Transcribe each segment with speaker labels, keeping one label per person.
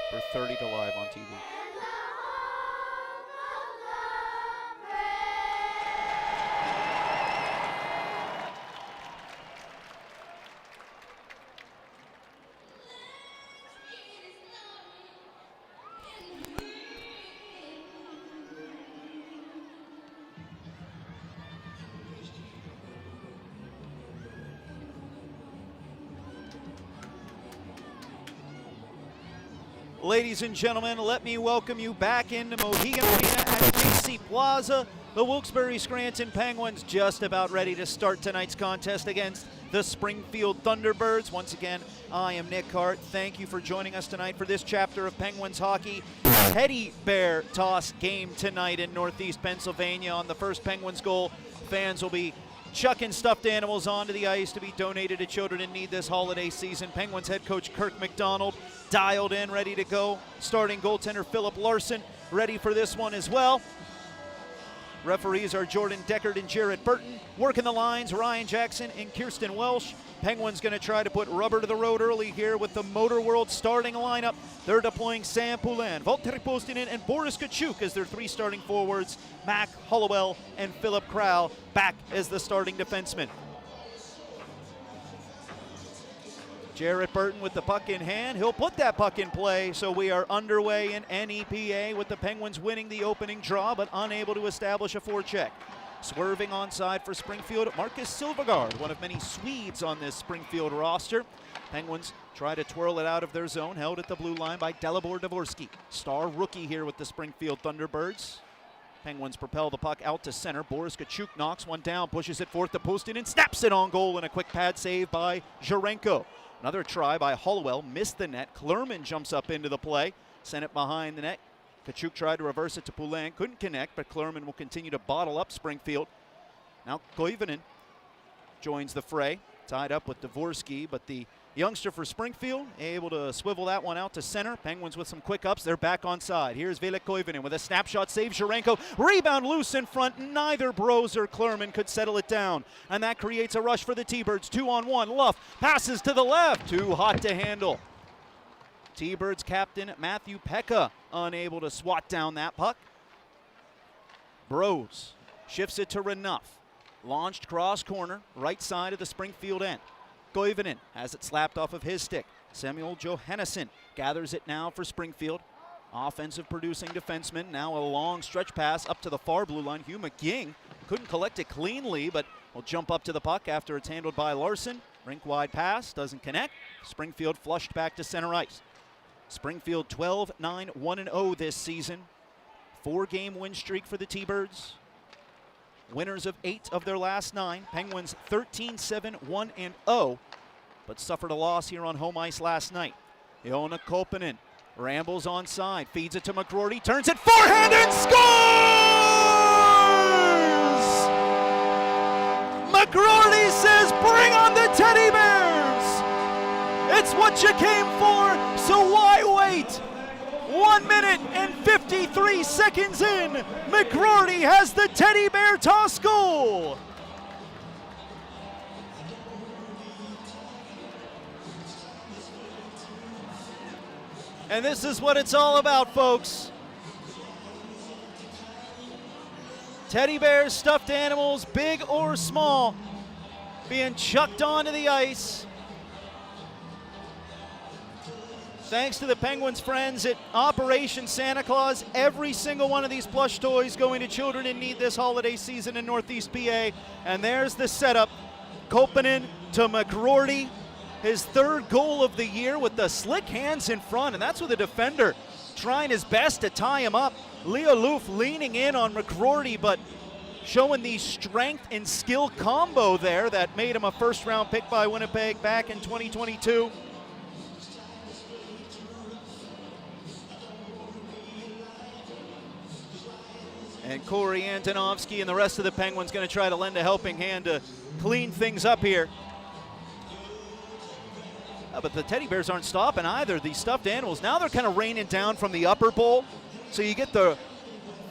Speaker 1: for 30 to live on TV. Ladies and gentlemen, let me welcome you back into Mohegan Arena at KC Plaza. The Wilkes-Barre Scranton Penguins just about ready to start tonight's contest against the Springfield Thunderbirds. Once again, I am Nick Hart. Thank you for joining us tonight for this chapter of Penguins hockey. Teddy bear toss game tonight in Northeast Pennsylvania. On the first Penguins goal, fans will be chucking stuffed animals onto the ice to be donated to children in need this holiday season. Penguins head coach Kirk McDonald dialed in, ready to go. Starting goaltender Philip Larson ready for this one as well. Referees are Jordan Deckard and Jarrett Burton. Working the lines, Ryan Jackson and Kirsten Welsh. Penguins going to try to put rubber to the road early here with the Motor World starting lineup. They're deploying Sam Poulin, Valtteri Postinen, and Boris Kachuk as their three starting forwards. Mac Hollowell and Philip Crow back as the starting defensemen. Jarrett Burton with the puck in hand. He'll put that puck in play, so we are underway in NEPA with the Penguins winning the opening draw but unable to establish a forecheck. Swerving onside for Springfield, Marcus Silvergaard, one of many Swedes on this Springfield roster. Penguins try to twirl it out of their zone, held at the blue line by Dalibor Dvorsky. Star rookie here with the Springfield Thunderbirds. Penguins propel the puck out to center. Boris Kachuk knocks one down, pushes it forth to Postin and snaps it on goal in a quick pad save by Zherenko. Another try by Hollowell, missed the net. Klerman jumps up into the play, sent it behind the net. Kachuk tried to reverse it to Poulin, couldn't connect, but Klerman will continue to bottle up Springfield. Now Koivunen joins the fray, tied up with Dvorsky, but the youngster for Springfield able to swivel that one out to center. Penguins with some quick ups, they're back on side. Here's Veli Koivunen with a snapshot save. Zherenko, rebound loose in front. Neither Bros or Klerman could settle it down, and that creates a rush for the T-Birds. 2-on-1, Luff passes to the left, too hot to handle. T-Birds captain Matthew Pekka unable to swat down that puck. Bros shifts it to Renouf. Launched cross corner, right side of the Springfield end. Koivunen has it slapped off of his stick. Samuel Johannesson gathers it now for Springfield. Offensive producing defenseman. Now a long stretch pass up to the far blue line. Hugh McGing couldn't collect it cleanly, but will jump up to the puck after it's handled by Larson. Rink wide pass, doesn't connect. Springfield flushed back to center ice. Springfield 12-9-1-0 this season. 4-game win streak for the T-Birds. Winners of 8 of their last 9. Penguins 13-7-1-0, but suffered a loss here on home ice last night. Joona Koppanen rambles onside, feeds it to McGroarty, turns it forehand and scores! McGroarty says, bring on the Teddy Bears! It's what you came for, so why wait? 1 minute and 53 seconds in, McGroarty has the Teddy Bear toss goal. And this is what it's all about, folks. Teddy bears, stuffed animals, big or small, being chucked onto the ice. Thanks to the Penguins' friends at Operation Santa Claus, every single one of these plush toys going to children in need this holiday season in Northeast PA. And there's the setup. Koppanen to McGroarty, his 3rd goal of the year with the slick hands in front, and that's with the defender trying his best to tie him up. Leo Loof leaning in on McGroarty, but showing the strength and skill combo there that made him a first-round pick by Winnipeg back in 2022. And Corey Antonovsky and the rest of the Penguins going to try to lend a helping hand to clean things up here. But the Teddy Bears aren't stopping either. These stuffed animals, now they're kind of raining down from the upper bowl. So you get the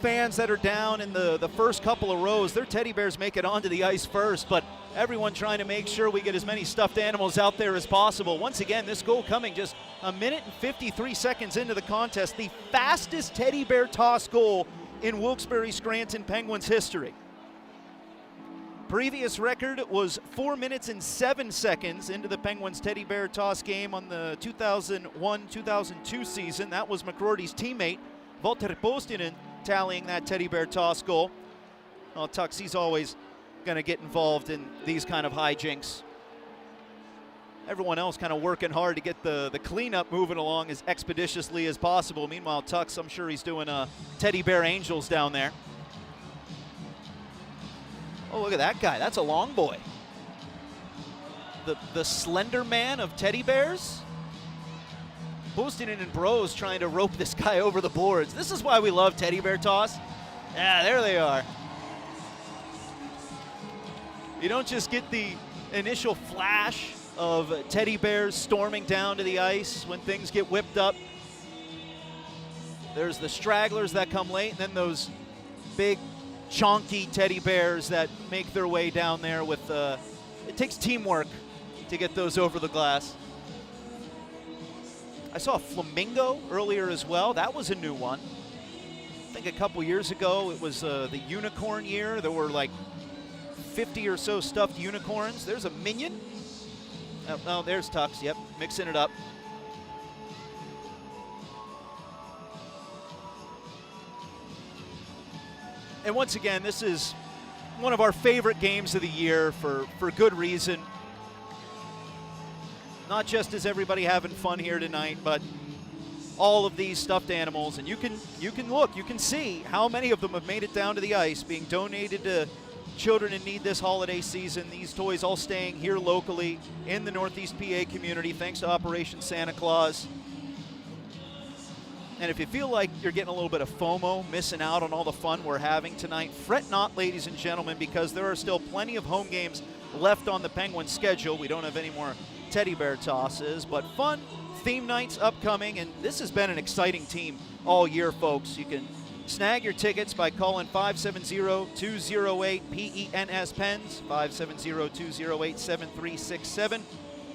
Speaker 1: fans that are down in the first couple of rows, their teddy bears make it onto the ice first, but everyone trying to make sure we get as many stuffed animals out there as possible. Once again, this goal coming just a minute and 53 seconds into the contest, the fastest teddy bear toss goal in Wilkes-Barre Scranton Penguins history. Previous record was 4 minutes and 7 seconds into the Penguins teddy bear toss game on the 2001-2002 season. That was McCrory's teammate, Valtteri Postinen, tallying that teddy bear toss goal. Well, Tux, he's always going to get involved in these kind of hijinks. Everyone else kind of working hard to get the cleanup moving along as expeditiously as possible. Meanwhile, Tux, I'm sure he's doing teddy bear angels down there. Oh, look at that guy. That's a long boy. The slender man of teddy bears. Postinen and Bros trying to rope this guy over the boards. This is why we love teddy bear toss. Yeah, there they are. You don't just get the initial flash of teddy bears storming down to the ice when things get whipped up. There's the stragglers that come late, and then those big chonky teddy bears that make their way down there with, it takes teamwork to get those over the glass. I saw a flamingo earlier as well. That was a new one. I think a couple years ago it was the unicorn year. There were like 50 or so stuffed unicorns. There's a minion. Oh, there's Tux. Yep, mixing it up. And once again, this is one of our favorite games of the year for good reason. Not just is everybody having fun here tonight, but all of these stuffed animals. And you can look, you can see how many of them have made it down to the ice, being donated to children in need this holiday season. These toys all staying here locally in the Northeast PA community, thanks to Operation Santa Claus. And if you feel like you're getting a little bit of FOMO, missing out on all the fun we're having tonight, fret not, ladies and gentlemen, because there are still plenty of home games left on the Penguins schedule. We don't have any more teddy bear tosses, but fun theme nights upcoming, and this has been an exciting team all year, folks. You can snag your tickets by calling 570-208-PENS PENS, 570-208-7367.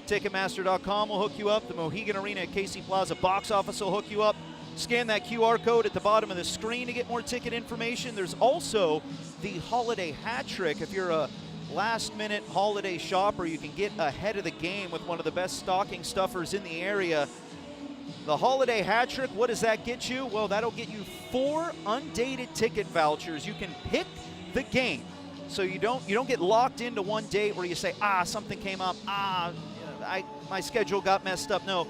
Speaker 1: Ticketmaster.com will hook you up. The Mohegan Arena at Casey Plaza box office will hook you up. Scan that QR code at the bottom of the screen to get more ticket information. There's also the holiday hat trick. If you're a last-minute holiday shopper, you can get ahead of the game with one of the best stocking stuffers in the area. The holiday hat trick, what does that get you? Well, that'll get you 4 undated ticket vouchers. You can pick the game, so you don't get locked into one date where you say, something came up, my schedule got messed up. No,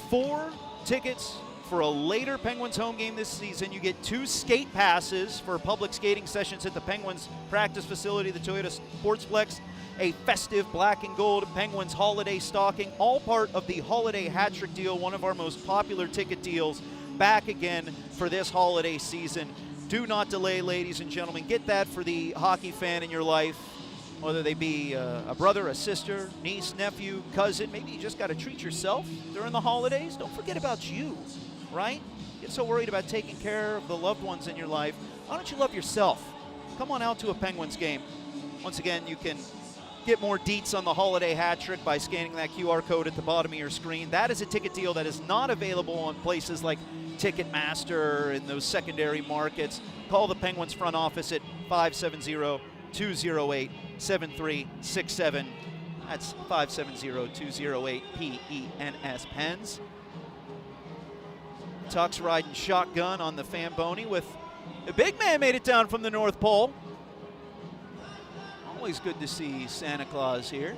Speaker 1: 4 tickets for a later Penguins home game this season. You get 2 skate passes for public skating sessions at the Penguins practice facility, the Toyota Sportsplex, a festive black and gold Penguins holiday stocking, all part of the holiday hat trick deal, one of our most popular ticket deals, back again for this holiday season. Do not delay, ladies and gentlemen. Get that for the hockey fan in your life, whether they be a brother, a sister, niece, nephew, cousin. Maybe you just got to treat yourself during the holidays. Don't forget about you, right? Get so worried about taking care of the loved ones in your life. Why don't you love yourself? Come on out to a Penguins game. Once again, you can get more deets on the holiday hat trick by scanning that QR code at the bottom of your screen. That is a ticket deal that is not available on places like Ticketmaster and those secondary markets. Call the Penguins front office at 570-208-7367. That's 570-208-PENS PENS. Tux riding shotgun on the Famboni with a big man made it down from the North Pole. Always good to see Santa Claus here.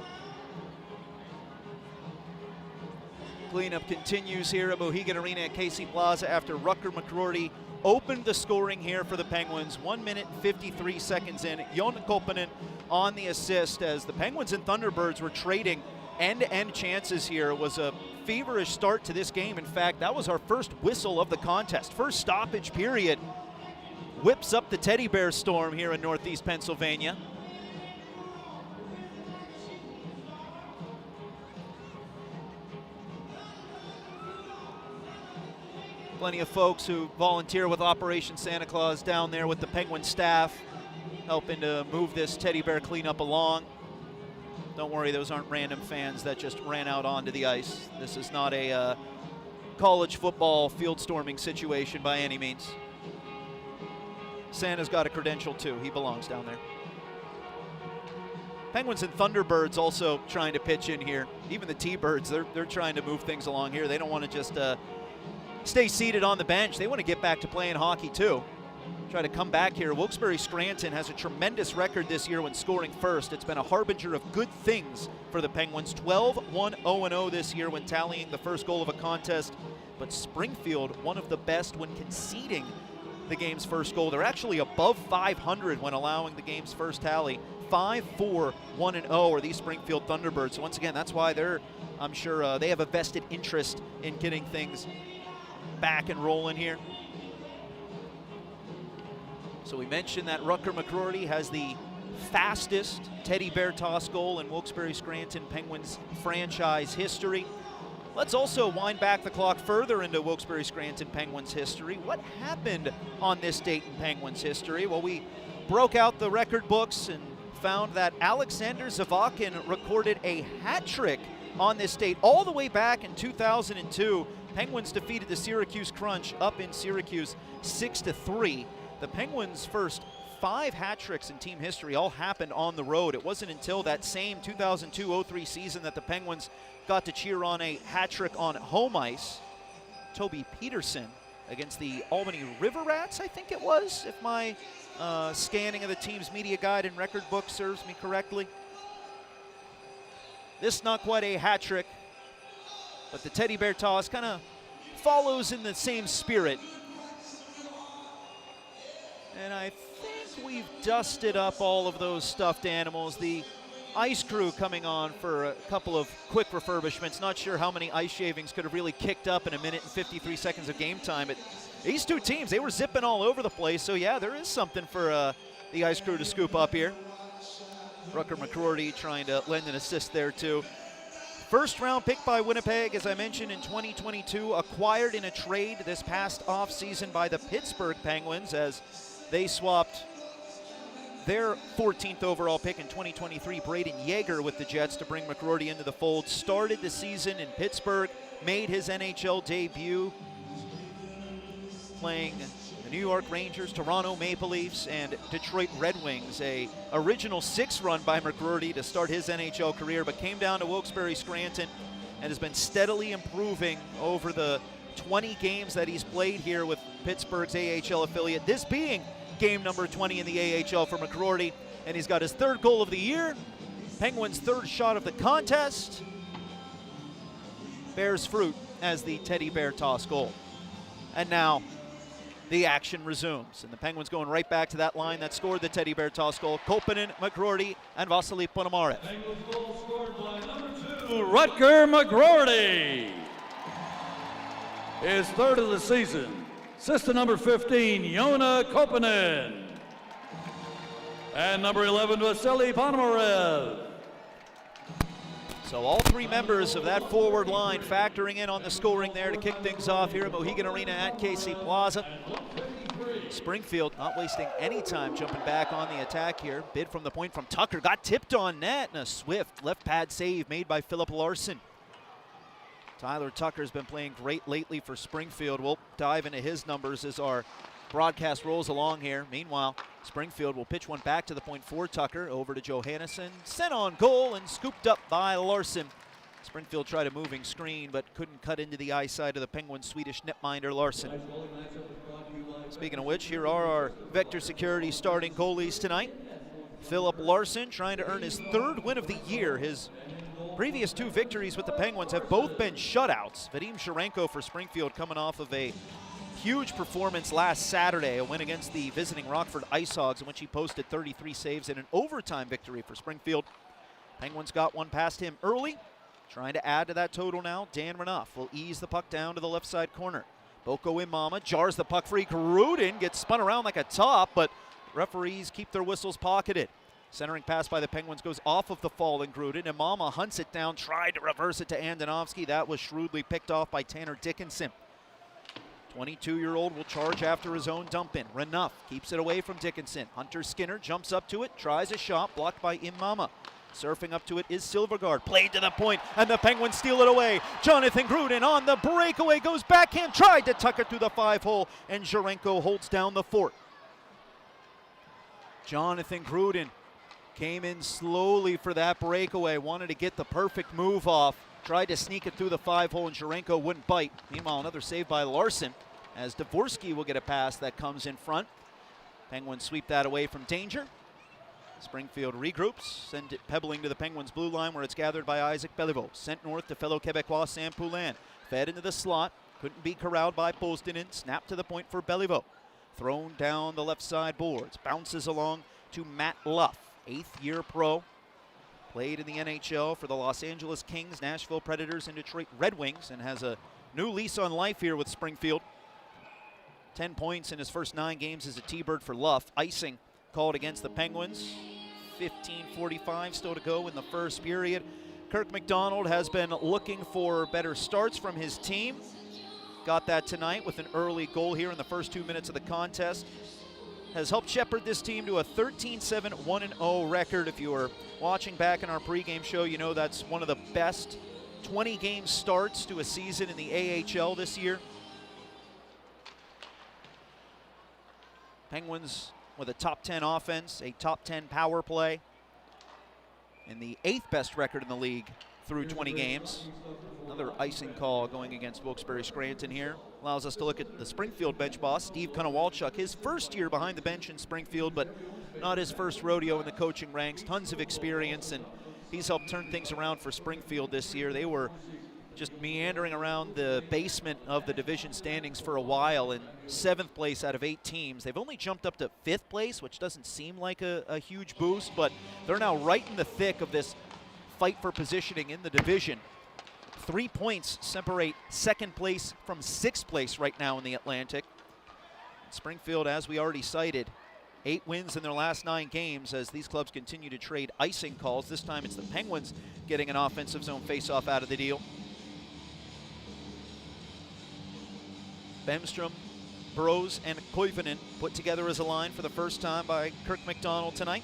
Speaker 1: Cleanup continues here at Mohegan Arena at Casey Plaza after Rutger McCrory opened the scoring here for the Penguins. 1 minute and 53 seconds in. Jon Koppanen on the assist as the Penguins and Thunderbirds were trading end-to-end chances here. It was a feverish start to this game. In fact, that was our first whistle of the contest. First stoppage period. Whips up the teddy bear storm here in Northeast Pennsylvania. Plenty of folks who volunteer with Operation Santa Claus down there with the Penguin staff, helping to move this teddy bear cleanup along. Don't worry, those aren't random fans that just ran out onto the ice. This is not a college football field storming situation by any means. Santa's got a credential too. He belongs down there. Penguins and Thunderbirds also trying to pitch in here. Even the T-Birds, they're trying to move things along here. They don't want to just stay seated on the bench. They want to get back to playing hockey too. Try to come back here. Wilkes-Barre Scranton has a tremendous record this year when scoring first. It's been a harbinger of good things for the Penguins. 12-1-0-0 this year when tallying the first goal of a contest. But Springfield, one of the best when conceding the game's first goal. They're actually above 500 when allowing the game's first tally. 5-4-1-0 are these Springfield Thunderbirds. So once again, that's why I'm sure they have a vested interest in getting things back and rolling here. So we mentioned that Rutger McCrory has the fastest teddy bear toss goal in Wilkes-Barre Scranton Penguins franchise history. Let's also wind back the clock further into Wilkes-Barre Scranton Penguins history. What happened on this date in Penguins history? Well, we broke out the record books and found that Alexander Zavakin recorded a hat trick on this date all the way back in 2002. Penguins defeated the Syracuse Crunch up in Syracuse 6-3. The Penguins' first 5 hat tricks in team history all happened on the road. It wasn't until that same 2002-03 season that the Penguins got to cheer on a hat trick on home ice. Toby Peterson against the Albany River Rats, I think it was, if my scanning of the team's media guide and record book serves me correctly. This not quite a hat trick, but the teddy bear toss kind of follows in the same spirit. And I think we've dusted up all of those stuffed animals. The ice crew coming on for a couple of quick refurbishments. Not sure how many ice shavings could have really kicked up in a minute and 53 seconds of game time. But these two teams, they were zipping all over the place. So yeah, there is something for the ice crew to scoop up here. Rutger McCrory trying to lend an assist there too. First round pick by Winnipeg, as I mentioned, in 2022, acquired in a trade this past offseason by the Pittsburgh Penguins as they swapped their 14th overall pick in 2023, Braden Yeager, with the Jets to bring McCrory into the fold. Started the season in Pittsburgh, made his NHL debut playing the New York Rangers, Toronto Maple Leafs, and Detroit Red Wings. A original 6 run by McCrory to start his NHL career, but came down to Wilkes-Barre Scranton and has been steadily improving over the 20 games that he's played here with Pittsburgh's AHL affiliate. This being game number 20 in the AHL for McCrory, and he's got his 3rd goal of the year. Penguins' 3rd shot of the contest bears fruit as the teddy bear toss goal. And now the action resumes, and the Penguins going right back to that line that scored the teddy bear toss goal. Koponen, McCrory, and Vasily Ponomarev.
Speaker 2: Penguins goal scored by number 2, Rutger McCrory. His 3rd of the season. Assistant number 15, Yona Koponen. And number 11, Vasily Ponomarev.
Speaker 1: So all 3 members of that forward line factoring in on the scoring there to kick things off here at Mohegan Arena at KC Plaza. Springfield not wasting any time jumping back on the attack here. Bid from the point from Tucker, got tipped on net, and a swift left pad save made by Philip Larson. Tyler Tucker's been playing great lately for Springfield. We'll dive into his numbers as our broadcast rolls along here. Meanwhile, Springfield will pitch one back to the point for Tucker, over to Johannesson, sent on goal and scooped up by Larson. Springfield tried a moving screen but couldn't cut into the eyesight of the Penguins' Swedish netminder Larson. Speaking of which, here are our Vector Security starting goalies tonight. Philip Larson trying to earn his 3rd win of the year. His previous 2 victories with the Penguins have both been shutouts. Vadim Sharenko for Springfield coming off of a huge performance last Saturday, a win against the visiting Rockford Ice Hogs, in which he posted 33 saves in an overtime victory for Springfield. Penguins got one past him early, trying to add to that total now. Dan Renouf will ease the puck down to the left side corner. Boko Imama jars the puck free. Gruden gets spun around like a top, but referees keep their whistles pocketed. Centering pass by the Penguins goes off of the fallen Gruden. Imama hunts it down, tried to reverse it to Andonovski. That was shrewdly picked off by Tanner Dickinson. 22-year-old will charge after his own dump in. Renuff keeps it away from Dickinson. Hunter Skinner jumps up to it, tries a shot, blocked by Imama. Surfing up to it is Silvergard. Played to the point, and the Penguins steal it away. Jonathan Gruden on the breakaway, goes backhand, tried to tuck it through the 5-hole, and Jurenko holds down the fort. Jonathan Gruden came in slowly for that breakaway, wanted to get the perfect move off. Tried to sneak it through the 5-hole, and Jurenko wouldn't bite. Meanwhile, another save by Larson, as Dvorsky will get a pass that comes in front. Penguins sweep that away from danger. Springfield regroups, send it pebbling to the Penguins' blue line, where it's gathered by Isaac Beliveau. Sent north to fellow Quebecois Sam Poulin. Fed into the slot, couldn't be corralled by Postinen. Snapped to the point for Beliveau. Thrown down the left side boards. Bounces along to Matt Luff, 8th-year pro. Played in the NHL for the Los Angeles Kings, Nashville Predators, and Detroit Red Wings, and has a new lease on life here with Springfield. 10 points in his first 9 games as a T-Bird for Luff. Icing called against the Penguins. 15:45 still to go in the first period. Kirk McDonald has been looking for better starts from his team. Got that tonight with an early goal here in the first 2 minutes of the contest. Has helped shepherd this team to a 13-7, 1-0 record. If you were watching back in our pregame show, you know that's one of the best 20-game starts to a season in the AHL this year. Penguins with a top 10 offense, a top 10 power play, and the 8th best record in the league through 20 games. Another icing call going against Wilkes-Barre Scranton here. Allows us to look at the Springfield bench boss, Steve Konowalchuk. His first year behind the bench in Springfield, but not his first rodeo in the coaching ranks. Tons of experience, and he's helped turn things around for Springfield this year. They were just meandering around the basement of the division standings for a while in 7th place out of 8 teams. They've only jumped up to 5th place, which doesn't seem like a huge boost, but they're now right in the thick of this fight for positioning in the division. 3 points separate 2nd place from 6th place right now in the Atlantic. Springfield, as we already cited, 8 wins in their last 9 games as these clubs continue to trade icing calls. This time it's the Penguins getting an offensive zone faceoff out of the deal. Bemstrom, Burrows, and Koivunen put together as a line for the first time by Kirk McDonald tonight.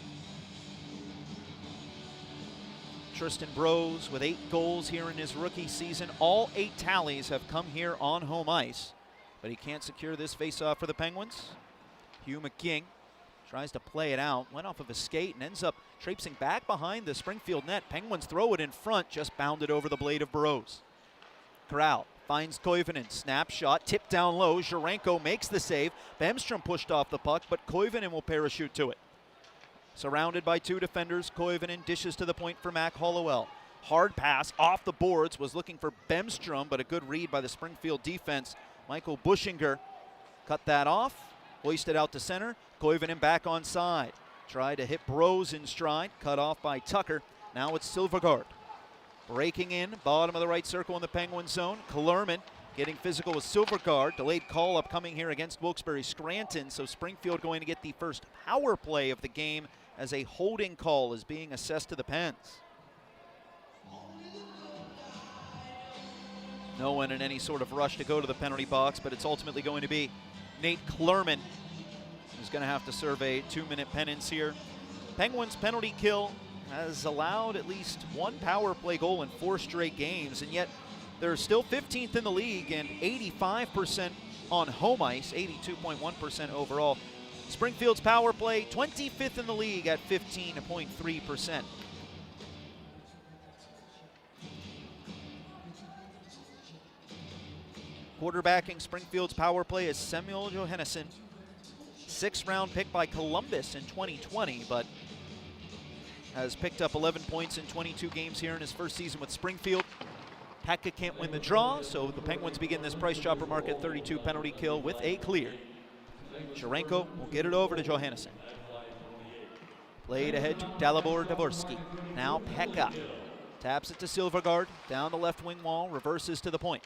Speaker 1: Tristan Burrows with 8 goals here in his rookie season. All 8 tallies have come here on home ice, but he can't secure this faceoff for the Penguins. Hugh McGing tries to play it out, went off of a skate and ends up traipsing back behind the Springfield net. Penguins throw it in front, just bounded over the blade of Burrows. Corral finds Koivunen, snap shot, tipped down low. Jurenko makes the save. Bemstrom pushed off the puck, but Koivunen will parachute to it. Surrounded by 2 defenders, Koivunen dishes to the point for Mac Hollowell. Hard pass off the boards, was looking for Bemstrom, but a good read by the Springfield defense. Michael Buschinger cut that off, hoisted out to center. Koivunen back on side. Tried to hit Burrows in stride, cut off by Tucker. Now it's Silvergard. Breaking in, bottom of the right circle in the Penguin zone. Kellerman getting physical with Silvergard. Delayed call up coming here against Wilkes-Barre Scranton. So Springfield going to get the first power play of the game as a holding call is being assessed to the Pens. No one in any sort of rush to go to the penalty box, but it's ultimately going to be Nate Kellerman who's going to have to serve a 2-minute penance here. Penguins penalty kill has allowed at least 1 power play goal in 4 straight games, and yet they're still 15th in the league and 85% on home ice, 82.1% overall. Springfield's power play 25th in the league at 15.3%. Quarterbacking Springfield's power play is Samuel Johannesson, 6th-round pick by Columbus in 2020, but has picked up 11 points in 22 games here in his first season with Springfield. Pekka can't win the draw, so the Penguins begin this price chopper market 32 penalty kill with a clear. Jurenko will get it over to Johannesson. Played ahead to Dalibor Dvorsky. Now Pekka taps it to Silvergard, down the left wing wall, reverses to the point.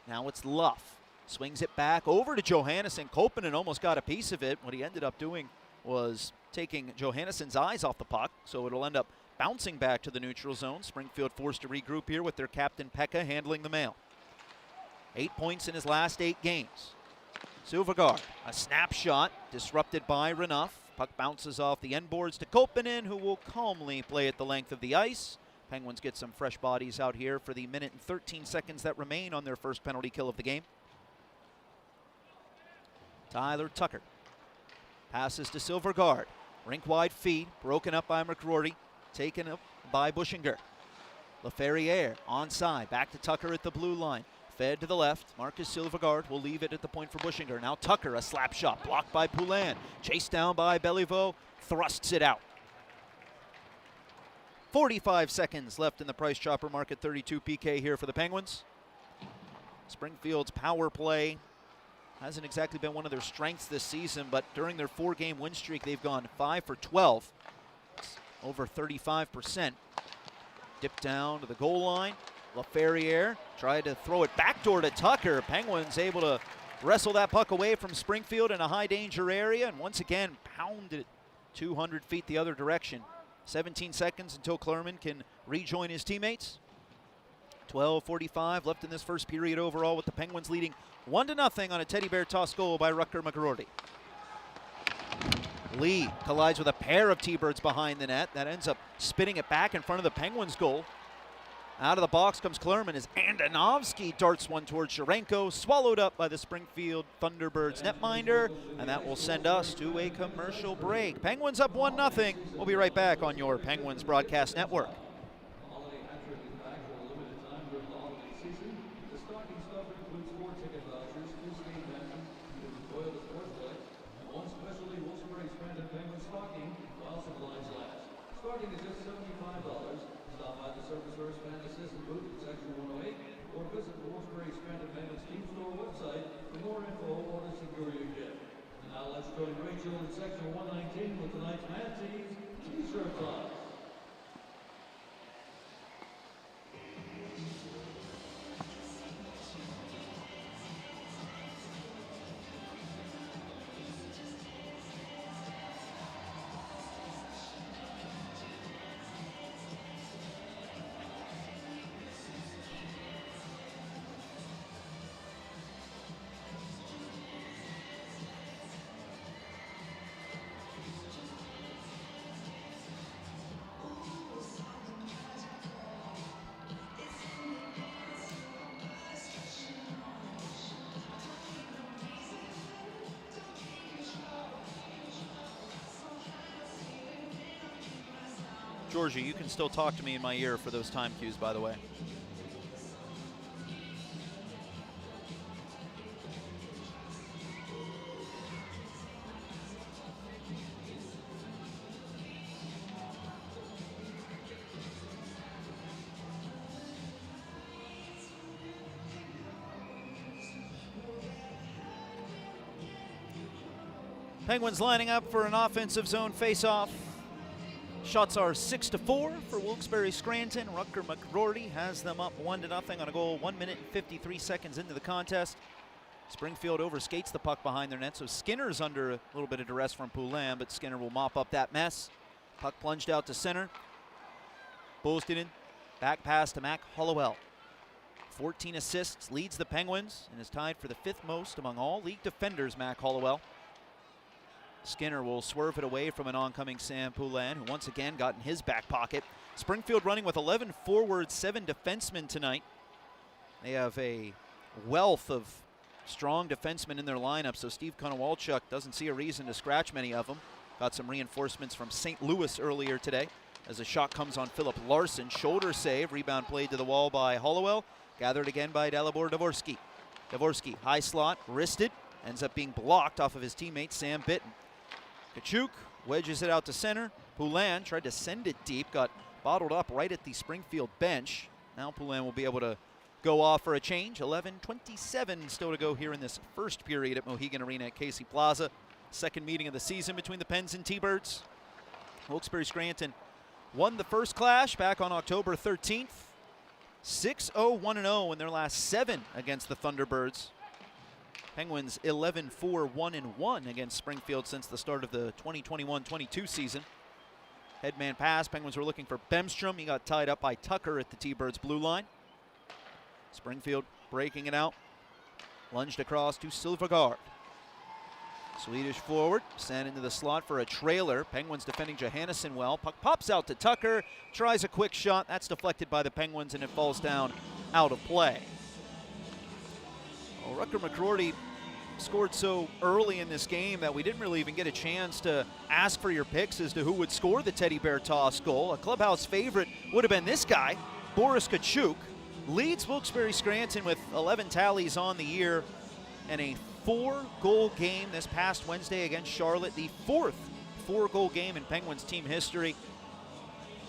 Speaker 1: Now it's Luff. Swings it back over to Johannesson. Koponen almost got a piece of it. What he ended up doing was taking Johannesson's eyes off the puck, so it'll end up bouncing back to the neutral zone. Springfield forced to regroup here with their captain Pekka handling the mail. 8 points in his last 8 games. Silvergard, a snapshot disrupted by Renouf. Puck bounces off the end boards to Koponen, who will calmly play it the length of the ice. Penguins get some fresh bodies out here for the minute and 13 seconds that remain on their first penalty kill of the game. Tyler Tucker passes to Silvergard. Rink-wide feed, broken up by McRory, taken up by Buschinger. Laferriere onside, back to Tucker at the blue line. Fed to the left, Marcus Silvergard will leave it at the point for Buschinger. Now Tucker, a slap shot, blocked by Poulin. Chased down by Beliveau, thrusts it out. 45 seconds left in the Price Chopper Market 32 PK here for the Penguins. Springfield's power play hasn't exactly been one of their strengths this season, but during their 4-game win streak, they've gone 5 for 12. It's over 35%. Dip down to the goal line. Laferriere tried to throw it backdoor to Tucker. Penguins able to wrestle that puck away from Springfield in a high danger area, and once again pounded it 200 feet the other direction. 17 seconds until Klerman can rejoin his teammates. 12:45 left in this first period overall, with the Penguins leading 1-0 on a teddy bear toss goal by Rutger McGroarty. Lee collides with a pair of T-Birds behind the net. That ends up spinning it back in front of the Penguins goal. Out of the box comes Klerman as Andonovski darts one towards Sharenko, swallowed up by the Springfield Thunderbirds netminder, and that will send us to a commercial break. Penguins up 1-0. We'll be right back on your Penguins Broadcast Network.
Speaker 2: Starting at just $75. Stop by the Service First Fan Assistant booth in Section 108 or visit the Wilkes-Barre Scranton Penguins Team Store website for more info or to secure your gift. And now let's join Rachel in Section 119 with tonight's Mantees T-shirt toss.
Speaker 1: Georgie, you can still talk to me in my ear for those time cues, by the way. Penguins lining up for an offensive zone face-off. Shots are 6-4 for Wilkes-Barre Scranton. Rutger McGroarty has them up 1-0 on a goal 1 minute and 53 seconds into the contest. Springfield overskates the puck behind their net, so Skinner's under a little bit of duress from Poulin, but Skinner will mop up that mess. Puck plunged out to center. Bolstinen, back pass to Mac Hollowell. 14 assists, leads the Penguins, and is tied for the 5th most among all league defenders, Mac Hollowell. Skinner will swerve it away from an oncoming Sam Poulin, who once again got in his back pocket. Springfield running with 11 forwards, 7 defensemen tonight. They have a wealth of strong defensemen in their lineup, so Steve Konowalchuk doesn't see a reason to scratch many of them. Got some reinforcements from St. Louis earlier today as a shot comes on Philip Larson. Shoulder save, rebound played to the wall by Hollowell. Gathered again by Dalibor Dvorsky. Dvorsky, high slot, wristed, ends up being blocked off of his teammate Sam Bitten. Kachuk wedges it out to center. Poulin tried to send it deep, got bottled up right at the Springfield bench. Now Poulin will be able to go off for a change. 11:27 still to go here in this first period at Mohegan Arena at Casey Plaza. Second meeting of the season between the Pens and T-Birds. Wilkes-Barre Scranton won the first clash back on October 13th. 6-0-1-0 in their last 7 against the Thunderbirds. Penguins 11-4-1-1 against Springfield since the start of the 2021-22 season. Headman pass, Penguins were looking for Bemstrom. He got tied up by Tucker at the T-Birds blue line. Springfield breaking it out. Lunged across to Silvergard. Swedish forward sent into the slot for a trailer. Penguins defending Johannesson well. Puck pops out to Tucker, tries a quick shot. That's deflected by the Penguins and it falls down out of play. Well, Rutger McCrory scored so early in this game that we didn't really even get a chance to ask for your picks as to who would score the teddy bear toss goal. A clubhouse favorite would have been this guy, Boris Tkachuk. Leads Wilkes-Barre Scranton with 11 tallies on the year and a 4-goal game this past Wednesday against Charlotte, the 4th 4-goal game in Penguins team history.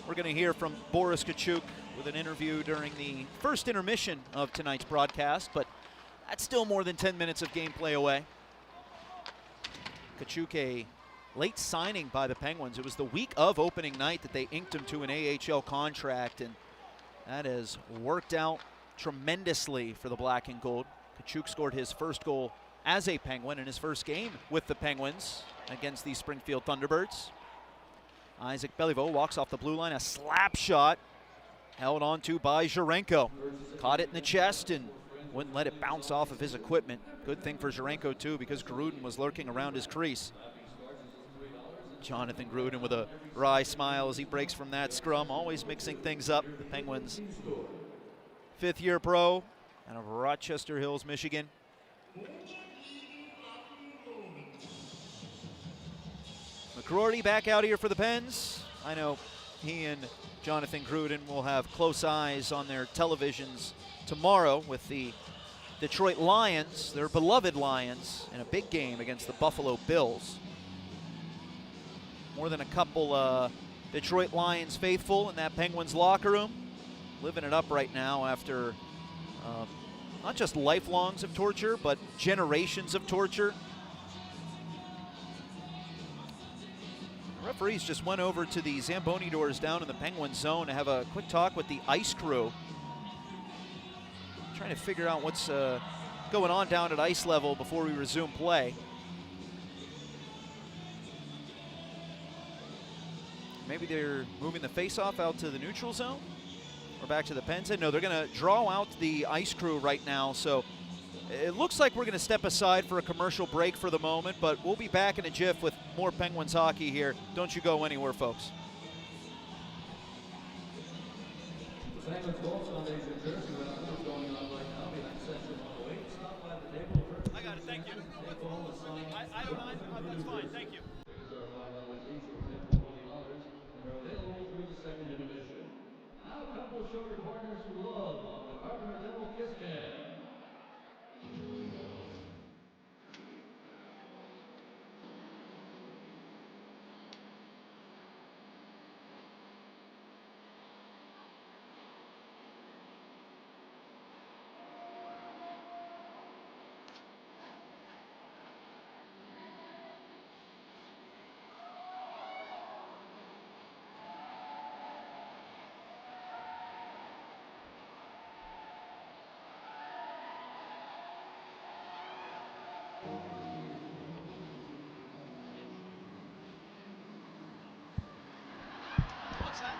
Speaker 1: We're going to hear from Boris Tkachuk with an interview during the first intermission of tonight's broadcast, but that's still more than 10 minutes of gameplay away. Tkachuk, a late signing by the Penguins. It was the week of opening night that they inked him to an AHL contract, and that has worked out tremendously for the black and gold. Tkachuk scored his first goal as a Penguin in his first game with the Penguins against the Springfield Thunderbirds. Isaac Beliveau walks off the blue line, a slap shot held onto by Zherenko. Caught it in the chest and wouldn't let it bounce off of his equipment. Good thing for Zherenko too, because Gruden was lurking around his crease. Jonathan Gruden with a wry smile as he breaks from that scrum, always mixing things up. The Penguins, fifth-year pro out of Rochester Hills, Michigan. McCrory back out here for the Pens. I know he and Jonathan Gruden will have close eyes on their televisions tomorrow with the Detroit Lions, their beloved Lions, in a big game against the Buffalo Bills. More than a couple Detroit Lions faithful in that Penguins locker room, living it up right now after not just lifelongs of torture, but generations of torture. Referees just went over to the Zamboni doors down in the Penguin zone to have a quick talk with the ice crew. Trying to figure out what's going on down at ice level before we resume play. Maybe they're moving the face-off out to the neutral zone or back to the Pens. No, they're going to draw out the ice crew right now. So it looks like we're going to step aside for a commercial break for the moment, but we'll be back in a jiff with more Penguins hockey here. Don't you go anywhere, folks.
Speaker 2: The Penguins Golf Foundation jersey raffle is going on right now behind section 108. Stop by the table.
Speaker 1: I got it, thank you. I don't mind, that's fine, thank you.
Speaker 2: Tickets are $5 each for $20 and are available through the second intermission. Now, a couple of shorter partners who love on the Carpenter Devil Kiss Cam.
Speaker 1: What's that?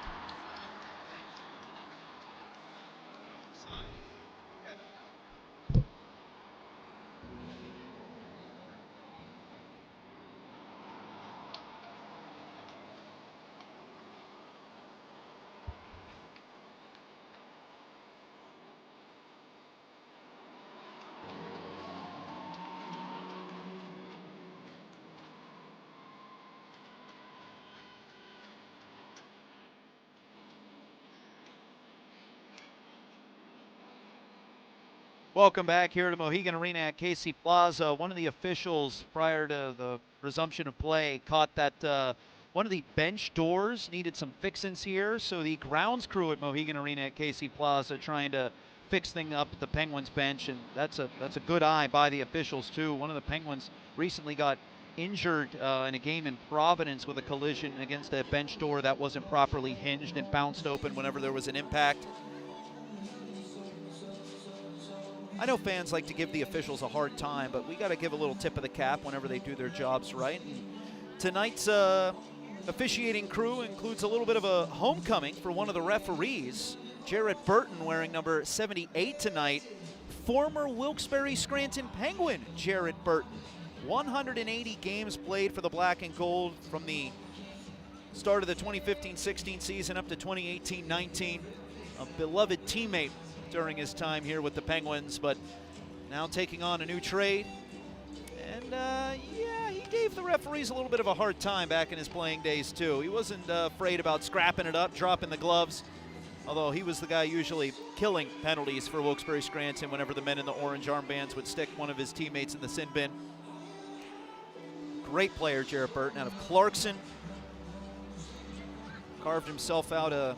Speaker 1: Welcome back here to Mohegan Arena at Casey Plaza. One of the officials prior to the resumption of play caught that one of the bench doors needed some fixins here, so the grounds crew at Mohegan Arena at Casey Plaza trying to fix things up at the Penguins bench, and that's a good eye by the officials too. One of the Penguins recently got injured in a game in Providence with a collision against a bench door that wasn't properly hinged and bounced open whenever there was an impact. I know fans like to give the officials a hard time, but we got to give a little tip of the cap whenever they do their jobs right. And tonight's officiating crew includes a little bit of a homecoming for one of the referees. Jarrett Burton wearing number 78 tonight. Former Wilkes-Barre Scranton Penguin Jarrett Burton 180 games played for the Black and Gold from the start of the 2015-16 season up to 2018-19. A beloved teammate during his time here with the Penguins, but now taking on a new trade. And yeah, he gave the referees a little bit of a hard time back in his playing days too. He wasn't afraid about scrapping it up, dropping the gloves, although he was the guy usually killing penalties for Wilkes-Barre Scranton whenever the men in the orange armbands would stick one of his teammates in the sin bin. Great player, Jarrett Burton, out of Clarkson. Carved himself out a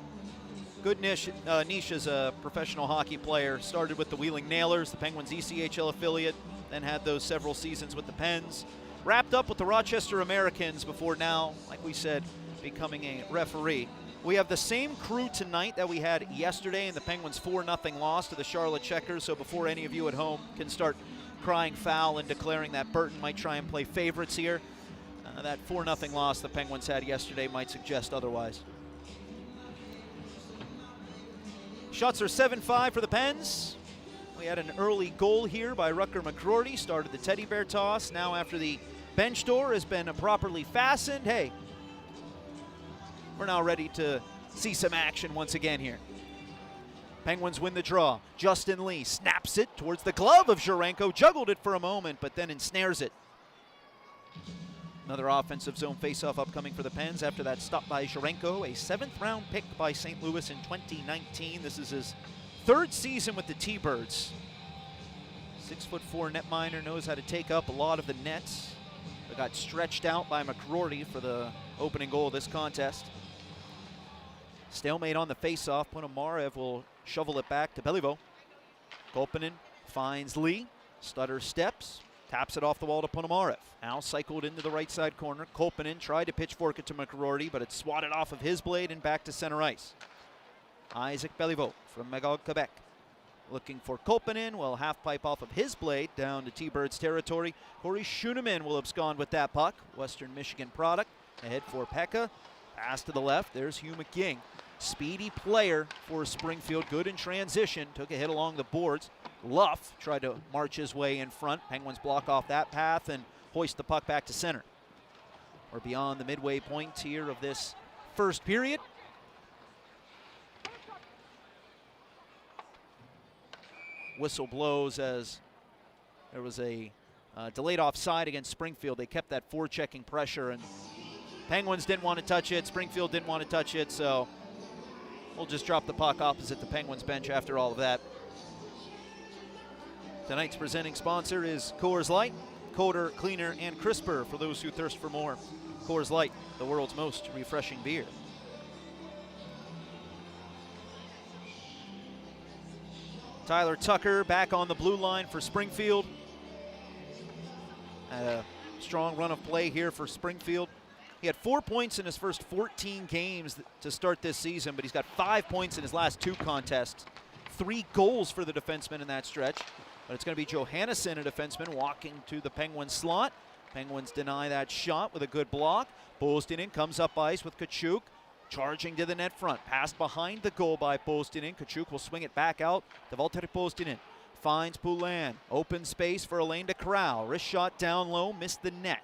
Speaker 1: good niche as a professional hockey player. Started with the Wheeling Nailers, the Penguins' ECHL affiliate, then had those several seasons with the Pens. Wrapped up with the Rochester Americans before now, like we said, becoming a referee. We have the same crew tonight that we had yesterday in the Penguins' 4-0 loss to the Charlotte Checkers, so before any of you at home can start crying foul and declaring that Burton might try and play favorites here, that 4-0 loss the Penguins had yesterday might suggest otherwise. Shots are 7-5 for the Pens. We had an early goal here by Rutger McCrory, started the teddy bear toss. Now after the bench door has been properly fastened, hey, we're now ready to see some action once again here. Penguins win the draw. Justin Lee snaps it towards the glove of Jurenko, juggled it for a moment, but then ensnares it. Another offensive zone faceoff upcoming for the Pens after that stop by Jurenko, a 7th-round pick by St. Louis in 2019. This is his 3rd season with the T-Birds. 6'4" netminder, knows how to take up a lot of the nets. They got stretched out by McCrory for the opening goal of this contest. Stalemate on the faceoff. Ponomarev will shovel it back to Beliveau. Kolpanen finds Lee. Stutter steps. Taps it off the wall to Ponomarev. Now cycled into the right side corner. Kolpanen tried to pitchfork it to McCrory, but it swatted off of his blade and back to center ice. Isaac Beliveau from Magog, Quebec. Looking for Kolpanen, will half pipe off of his blade down to T-Birds territory. Corey Schoeneman will abscond with that puck. Western Michigan product. Ahead for Pekka. Pass to the left. There's Hugh McGing. Speedy player for Springfield. Good in transition. Took a hit along the boards. Luff tried to march his way in front. Penguins block off that path and hoist the puck back to center. We're beyond the midway point here of this first period. Whistle blows as there was a delayed offside against Springfield. They kept that forechecking pressure, and Penguins didn't want to touch it. Springfield didn't want to touch it, so we'll just drop the puck opposite the Penguins bench after all of that. Tonight's presenting sponsor is Coors Light. Colder, cleaner, and crisper for those who thirst for more. Coors Light, the world's most refreshing beer. Tyler Tucker back on the blue line for Springfield. A strong run of play here for Springfield. He had 4 points in his first 14 games to start this season, but he's got 5 points in his last 2 contests. 3 goals for the defenseman in that stretch. But it's going to be Johannesson, a defenseman, walking to the Penguins slot. Penguins deny that shot with a good block. Postinen comes up ice with Kachuk. Charging to the net front. Passed behind the goal by Postinen. Kachuk will swing it back out to Valtteri Postinen. Finds Poulin. Open space for Alain de Corral. Wrist shot down low. Missed the net.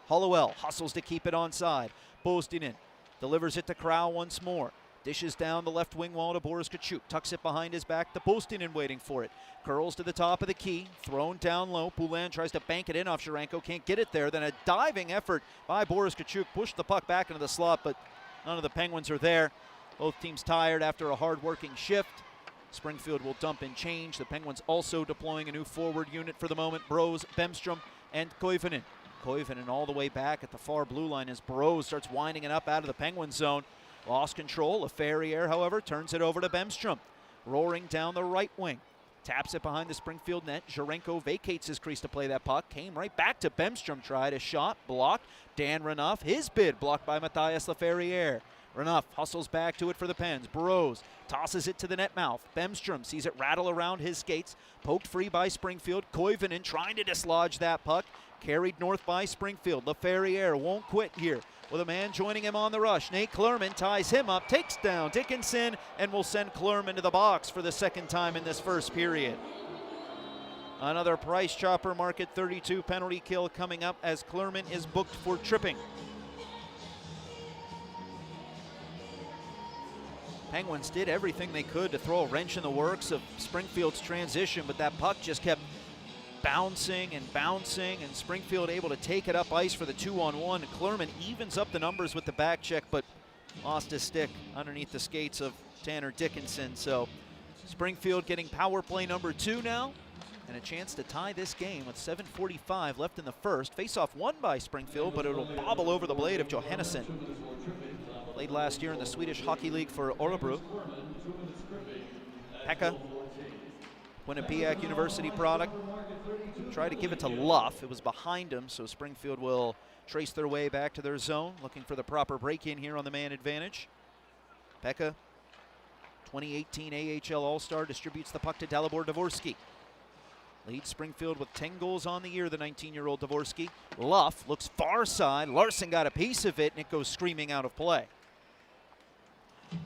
Speaker 1: Hollowell hustles to keep it onside. Postinen delivers it to Corral once more. Dishes down the left wing wall to Boris Kachuk. Tucks it behind his back to Postinen waiting for it. Curls to the top of the key. Thrown down low. Poulin tries to bank it in off Jurenko. Can't get it there. Then a diving effort by Boris Kachuk. Pushed the puck back into the slot, but none of the Penguins are there. Both teams tired after a hard-working shift. Springfield will dump and change. The Penguins also deploying a new forward unit for the moment. Bros, Bemstrom, and Koivunen. Koivunen all the way back at the far blue line as Bros starts winding it up out of the Penguin zone. Lost control. Laferriere, however, turns it over to Bemstrom. Roaring down the right wing. Taps it behind the Springfield net. Jurenko vacates his crease to play that puck. Came right back to Bemstrom. Tried a shot. Blocked. Dan Renouf, his bid blocked by Matthias Laferriere. Renouf hustles back to it for the Pens. Burrows tosses it to the net mouth. Bemstrom sees it rattle around his skates. Poked free by Springfield. Koivunen trying to dislodge that puck. Carried north by Springfield. Laferriere won't quit here, with a man joining him on the rush. Nate Klurman ties him up, takes down Dickinson, and will send Klurman to the box for the second time in this first period. Another price chopper, market 32 penalty kill coming up as Clermont is booked for tripping. Penguins did everything they could to throw a wrench in the works of Springfield's transition, but that puck just kept bouncing, and Springfield able to take it up ice for the 2-on-1. Clermont evens up the numbers with the back check, but lost his stick underneath the skates of Tanner Dickinson. So Springfield getting power play number 2 now, and a chance to tie this game with 7:45 left in the first. Face-off won by Springfield, but it'll bobble over the blade of Johannesson. Played last year in the Swedish Hockey League for Örebro. Pekka, Quinnipiac University product. Tried to give it to Luff. It was behind him, so Springfield will trace their way back to their zone, looking for the proper break-in here on the man advantage. Pekka, 2018 AHL All-Star, distributes the puck to Dalibor Dvorsky. Leads Springfield with 10 goals on the year, the 19-year-old Dvorsky. Luff looks far side. Larson got a piece of it, and it goes screaming out of play.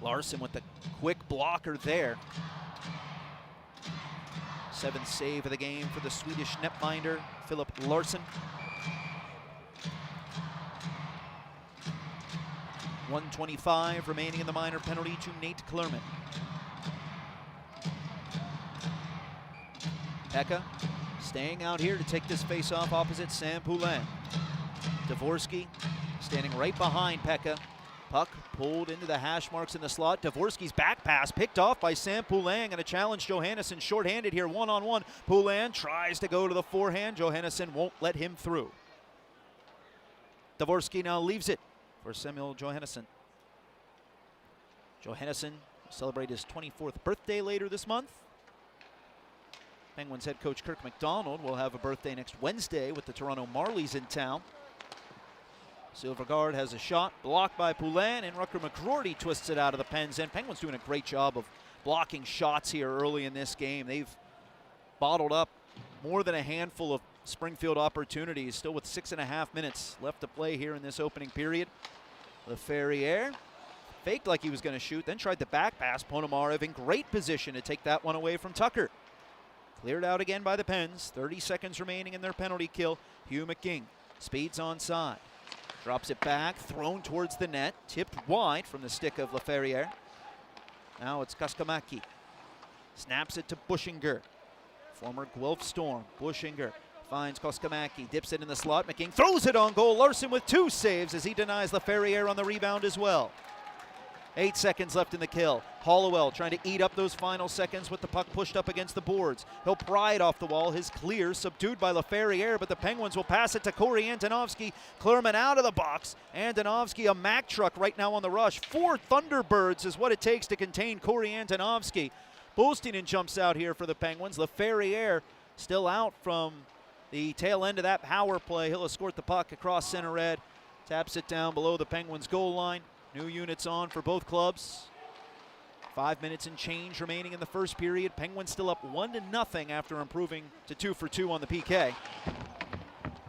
Speaker 1: Larson with the quick blocker there. 7th save of the game for the Swedish netminder, Philip Larson. 1:25 remaining in the minor penalty to Nate Clermont. Pekka staying out here to take this face-off opposite Sam Poulin. Dvorsky standing right behind Pekka. Puck pulled into the hash marks in the slot. Dvorsky's back pass picked off by Sam Poulin, and a challenge Johannesson shorthanded here, one-on-one. Poulin tries to go to the forehand. Johannesson won't let him through. Dvorsky now leaves it for Samuel Johannesson. Johannesson will celebrate his 24th birthday later this month. Penguins head coach Kirk McDonald will have a birthday next Wednesday with the Toronto Marlies in town. Silvergard has a shot blocked by Poulin, and Rucker McCrory twists it out of the Pens. And Penguins doing a great job of blocking shots here early in this game. They've bottled up more than a handful of Springfield opportunities, still with 6.5 minutes left to play here in this opening period. Leferrier faked like he was going to shoot, then tried the back pass. Ponomarev in great position to take that one away from Tucker. Cleared out again by the Pens. 30 seconds remaining in their penalty kill. Hugh McGing speeds onside. Drops it back, thrown towards the net, tipped wide from the stick of Leferrier. Now it's Kaskamaki. Snaps it to Bushinger. Former Guelph Storm. Bushinger finds Koskamaki, dips it in the slot. McGing throws it on goal. Larson with 2 saves as he denies Leferrier on the rebound as well. 8 seconds left in the kill. Hollowell trying to eat up those final seconds with the puck pushed up against the boards. He'll pry it off the wall. His clear subdued by Leferrier, but the Penguins will pass it to Corey Antonovsky. Clermont out of the box. Antonovsky, a Mack truck right now on the rush. 4 Thunderbirds is what it takes to contain Corey Antonovsky. Bolstinen jumps out here for the Penguins. Leferrier still out from the tail end of that power play. He'll escort the puck across center red. Taps it down below the Penguins' goal line. New units on for both clubs. 5 minutes and change remaining in the first period. Penguins still up 1-0 after improving to 2 for 2 on the PK.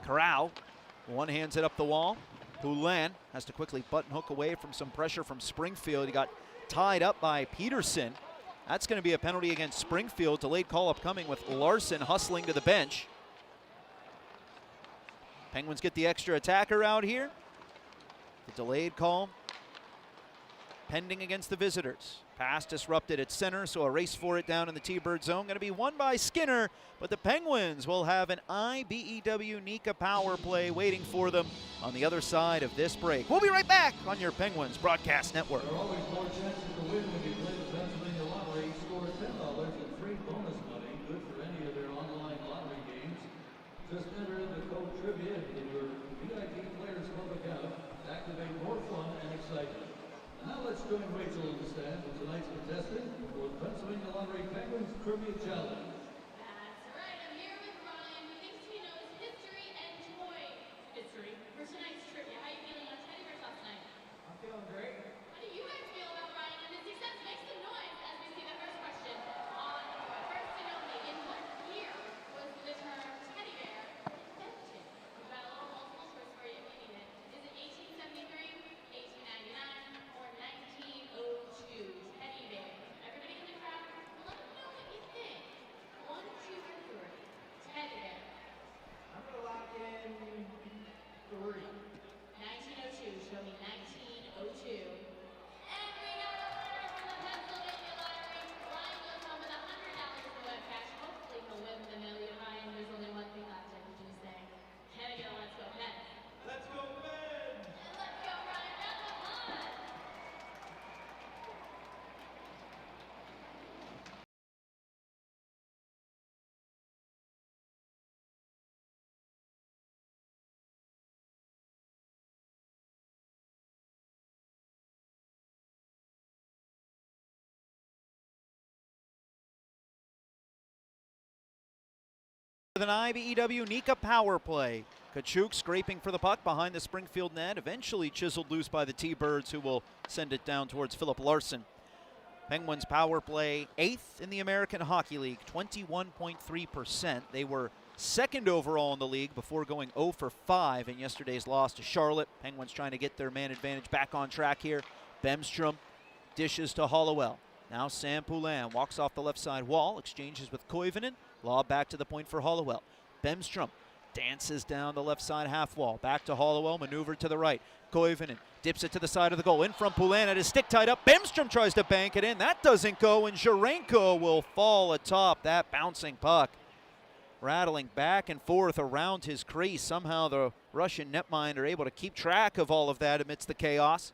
Speaker 1: Corral one hands it up the wall. Poulin has to quickly button hook away from some pressure from Springfield. He got tied up by Peterson. That's going to be a penalty against Springfield. Delayed call upcoming with Larson hustling to the bench. Penguins get the extra attacker out here. The delayed call pending against the visitors. Pass disrupted at center, so a race for it down in the T-Bird zone. Going to be won by Skinner, but the Penguins will have an IBEW Nika power play waiting for them on the other side of this break. We'll be right back on your Penguins Broadcast Network.
Speaker 2: There are always more chances to win when you play the Pennsylvania Lottery. Score $10 in free bonus money, good for any of their online lottery games. Just enter in the code TRIVIA in your VIP Players Club account to activate more fun and excitement. Now let's join Rachel in the stand with tonight's contestant for the Pennsylvania Lottery Penguins Trivia Challenge.
Speaker 3: That's right, I'm here with Ryan, who thinks he knows history and toy history for tonight's trivia. How are you feeling on Teddy Bears last night?
Speaker 4: I'm feeling great.
Speaker 3: How do you guys feel about Ryan and his success? Make some noise as we see the first question on First and Only. In what year was the term teddy bear invented? We've got a little multiple choice for you if you need it. Is it 1873, 1899, or 1902? Teddy bear. Everybody in the crowd, let me know what you think.
Speaker 1: With an IBEW Nika power play. Kachuk scraping for the puck behind the Springfield net, eventually chiseled loose by the T-Birds, who will send it down towards Philip Larson. Penguins power play 8th in the American Hockey League, 21.3%. They were 2nd overall in the league before going 0 for 5 in yesterday's loss to Charlotte. Penguins trying to get their man advantage back on track here. Bemstrom dishes to Hollowell. Now Sam Poulin walks off the left side wall, exchanges with Koivunen. Lob back to the point for Hollowell. Bemstrom dances down the left side half wall. Back to Hollowell, maneuvered to the right. Koivunen dips it to the side of the goal. In from Poulin, at his stick tied up. Bemstrom tries to bank it in. That doesn't go, and Zherenko will fall atop that bouncing puck. Rattling back and forth around his crease. Somehow the Russian netminder are able to keep track of all of that amidst the chaos.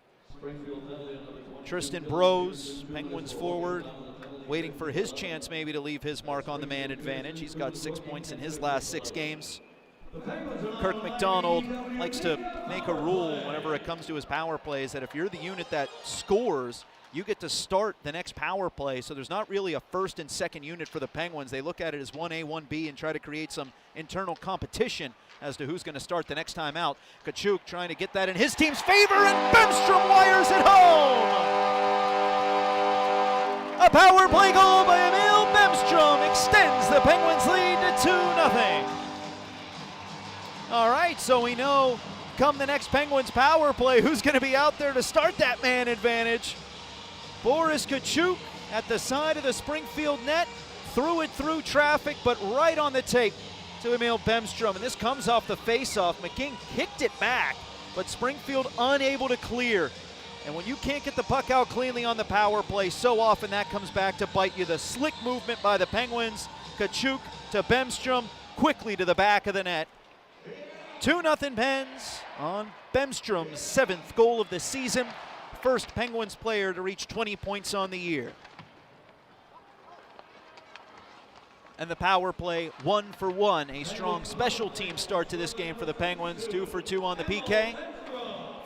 Speaker 1: Tristan Brose, Penguins forward, waiting for his chance maybe to leave his mark on the man advantage. He's got 6 points in his last 6 games. Kirk McDonald likes to make a rule whenever it comes to his power plays that if you're the unit that scores, you get to start the next power play. So there's not really a first and second unit for the Penguins. They look at it as 1A, 1B and try to create some internal competition as to who's going to start the next time out. Kachuk trying to get that in his team's favor, and Bemstrom wires it home! A power play goal by Emil Bemstrom extends the Penguins' lead to 2-0. All right, so we know come the next Penguins power play who's going to be out there to start that man advantage. Boris Kachuk at the side of the Springfield net, threw it through traffic, but right on the tape to Emil Bemstrom. And this comes off the faceoff. McKing kicked it back, but Springfield unable to clear. And when you can't get the puck out cleanly on the power play, so often that comes back to bite you. The slick movement by the Penguins. Kachuk to Bemstrom, quickly to the back of the net. 2-0 Pens on Bemstrom's 7th goal of the season. First Penguins player to reach 20 points on the year. And the power play 1 for 1. A strong special team start to this game for the Penguins. 2 for 2 on the PK.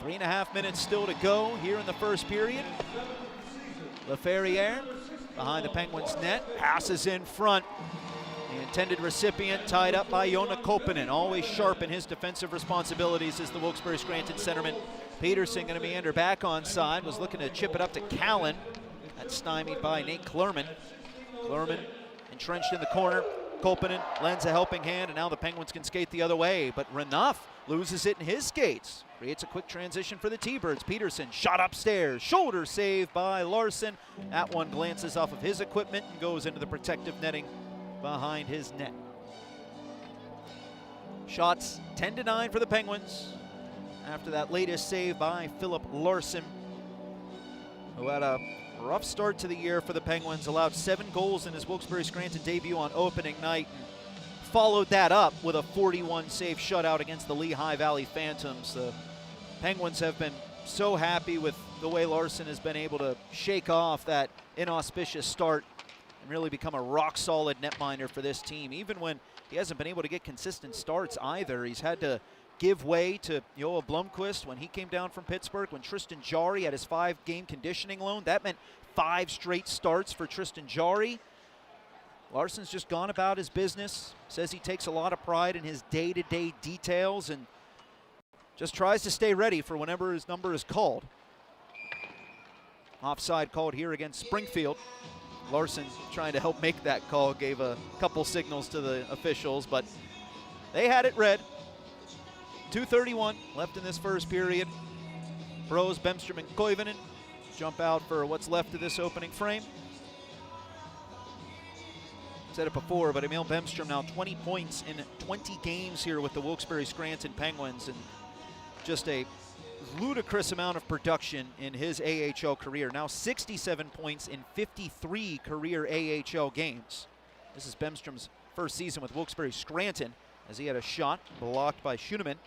Speaker 1: 3.5 minutes still to go here in the first period. Laferriere behind the Penguins net, passes in front. The intended recipient tied up by Joona Koppanen. Always sharp in his defensive responsibilities is the Wilkes-Barre Scranton centerman. Peterson going to meander back onside, was looking to chip it up to Callan. That's stymied by Nate Klerman. Klerman entrenched in the corner. Koppanen lends a helping hand, and now the Penguins can skate the other way. But Renouf loses it in his skates. Creates a quick transition for the T-Birds. Peterson shot upstairs. Shoulder save by Larson. That one glances off of his equipment and goes into the protective netting behind his net. Shots 10-9 for the Penguins after that latest save by Philip Larson, who had a rough start to the year for the Penguins, allowed 7 goals in his Wilkes-Barre Scranton debut on opening night, and followed that up with a 41-save shutout against the Lehigh Valley Phantoms. The Penguins have been so happy with the way Larson has been able to shake off that inauspicious start and really become a rock-solid netminder for this team. Even when he hasn't been able to get consistent starts either, he's had to give way to Joel Blomqvist when he came down from Pittsburgh. When Tristan Jarry had his 5-game conditioning loan, that meant 5 straight starts for Tristan Jarry. Larson's just gone about his business, says he takes a lot of pride in his day-to-day details and just tries to stay ready for whenever his number is called. Offside called here against Springfield. Larson trying to help make that call, gave a couple signals to the officials, but they had it read. 2:31 left in this first period. Brose, Bemstrom, and Koivunen jump out for what's left of this opening frame. Said it before, but Emil Bemstrom now 20 points in 20 games here with the Wilkes-Barre Scranton Penguins, and just a ludicrous amount of production in his AHL career. Now 67 points in 53 career AHL games. This is Bemstrom's first season with Wilkes-Barre Scranton, as he had a shot blocked by Schoenemann.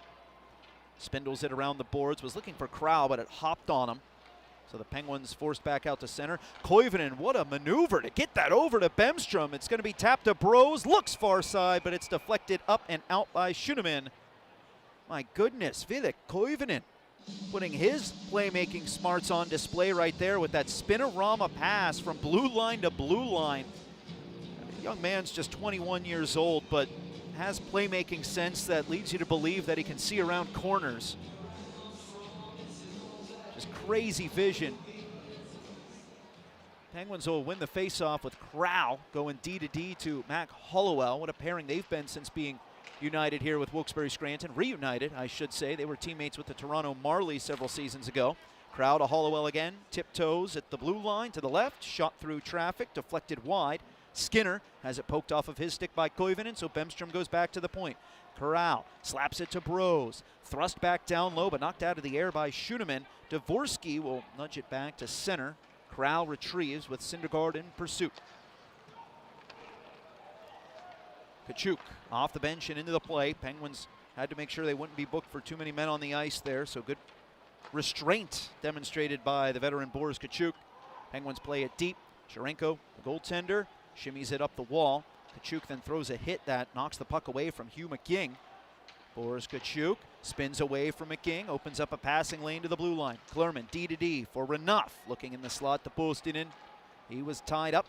Speaker 1: Spindles it around the boards, was looking for Crowell, but it hopped on him. So the Penguins forced back out to center. Koivunen, what a maneuver to get that over to Bemstrom. It's going to be tapped to Brose, looks far side, but it's deflected up and out by Schoenemann. My goodness, Videk Koivunen putting his playmaking smarts on display right there with that spinorama pass from blue line to blue line. The young man's just 21 years old, but has playmaking sense that leads you to believe that he can see around corners. Just crazy vision. Penguins will win the faceoff with Crow going D-to-D to Mac Hollowell. What a pairing they've been since being united here with Wilkes-Barre Scranton. Reunited, I should say. They were teammates with the Toronto Marlies several seasons ago. Crow to Hollowell again. Tiptoes at the blue line to the left. Shot through traffic, deflected wide. Skinner has it poked off of his stick by Koivunen, so Bemstrom goes back to the point. Corral slaps it to Bros. Thrust back down low, but knocked out of the air by Schuneman. Dvorsky will nudge it back to center. Corral retrieves with Syndergaard in pursuit. Kachuk off the bench and into the play. Penguins had to make sure they wouldn't be booked for too many men on the ice there, so good restraint demonstrated by the veteran Boris Kachuk. Penguins play it deep. Sharenko, the goaltender, shimmies it up the wall. Kachuk then throws a hit that knocks the puck away from Hugh McGing. Boris Kachuk spins away from McGing, opens up a passing lane to the blue line. Klerman D-to-D for Renouf, looking in the slot to Postinen. He was tied up,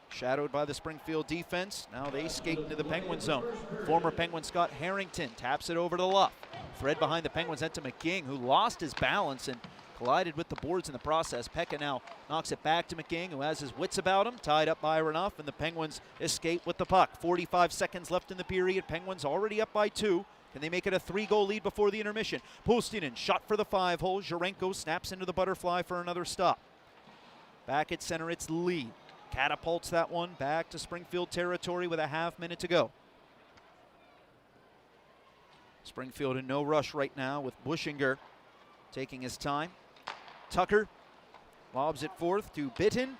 Speaker 1: shadowed by the Springfield defense. Now they skate into the Penguin zone. Former Penguin Scott Harrington taps it over to Luff. Thread behind the Penguins head to McGing, who lost his balance and collided with the boards in the process. Pekka now knocks it back to McGing, who has his wits about him, tied up by Renouf, and the Penguins escape with the puck. 45 seconds left in the period. Penguins already up by 2. Can they make it a 3-goal lead before the intermission? Postinen shot for the 5-hole. Zherenko snaps into the butterfly for another stop. Back at center, it's Lee. Catapults that one back to Springfield territory with a half-minute to go. Springfield in no rush right now with Buschinger taking his time. Tucker lobs it forth to Bitton.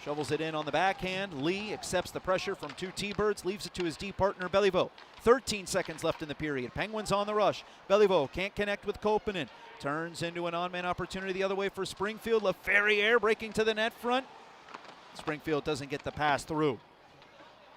Speaker 1: Shovels it in on the backhand. Lee accepts the pressure from 2 T-Birds, leaves it to his D partner Beliveau. 13 seconds left in the period. Penguins on the rush. Beliveau can't connect with Koponen. Turns into an on-man opportunity the other way for Springfield. LaFerriere breaking to the net front. Springfield doesn't get the pass through.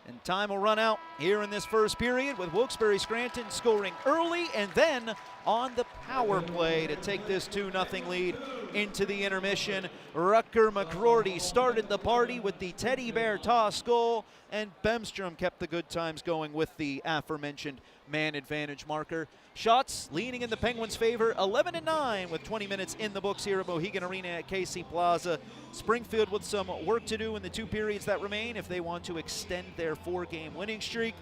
Speaker 1: And time will run out here in this first period with Wilkes-Barre Scranton scoring early and then on the power play to take this 2-0 lead into the intermission. Rutger McCrory started the party with the teddy bear toss goal, and Bemstrom kept the good times going with the aforementioned man advantage marker. Shots leaning in the Penguins' favor, 11-9 with 20 minutes in the books here at Mohegan Arena at KC Plaza. Springfield with some work to do in the 2 periods that remain if they want to extend their 4-game winning streak.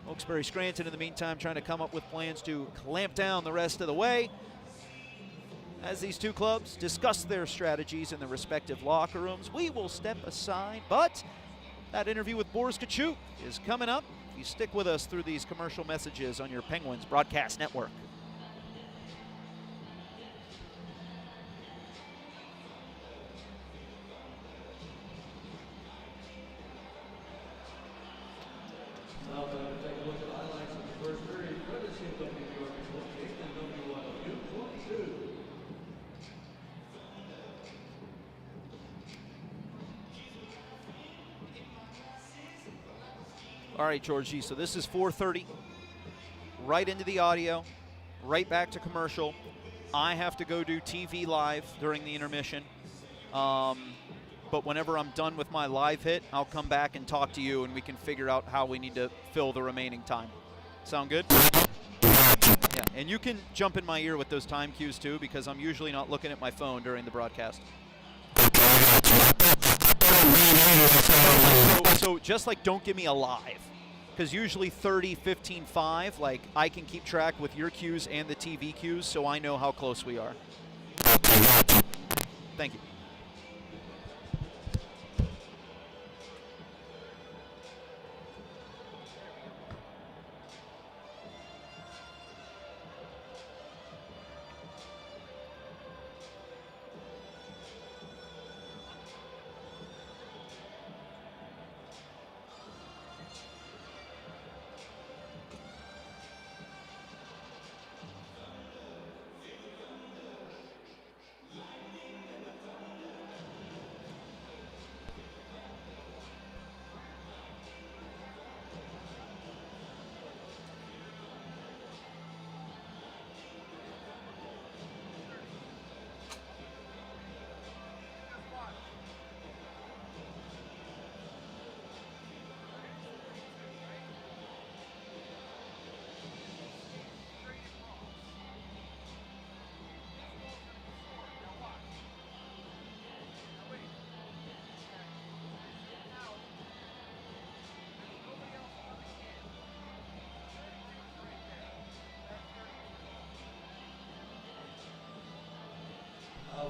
Speaker 1: Wilkes-Barre Scranton in the meantime trying to come up with plans to clamp down the rest of the way as these 2 clubs discuss their strategies in their respective locker rooms. We will step aside, but that interview with Boris Kachuk is coming up. You stick with us through these commercial messages on your Penguins broadcast network.
Speaker 2: Now time to take a look at highlights of the first period. Courtesy of WRB 28 and WIW 22.
Speaker 1: All right, Georgie, so this is 4:30. Right into the audio, right back to commercial. I have to go do TV live during the intermission. But whenever I'm done with my live hit, I'll come back and talk to you, and we can figure out how we need to fill the remaining time. Sound good? Yeah, and you can jump in my ear with those time cues too, because I'm usually not looking at my phone during the broadcast. So just like don't give me a live, because usually 30, 15, 5, like I can keep track with your cues and the TV cues, so I know how close we are. Thank you.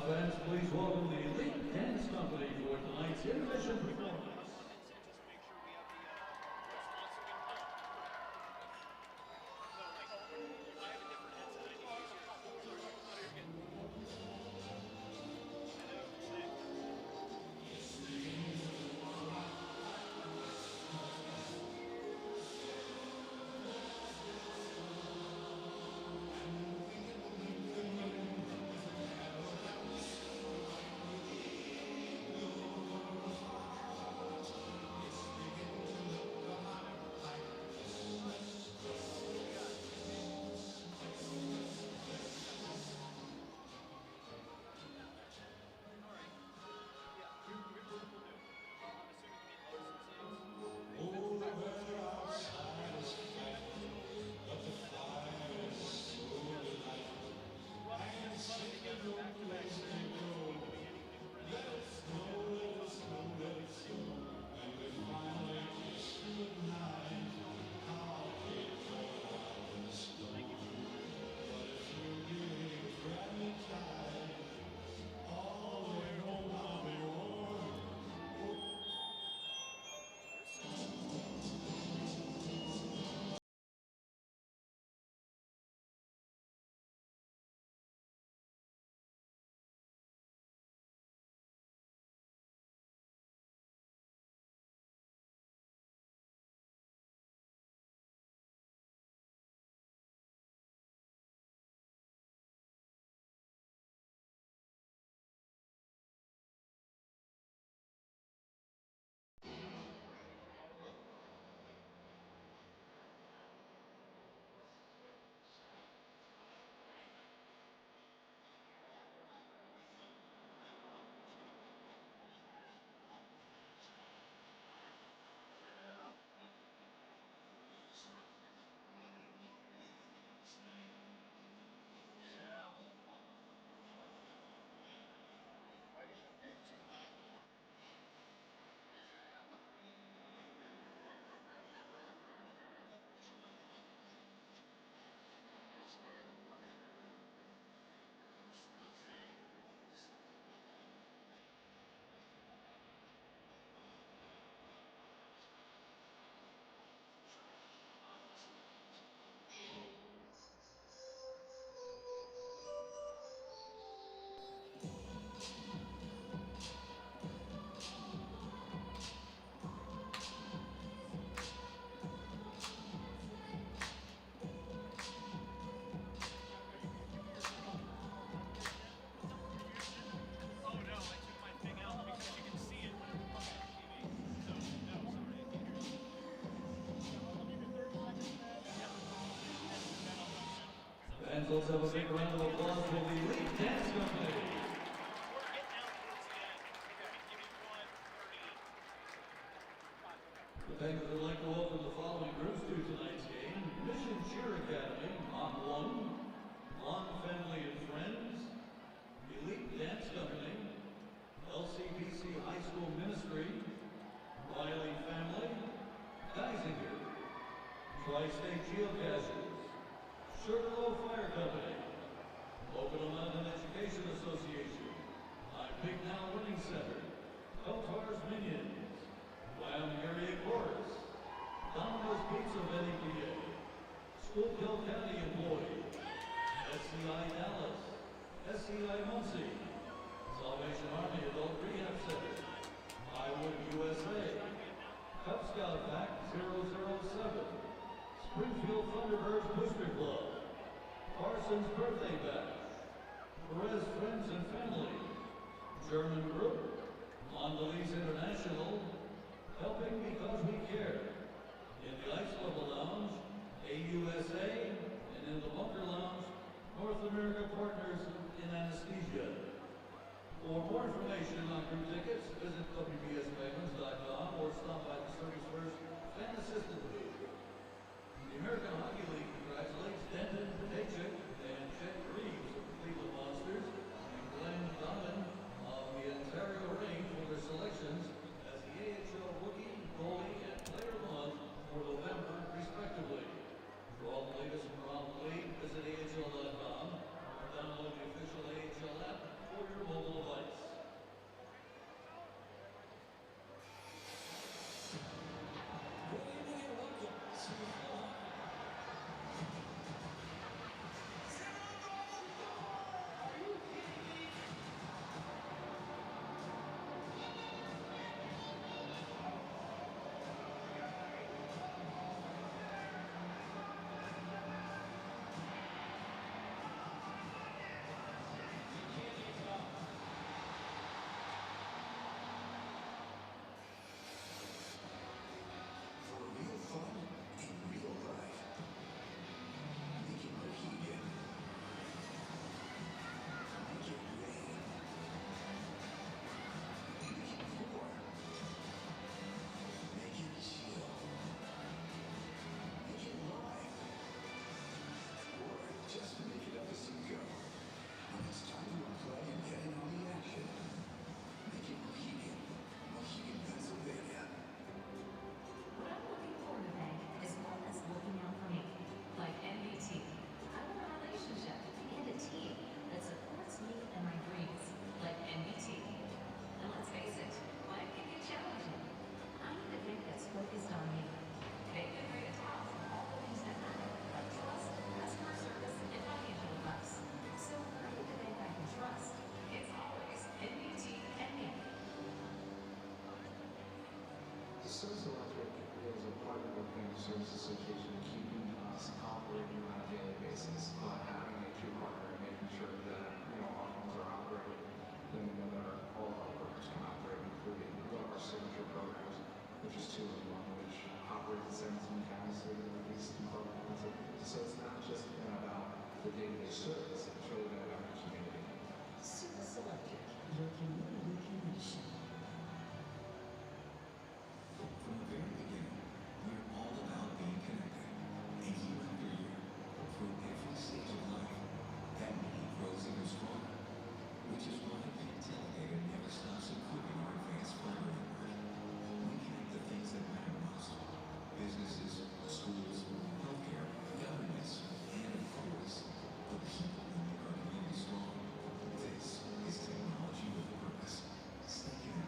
Speaker 2: fans, please welcome the Elite Dance Company for tonight's intermission performance. Fans, let's have a big round of applause for the Elite Dance Company. The Penguins would like to welcome the following groups to tonight's game. Mission Cheer Academy, Mach 1, Long Family and Friends, Elite Dance Company, LCBC High School Ministry, Riley Family, Geisinger, Tri-State Geocachers, Sugarloaf Fire Company, Oklahoma Mountain Education Association, My Big Now Winning Center, Kotar's Minions, Wham Area Chorus, Domino's Pizza of NEPA, Schuylkill County Employee, SCI Dallas, SCI Muncie, Salvation Army Adult Rehab Center, Highwood USA, Cub Scout Pack 007, Springfield Thunderbirds Booster Club, Parsons Birthday Bash, Perez Friends and Family, German Group, Mondelez International, Helping Because We Care, in the Ice Level Lounge, AUSA, and in the Bunker Lounge, North America Partners in Anesthesia. For more information on group tickets, visit WBSPenguins.com or stop by the 31st Fan Assistant booth. The American Hockey League congratulates Denton Pachik and Chet Reeves of the Cleveland Monsters and Glenn Donovan of the Ontario Range for their selection
Speaker 4: Service Electric is a partner with the Service Association, keeping us operating on a daily basis, having a true partner and making sure that our homes are operating in the way that all of our workers can operate, including one of our signature programs, which is 2-in-1, which operates in 17 counties through the Northeast and Southern Pennsylvania. So it's not just about the day-to-day service, it's really about our community.
Speaker 5: Service Electric, your community connection.
Speaker 6: From the very beginning, we're all about being connected. And year after year, through every stage of life, that need grows even stronger. Which is why Pantelegator never stops improving our advanced fiber network. We connect the things that matter most. Businesses, schools, healthcare, governments, and of course, the people who make our community strong. This is technology with purpose. Stay connected.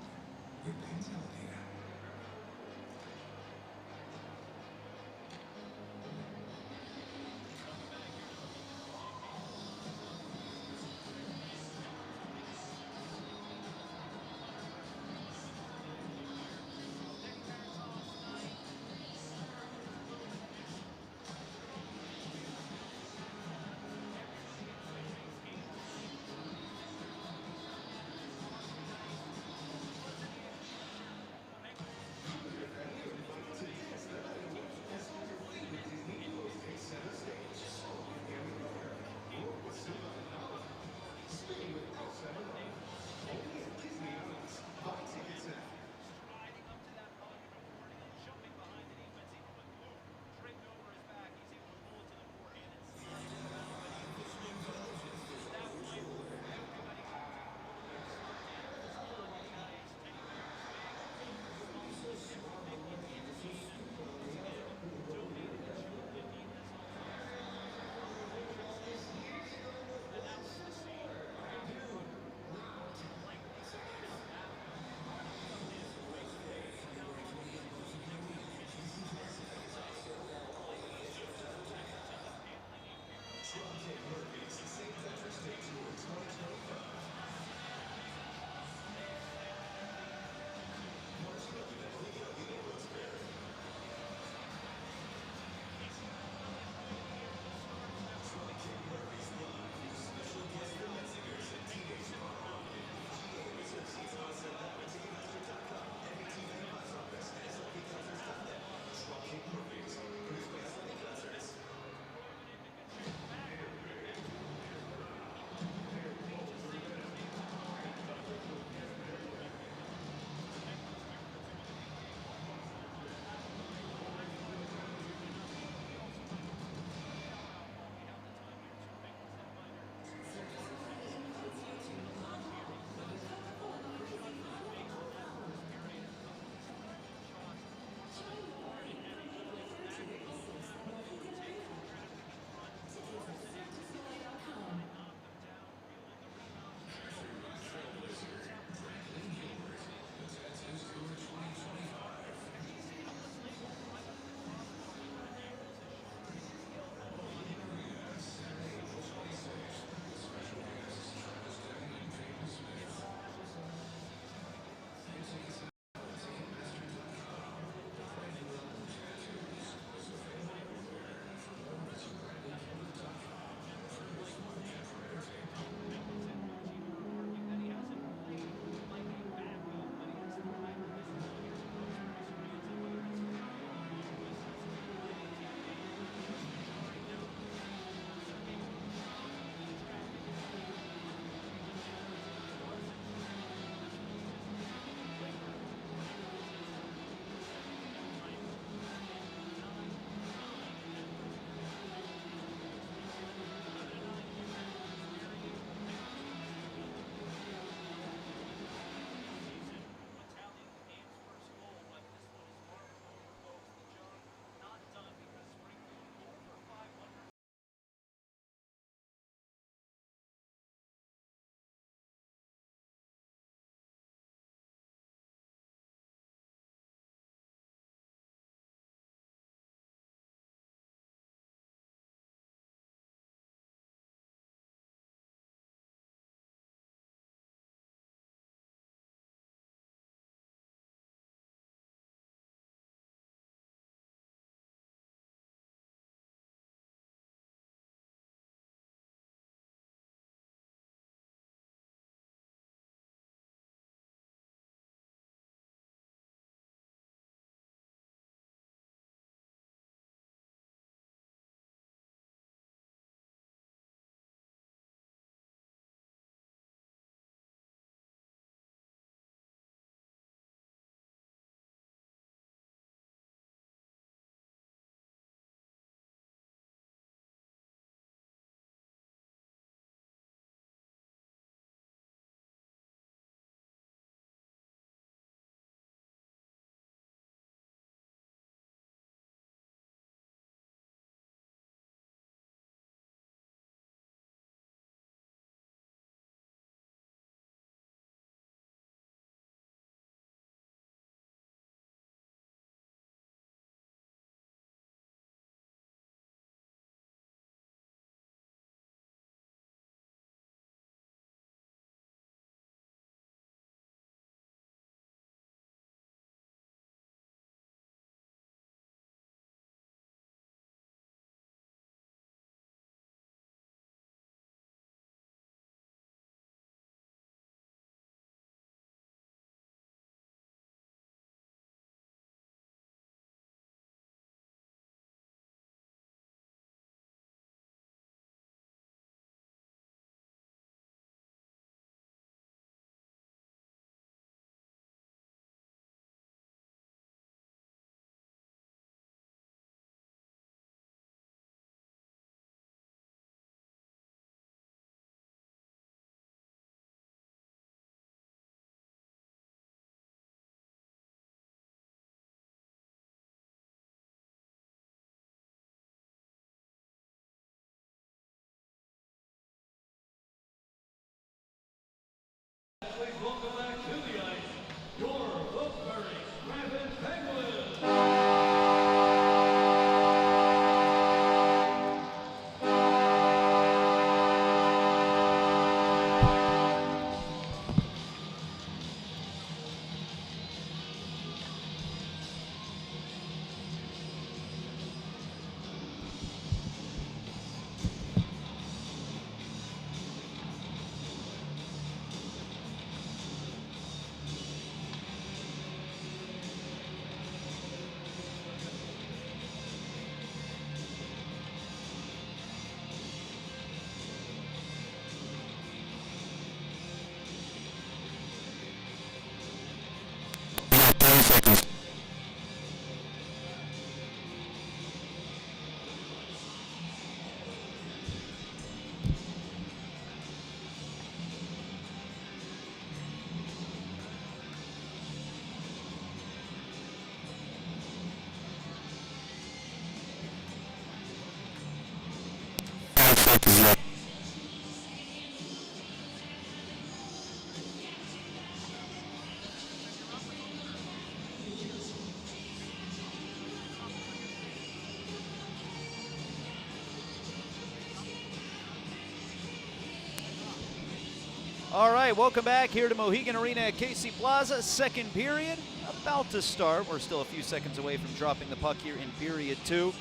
Speaker 1: All right, welcome back here to Mohegan Arena at Casey Plaza. Second period about to start. We're still a few seconds away from dropping the puck here in period 2.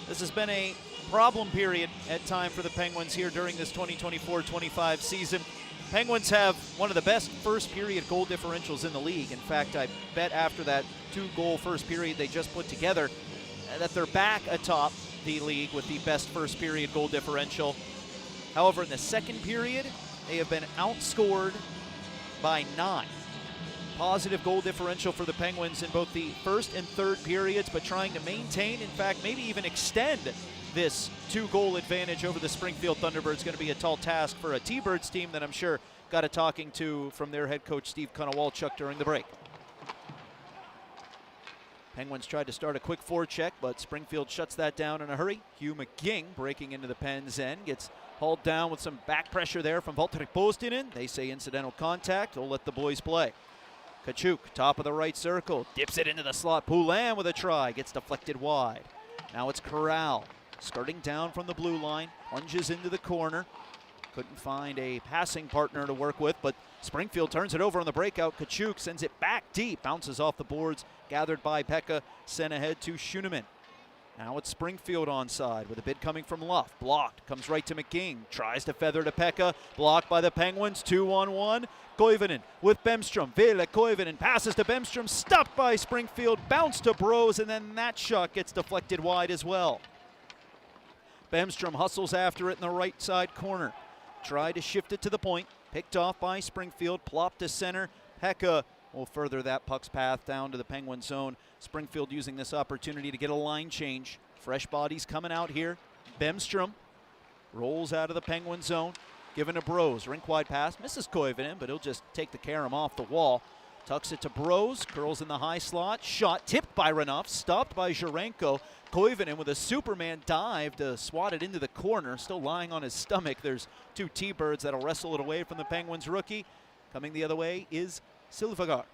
Speaker 1: This has been a problem period at time for the Penguins here during this 2024-25 season. Penguins have one of the best first period goal differentials in the league. In fact, I bet after that 2-goal first period they just put together that they're back atop the league with the best first period goal differential. However, in the second period, they have been outscored by 9. Positive goal differential for the Penguins in both the first and third periods, but trying to maintain, in fact, maybe even extend this 2-goal advantage over the Springfield Thunderbirds is going to be a tall task for a T-Birds team that I'm sure got a talking to from their head coach Steve Konowalchuk during the break. Penguins tried to start a quick forecheck, but Springfield shuts that down in a hurry. Hugh McGing breaking into the Pens' end, gets hauled down with some back pressure there from Valtteri Postinen. They say incidental contact. They'll let the boys play. Kachuk, top of the right circle, dips it into the slot. Poulin with a try, gets deflected wide. Now it's Corral, skirting down from the blue line, plunges into the corner. Couldn't find a passing partner to work with, but Springfield turns it over on the breakout. Kachuk sends it back deep, bounces off the boards, gathered by Pekka, sent ahead to Schuneman. Now it's Springfield onside with a bid coming from Luff. Blocked, comes right to McGing, tries to feather to Pekka, blocked by the Penguins, 2-on-1. Koivunen with Bemstrom. Ville Koivunen passes to Bemstrom, stopped by Springfield, bounce to Bros, and then that shot gets deflected wide as well. Bemstrom hustles after it in the right side corner. Tried to shift it to the point, picked off by Springfield, plopped to center. Pekka will further that puck's path down to the Penguin zone. Springfield using this opportunity to get a line change. Fresh bodies coming out here. Bemstrom rolls out of the Penguin zone, given to Bros. Rink wide pass, misses Koivunen, but he'll just take the carom off the wall. Tucks it to Bros, curls in the high slot. Shot tipped by Renouf, stopped by Jurenko. Koivunen with a Superman dive to swat it into the corner, still lying on his stomach. There's 2 T-Birds that'll wrestle it away from the Penguins rookie. Coming the other way is Silvergaard.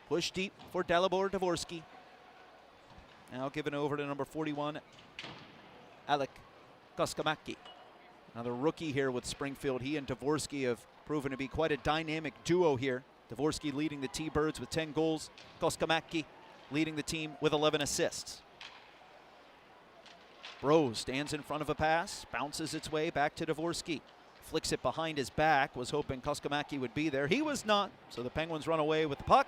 Speaker 1: Push deep for Dalibor Dvorsky. Now given over to number 41, Alek Koskamaki. Another rookie here with Springfield. He and Dvorsky have proven to be quite a dynamic duo here. Dvorsky leading the T-Birds with 10 goals. Koskamaki leading the team with 11 assists. Bros stands in front of a pass, bounces its way back to Dvorsky. Flicks it behind his back, was hoping Koskamaki would be there. He was not, so the Penguins run away with the puck.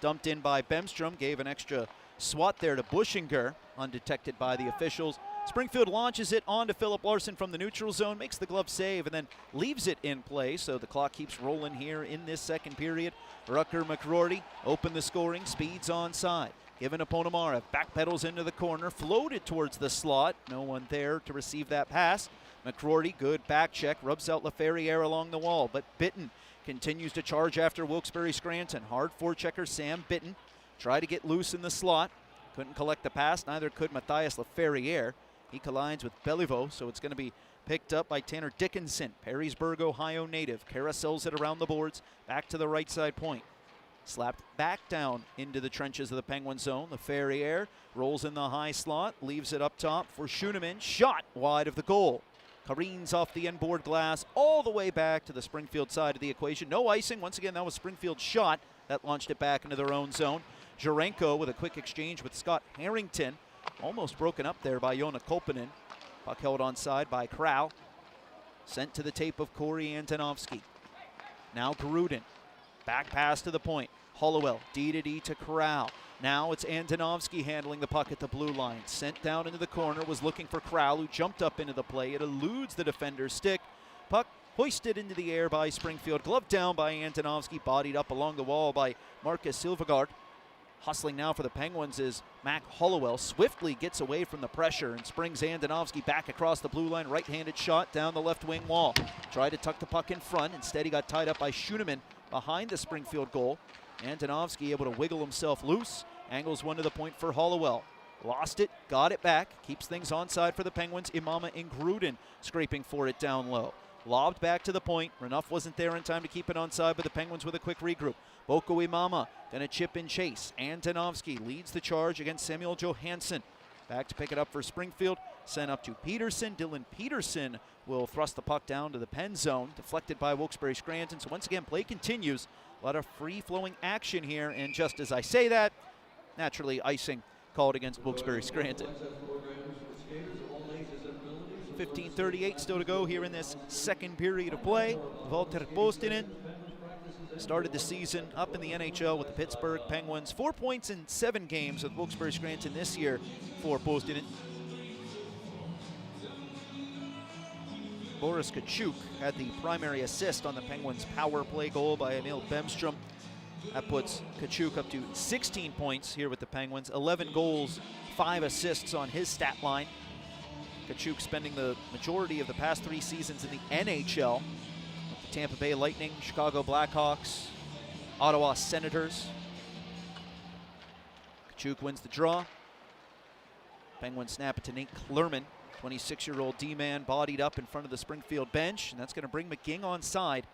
Speaker 1: Dumped in by Bemstrom, gave an extra swat there to Bushinger, undetected by the officials. Springfield launches it onto Philip Larson from the neutral zone, makes the glove save, and then leaves it in play, so the clock keeps rolling here in this second period. Rucker McRory open the scoring, speeds onside. Given to Ponomarev, backpedals into the corner, floated towards the slot. No one there to receive that pass. McRory, good back check, rubs out LaFerriere along the wall, but Bitten continues to charge after Wilkes-Barre Scranton. Hard forechecker Sam Bitten tried to get loose in the slot. Couldn't collect the pass, neither could Matthias LaFerriere. He collides with Beliveau, so it's going to be picked up by Tanner Dickinson, Perrysburg, Ohio native. Carousels it around the boards, back to the right side point. Slapped back down into the trenches of the Penguin zone. LaFerriere rolls in the high slot, leaves it up top for Schuneman. Shot wide of the goal. Careens off the inboard glass all the way back to the Springfield side of the equation. No icing. Once again, that was Springfield's shot that launched it back into their own zone. Jurenko with a quick exchange with Scott Harrington. Almost broken up there by Joona Kolpanen. Puck held onside by Krau. Sent to the tape of Corey Antonovsky. Now Gruden. Back pass to the point. Hollowell, D-to-D to Krau. Now it's Antonovsky handling the puck at the blue line. Sent down into the corner, was looking for Krau, who jumped up into the play. It eludes the defender's stick. Puck hoisted into the air by Springfield. Gloved down by Antonovsky, bodied up along the wall by Marcus Silvergaard. Hustling now for the Penguins is Mac Hollowell. Swiftly gets away from the pressure and springs Antonovsky back across the blue line. Right-handed shot down the left wing wall. Tried to tuck the puck in front. Instead, he got tied up by Schuneman behind the Springfield goal. Antonovsky able to wiggle himself loose. Angles one to the point for Hollowell. Lost it, got it back, keeps things onside for the Penguins. Imama and Gruden scraping for it down low. Lobbed back to the point. Renouf wasn't there in time to keep it onside, but the Penguins with a quick regroup. Boko Imama gonna chip and chase. Antonovsky leads the charge against Samuel Johansson. Back to pick it up for Springfield. Sent up to Peterson. Dylan Peterson will thrust the puck down to the pen zone. Deflected by Wilkes-Barre Scranton. So once again, play continues. A lot of free-flowing action here. And just as I say that, naturally icing called against Wilkes-Barre Scranton. 15:38 still to go here in this second period of play. Valtteri Postinen started the season up in the NHL with the Pittsburgh Penguins. 4 points in 7 games with Wilkes-Barre Scranton this year for Postinen. Boris Kachuk had the primary assist on the Penguins' power play goal by Emil Bemstrom. That puts Kachuk up to 16 points here with the Penguins. 11 goals, 5 assists on his stat line. Kachuk spending the majority of the past 3 seasons in the NHL with the Tampa Bay Lightning, Chicago Blackhawks, Ottawa Senators. Kachuk wins the draw. Penguins snap it to Nate Klerman, 26-year-old D-man bodied up in front of the Springfield bench, and that's going to bring McGing on side.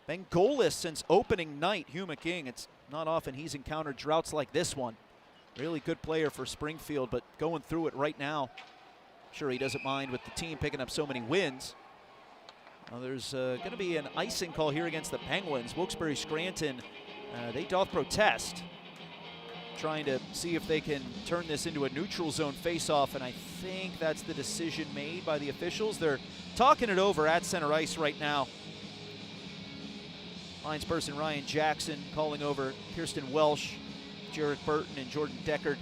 Speaker 1: Been goalless since opening night, Hugh McGing. It's not often he's encountered droughts like this one. Really good player for Springfield, but going through it right now. Sure, he doesn't mind with the team picking up so many wins. Well, there's going to be an icing call here against the Penguins. Wilkes-Barre Scranton, they doth protest, trying to see if they can turn this into a neutral zone face-off, and I think that's the decision made by the officials. They're talking it over at center ice right now. Linesperson Ryan Jackson calling over Kirsten Welsh, Jarrett Burton, and Jordan Deckard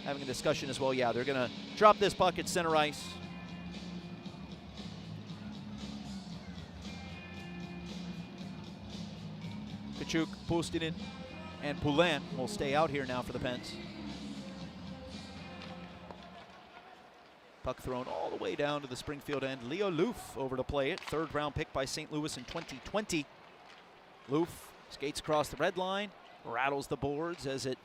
Speaker 1: having a discussion as well. Yeah, they're going to drop this puck at center ice. Kachuk, Postinen, and Poulin will stay out here now for the Pens. Puck thrown all the way down to the Springfield end. Leo Loof over to play it. 3rd round pick by St. Louis in 2020. Loof skates across the red line, rattles the boards as it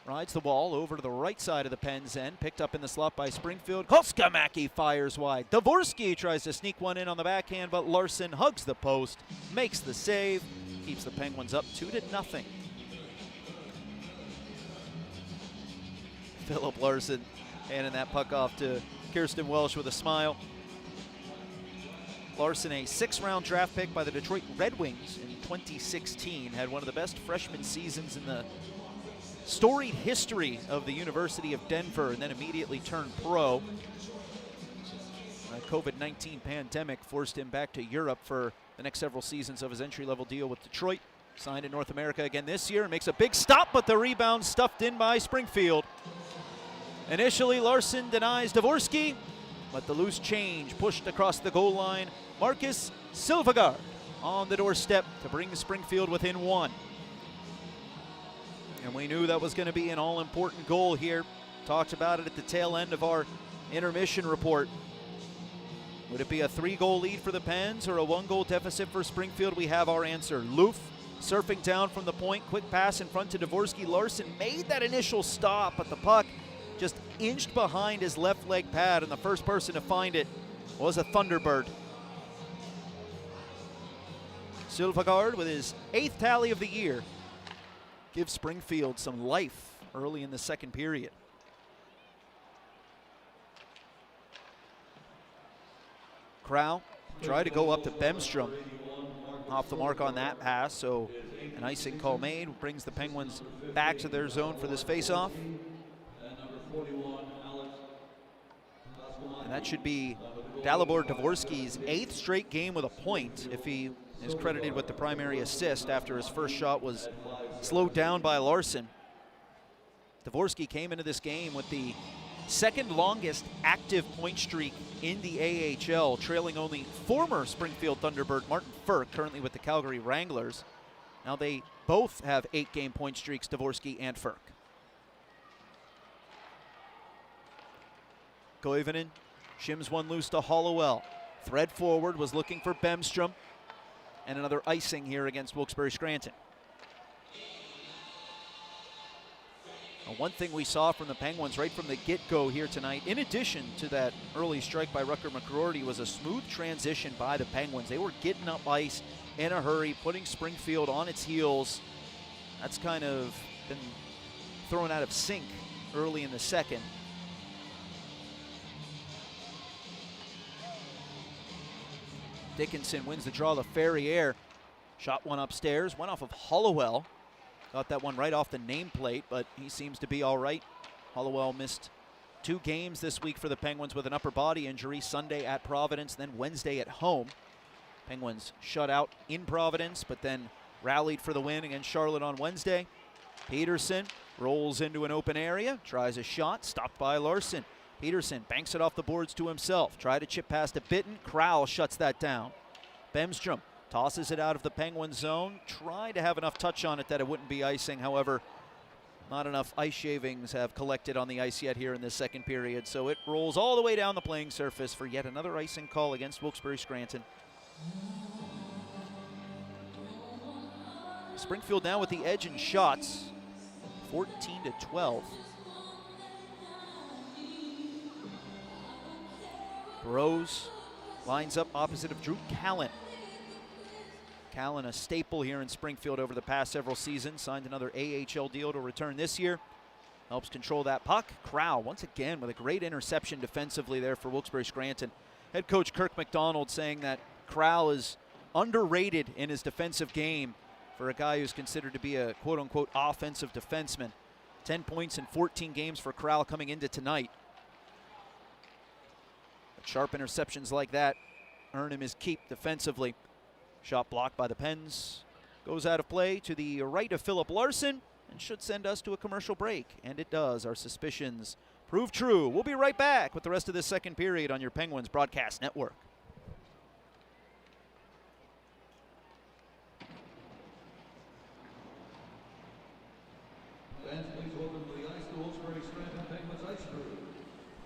Speaker 1: rides the wall over to the right side of the Pens end. Picked up in the slot by Springfield. Kolskamaki fires wide. Dvorsky tries to sneak one in on the backhand, but Larson hugs the post, makes the save, keeps the Penguins up 2-0. Philip Larson handing that puck off to Kirsten Welsh with a smile. Larson, a 6th-round draft pick by the Detroit Red Wings in 2016, had one of the best freshman seasons in the storied history of the University of Denver, and then immediately turned pro. The COVID-19 pandemic forced him back to Europe for the next several seasons of his entry-level deal with Detroit. Signed in North America again this year, makes a big stop, but the rebound stuffed in by Springfield. Initially, Larson denies Dvorsky, but the loose change pushed across the goal line. Marcus Silvergaard on the doorstep to bring Springfield within 1. And we knew that was going to be an all-important goal here. Talked about it at the tail end of our intermission report. Would it be a 3-goal lead for the Pens or a 1-goal deficit for Springfield? We have our answer. Loof surfing down from the point. Quick pass in front to Dvorsky. Larson made that initial stop, but the puck just inched behind his left leg pad, and the first person to find it was a Thunderbird. Silvergaard with his 8th tally of the year gives Springfield some life early in the second period. Crow tried to go up to Bemstrom. Off the mark on that pass, so an icing call made brings the Penguins back to their zone for this face-off. And that should be Dalibor Dvorsky's 8th straight game with a point if he is credited with the primary assist after his first shot was slowed down by Larson. Dvorsky came into this game with the 2nd longest active point streak in the AHL, trailing only former Springfield Thunderbird Martin Ferk, currently with the Calgary Wranglers. Now they both have 8-game point streaks, Dvorsky and Ferk. Koivunen shims one loose to Hollowell. Thread forward, was looking for Bemstrom. And another icing here against Wilkes-Barre Scranton. One thing we saw from the Penguins right from the get-go here tonight, in addition to that early strike by Rucker McGroarty, was a smooth transition by the Penguins. They were getting up ice in a hurry, putting Springfield on its heels. That's kind of been thrown out of sync early in the second. Dickinson wins the draw to Ferrier. Shot one upstairs, went off of Hollowell. Got that one right off the nameplate, but he seems to be all right. Hollowell missed 2 games this week for the Penguins with an upper body injury, Sunday at Providence, then Wednesday at home. Penguins shut out in Providence, but then rallied for the win against Charlotte on Wednesday. Peterson rolls into an open area, tries a shot, stopped by Larson. Peterson banks it off the boards to himself. Tried to chip past a Bitten. Crowell shuts that down. Bemstrom tosses it out of the Penguin zone. Tried to have enough touch on it that it wouldn't be icing. However, not enough ice shavings have collected on the ice yet here in this second period. So it rolls all the way down the playing surface for yet another icing call against Wilkes-Barre Scranton. Springfield now with the edge in shots, 14-12. Burrows lines up opposite of Drew Callan. Callan, a staple here in Springfield over the past several seasons, signed another AHL deal to return this year. Helps control that puck. Crowell, once again, with a great interception defensively there for Wilkes-Barre Scranton. Head coach Kirk McDonald saying that Crowell is underrated in his defensive game for a guy who's considered to be a quote-unquote offensive defenseman. 10 points in 14 games for Crowell coming into tonight. But sharp interceptions like that earn him his keep defensively. Shot blocked by the Pens. Goes out of play to the right of Philip Larson and should send us to a commercial break. And it does. Our suspicions prove true. We'll be right back with the rest of this second period on your Penguins Broadcast Network.
Speaker 2: Fans, please welcome to the ice the Wilkes-Barre Scranton Penguins Ice Crew.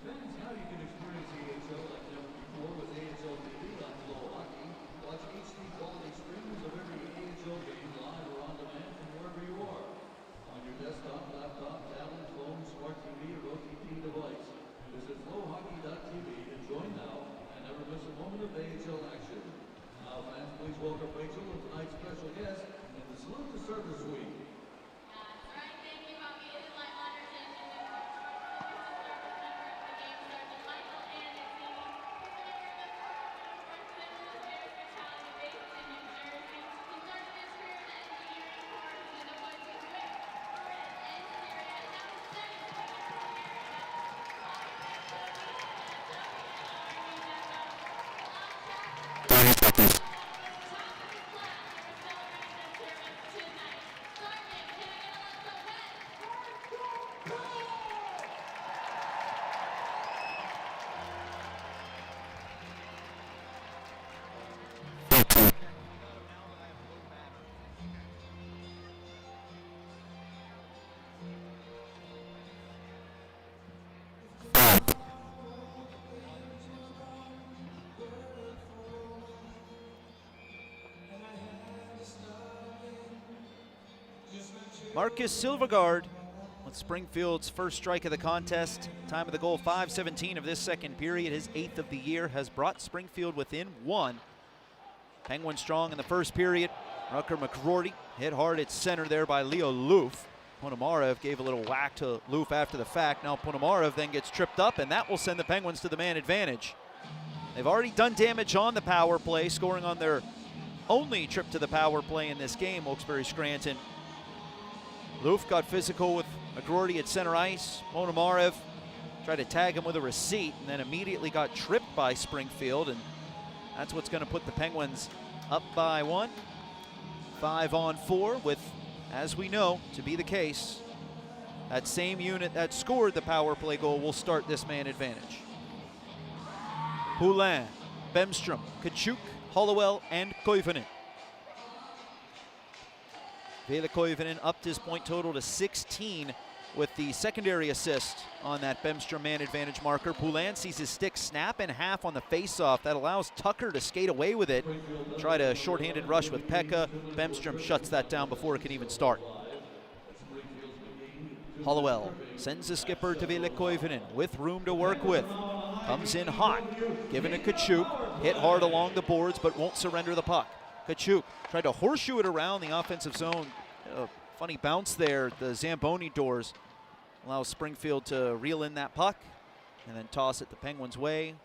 Speaker 2: Fans, now you can experience the AHL like never before with AHL TV on FloHockey. Watch HD quality streams of every AHL game live or on demand from wherever you are. On your desktop, laptop, tablet, phone, smart TV, or OTT device. Visit FloHockey.tv to join now and never miss a moment of AHL action. Now, fans, please welcome Rachel and tonight's special guest in the Salute to Service Suite.
Speaker 1: Marcus Silvergard with Springfield's first strike of the contest. Time of the goal, 5:17 of this second period. His 8th of the year has brought Springfield within 1. Penguins strong in the first period. Rucker McGroarty hit hard at center there by Leo Loof. Ponomarev gave a little whack to Loof after the fact. Now Ponomarev then gets tripped up, and that will send the Penguins to the man advantage. They've already done damage on the power play, scoring on their only trip to the power play in this game, Wilkes-Barre Scranton. Loof got physical with McGroarty at center ice. Ponomarev tried to tag him with a receipt and then immediately got tripped by Springfield, and that's what's going to put the Penguins up by 1. 5-on-4 with, as we know to be the case, that same unit that scored the power play goal will start this man advantage. Poulin, Bemstrom, Kachuk, Hollowell, and Koivunen. Vela Koivunen upped his point total to 16 with the secondary assist on that Bemstrom man advantage marker. Poulin sees his stick snap in half on the faceoff. That allows Tucker to skate away with it. Tried a shorthanded rush with Pekka. Bemstrom shuts that down before it can even start. Hollowell sends the skipper to Ville Koivunen with room to work with. Comes in hot, given to Kachuk. Hit hard along the boards, but won't surrender the puck. Kachuk tried to horseshoe it around the offensive zone. A funny bounce there. The Zamboni doors allows Springfield to reel in that puck and then toss it the Penguins' way.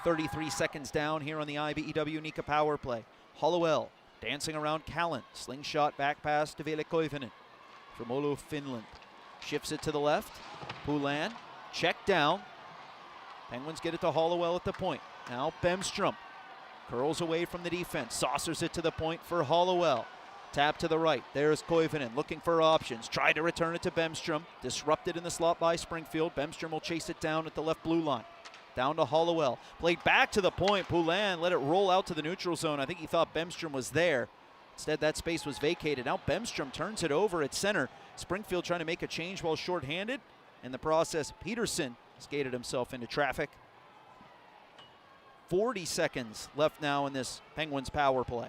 Speaker 1: 33 seconds down here on the IBEW Nika power play. Hollowell dancing around Callan. Slingshot back pass to Ville Koivunen from Oulu, Finland. Shifts it to the left. Poulin, check down. Penguins get it to Hollowell at the point. Now Bemstrom curls away from the defense. Saucers it to the point for Hollowell. Tap to the right. There's Koivunen looking for options. Tried to return it to Bemstrom. Disrupted in the slot by Springfield. Bemstrom will chase it down at the left blue line. Down to Hollowell. Played back to the point. Poulin let it roll out to the neutral zone. I think he thought Bemstrom was there. Instead, that space was vacated. Now Bemstrom turns it over at center. Springfield trying to make a change while shorthanded. In the process, Peterson skated himself into traffic. 40 seconds left now in this Penguins power play.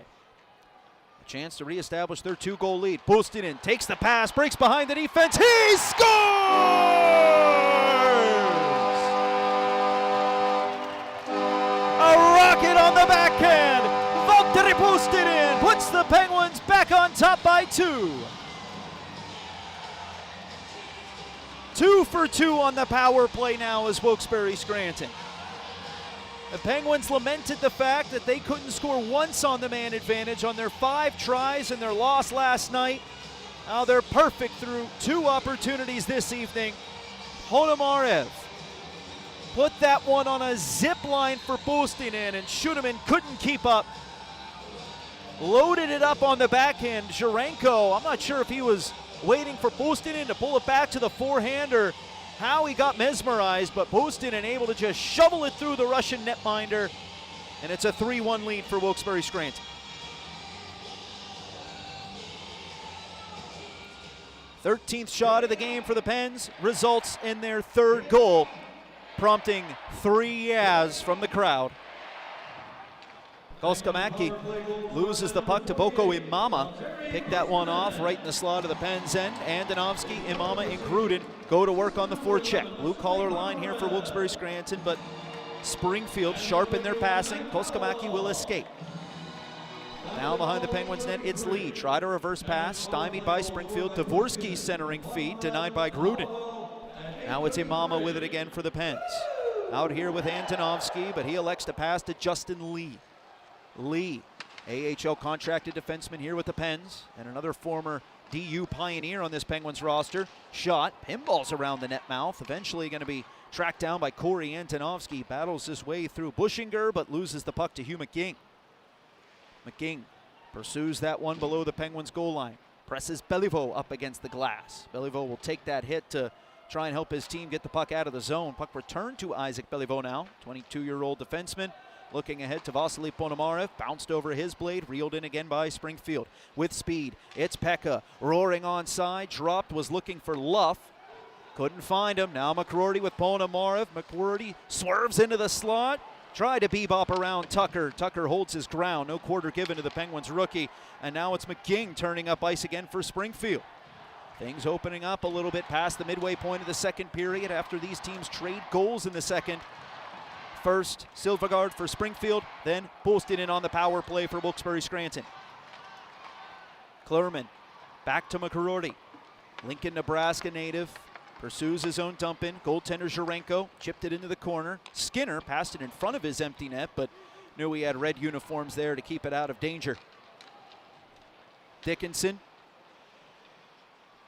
Speaker 1: A chance to reestablish their 2-goal lead. Puustinen takes the pass, breaks behind the defense. He scores! A rocket on the backhand. Valtteri Puustinen puts the Penguins back on top by 2. 2 for 2 on the power play now is Wilkes-Barre Scranton. The Penguins lamented the fact that they couldn't score once on the man advantage on their 5 tries in their loss last night. Now they're perfect through 2 opportunities this evening. Ponomarev put that one on a zip line for Puustinen, and Schuneman couldn't keep up. Loaded it up on the backhand. Jurenko, I'm not sure if he was waiting for Puustinen to pull it back to the forehand or how he got mesmerized, but Puustinen able to just shovel it through the Russian netminder, and it's a 3-1 lead for Wilkes-Barre Scranton. 13th shot of the game for the Pens results in their 3rd goal, prompting 3 yeahs from the crowd. Kolskamaki loses the puck to Boko Imama. Picked that one off right in the slot of the Pens end. Andonovsky, Imama, and Gruden go to work on the forecheck. Blue collar line here for Wilkes-Barre Scranton, but Springfield sharp in their passing. Kolskamaki will escape. Now behind the Penguins net, it's Lee. Try to reverse pass, stymied by Springfield. Dvorsky centering feed, denied by Gruden. Now it's Imama with it again for the Pens. Out here with Andonovsky, but he elects to pass to Justin Lee. Lee, AHL contracted defenseman here with the Pens, and another former DU pioneer on this Penguins roster. Shot, pinballs around the net mouth, eventually going to be tracked down by Corey Andonovsky. Battles his way through Bushinger, but loses the puck to Hugh McGing. McGing pursues that one below the Penguins goal line. Presses Beliveau up against the glass. Beliveau will take that hit to try and help his team get the puck out of the zone. Puck returned to Isaac Beliveau now, 22-year-old defenseman. Looking ahead to Vasily Ponomarev, bounced over his blade, reeled in again by Springfield. With speed, it's Pekka, roaring onside, dropped, was looking for Luff. Couldn't find him, now McCrory with Ponomarev. McCrory swerves into the slot, tried to bebop around Tucker. Tucker holds his ground, no quarter given to the Penguins rookie. And now it's McGing turning up ice again for Springfield. Things opening up a little bit past the midway point of the second period after these teams trade goals in the second. First, Silvergard for Springfield, then Puustinen on the power play for Wilkes-Barre Scranton. Klurman back to McCrory. Lincoln, Nebraska native, pursues his own dump in. Goaltender Jurenko chipped it into the corner. Skinner passed it in front of his empty net, but knew he had red uniforms there to keep it out of danger. Dickinson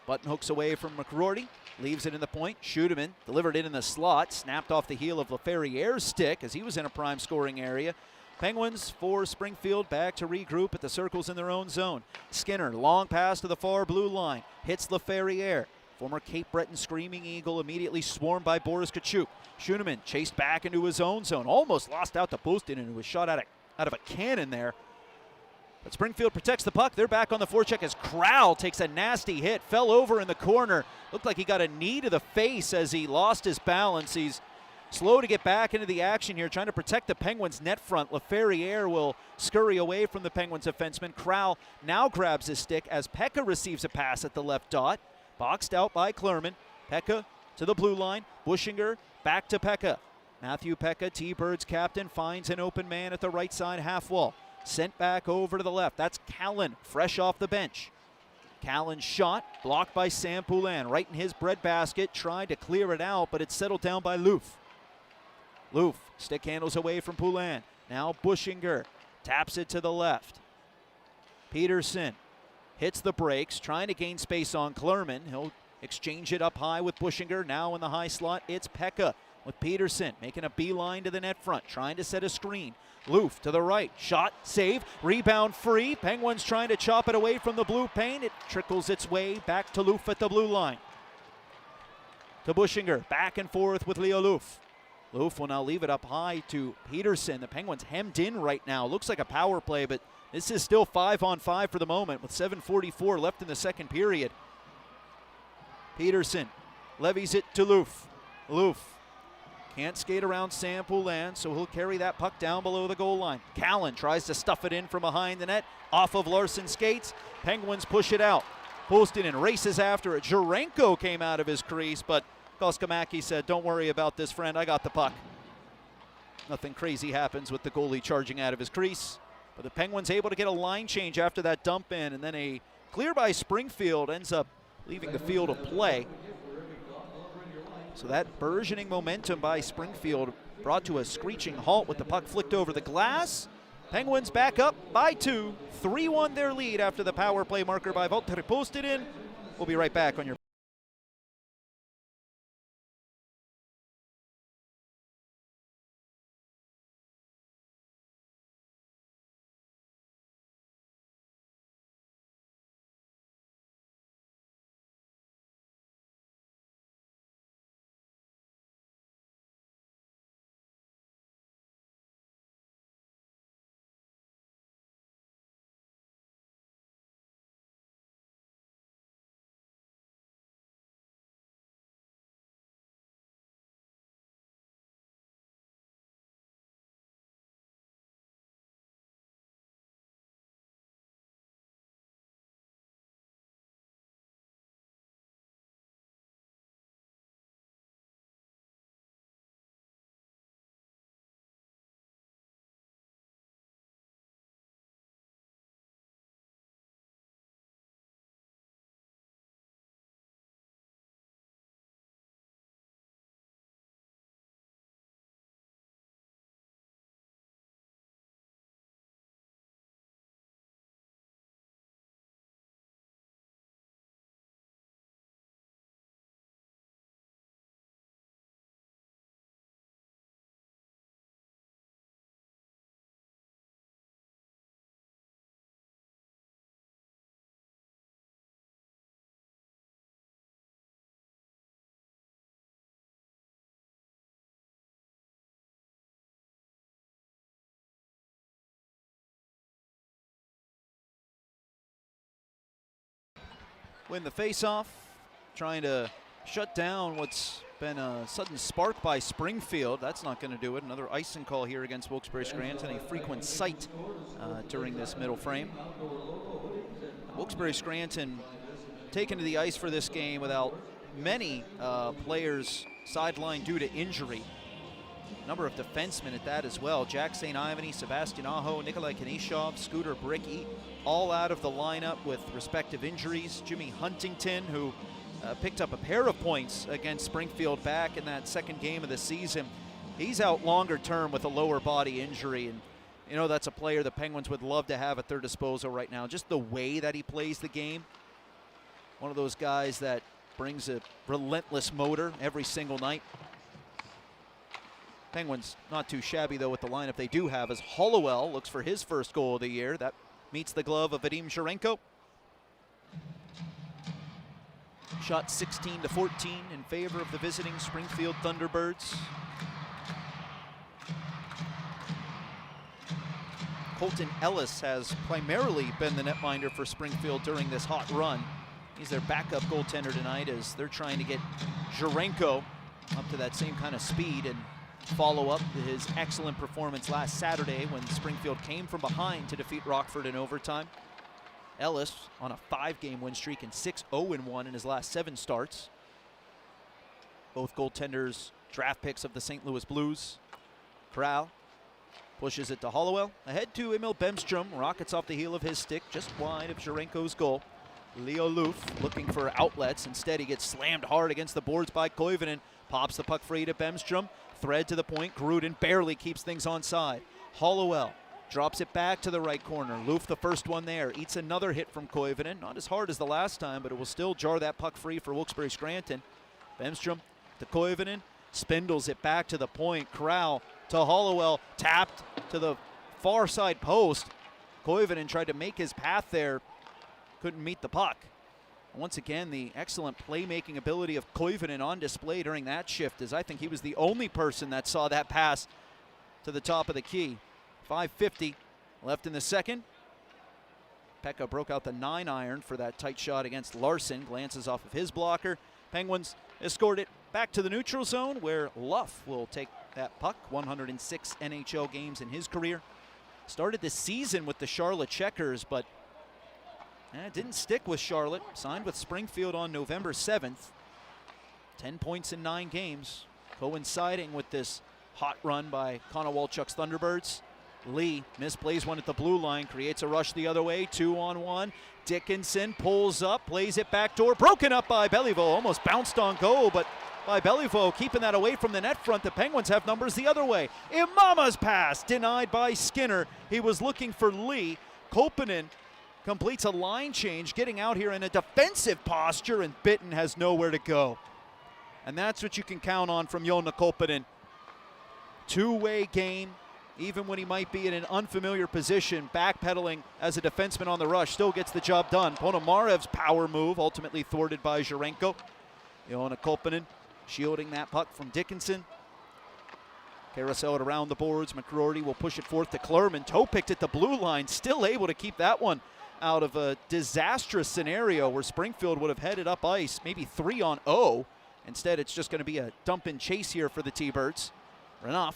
Speaker 1: button hooks away from McCrory. Leaves it in the point. Schuneman delivered it in the slot. Snapped off the heel of LaFerriere's stick as he was in a prime scoring area. Penguins for Springfield back to regroup at the circles in their own zone. Skinner, long pass to the far blue line. Hits LaFerriere. Former Cape Breton Screaming Eagle immediately swarmed by Boris Kachuk. Schuneman chased back into his own zone. Almost lost out to Puustinen, who was shot out of a cannon there. But Springfield protects the puck. They're back on the forecheck as Crowell takes a nasty hit. Fell over in the corner. Looked like he got a knee to the face as he lost his balance. He's slow to get back into the action here, trying to protect the Penguins' net front. LaFerriere will scurry away from the Penguins defenseman. Crowell now grabs his stick as Pekka receives a pass at the left dot. Boxed out by Klerman. Pekka to the blue line. Buschinger back to Pekka. Matthew Pekka, T-Birds captain, finds an open man at the right side half wall. Sent back over to the left. That's Callan, fresh off the bench. Callan's shot, blocked by Sam Poulin. Right in his breadbasket, tried to clear it out, but it's settled down by Loof. Loof, stick handles away from Poulin. Now Buschinger taps it to the left. Peterson hits the brakes, trying to gain space on Klerman. He'll exchange it up high with Buschinger. Now in the high slot, it's Pekka with Peterson making a beeline to the net front, trying to set a screen. Loof to the right, shot, save, rebound free. Penguins trying to chop it away from the blue paint. It trickles its way back to Loof at the blue line. To Buschinger, back and forth with Leo Loof. Loof will now leave it up high to Peterson. The Penguins hemmed in right now. Looks like a power play, but this is still 5-on-5 for the moment with 7:44 left in the second period. Peterson levies it to Loof. Loof can't skate around Sam Poulin, so he'll carry that puck down below the goal line. Callan tries to stuff it in from behind the net, off of Larson's skates. Penguins push it out. Puustinen races after it. Jurenko came out of his crease, but Koskamaki said, "Don't worry about this, friend. I got the puck." Nothing crazy happens with the goalie charging out of his crease. But the Penguins able to get a line change after that dump in, and then a clear by Springfield ends up leaving the field of play. So that burgeoning momentum by Springfield brought to a screeching halt with the puck flicked over the glass. Penguins back up by 2. 3-1 their lead after the power play marker by Valtteri Puustinen. We'll be right back on your win the faceoff, trying to shut down what's been a sudden spark by Springfield. That's not going to do it. Another icing call here against Wilkes-Barre Scranton, a frequent sight during this middle frame. Wilkes-Barre Scranton taken to the ice for this game without many players sidelined due to injury. Number of defensemen at that as well. Jack St. Ivany, Sebastian Aho, Nikolai Kanishov, Scooter Bricky, all out of the lineup with respective injuries. Jimmy Huntington, who picked up a pair of points against Springfield back in that second game of the season. He's out longer term with a lower body injury, and you know that's a player the Penguins would love to have at their disposal right now. Just the way that he plays the game. One of those guys that brings a relentless motor every single night. Penguins not too shabby though with the lineup they do have, as Hollowell looks for his first goal of the year. That meets the glove of Vadim Jurenko. Shot 16-14 in favor of the visiting Springfield Thunderbirds. Colton Ellis has primarily been the netminder for Springfield during this hot run. He's their backup goaltender tonight as they're trying to get Jurenko up to that same kind of speed and follow up his excellent performance last Saturday when Springfield came from behind to defeat Rockford in overtime. Ellis on a 5-game win streak and 6-0-1 in his last 7 starts. Both goaltenders draft picks of the St. Louis Blues. Kral pushes it to Hollowell. Ahead to Emil Bemstrom. Rockets off the heel of his stick, just wide of Zherenko's goal. Leo Loof looking for outlets. Instead, he gets slammed hard against the boards by Koivunen. Pops the puck free to Bemstrom. Thread to the point. Gruden barely keeps things onside. Hollowell drops it back to the right corner. Loof, the first one there, eats another hit from Koivunen. Not as hard as the last time, but it will still jar that puck free for Wilkes-Barre Scranton. Bemstrom to Koivunen. Spindles it back to the point. Kral to Hollowell. Tapped to the far side post. Koivunen tried to make his path there. Couldn't meet the puck. Once again, the excellent playmaking ability of Koivunen on display during that shift, as I think he was the only person that saw that pass to the top of the key. 5:50 left in the second. Pekka broke out the 9-iron for that tight shot against Larson. Glances off of his blocker. Penguins escort it back to the neutral zone, where Luff will take that puck. 106 NHL games in his career. Started the season with the Charlotte Checkers, but didn't stick with Charlotte. Signed with Springfield on November 7th. 10 points in 9 games, coinciding with this hot run by Connor Walchuk's Thunderbirds. Lee misplays one at the blue line, creates a rush the other way, 2-on-1. Dickinson pulls up, plays it backdoor, broken up by Beliveau. Almost bounced on goal, but by Beliveau, keeping that away from the net front. The Penguins have numbers the other way. Imama's pass denied by Skinner. He was looking for Lee. Koponen completes a line change, getting out here in a defensive posture, and Bitten has nowhere to go. And that's what you can count on from Joona Koponen. Two-way game. Even when he might be in an unfamiliar position, backpedaling as a defenseman on the rush, still gets the job done. Ponomarev's power move, ultimately thwarted by Zherenko. Joona Koponen shielding that puck from Dickinson. Carousel it around the boards. McCrory will push it forth to Klerman. Toe picked at the blue line, still able to keep that one out of a disastrous scenario where Springfield would have headed up ice, maybe 3-on-0. Instead, it's just going to be a dump and chase here for the T-Birds. Renouf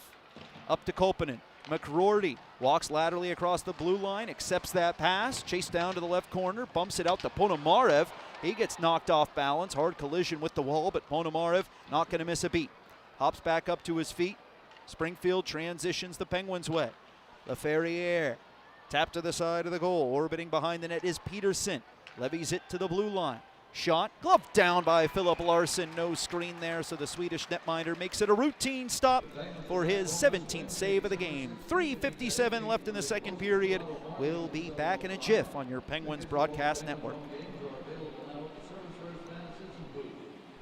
Speaker 1: up to Koponen. McRourty walks laterally across the blue line, accepts that pass, chased down to the left corner, bumps it out to Ponomarev. He gets knocked off balance, hard collision with the wall, but Ponomarev not going to miss a beat. Hops back up to his feet. Springfield transitions the Penguins' way. Laferriere, tap to the side of the goal. Orbiting behind the net is Peterson. Levies it to the blue line. Shot, glove down by Philip Larson. No screen there, so the Swedish netminder makes it a routine stop for his 17th save of the game. 3:57 left in the second period. We'll be back in a jiff on your Penguins broadcast network.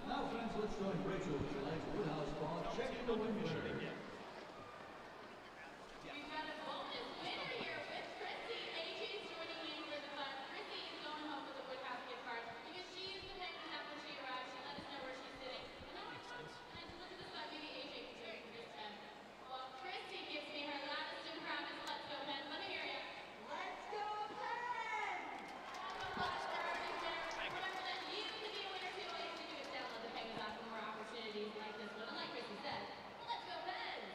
Speaker 2: Now, friends, let's join Rachel with tonight's Woodhouse Ball. Check the win winner.
Speaker 3: We've got a bonus winner here with Chrissy. AJ's joining in for the fun. Chrissy is going home with a Woodhouse gift card because she is the Penguin after she arrived. She let us know where she's sitting. And now I thought, I had to look at this side. Maybe AJ can do it this time. Well, Chrissy gives me her loudest and proudest "Let's Go Pens." Let me hear you. Let's go Pens! Applause for our big winner. Remember that you can be a winner too. All you have to do is download the Penguins app for more opportunities like this one. And like Chrissy said, let's go Pens!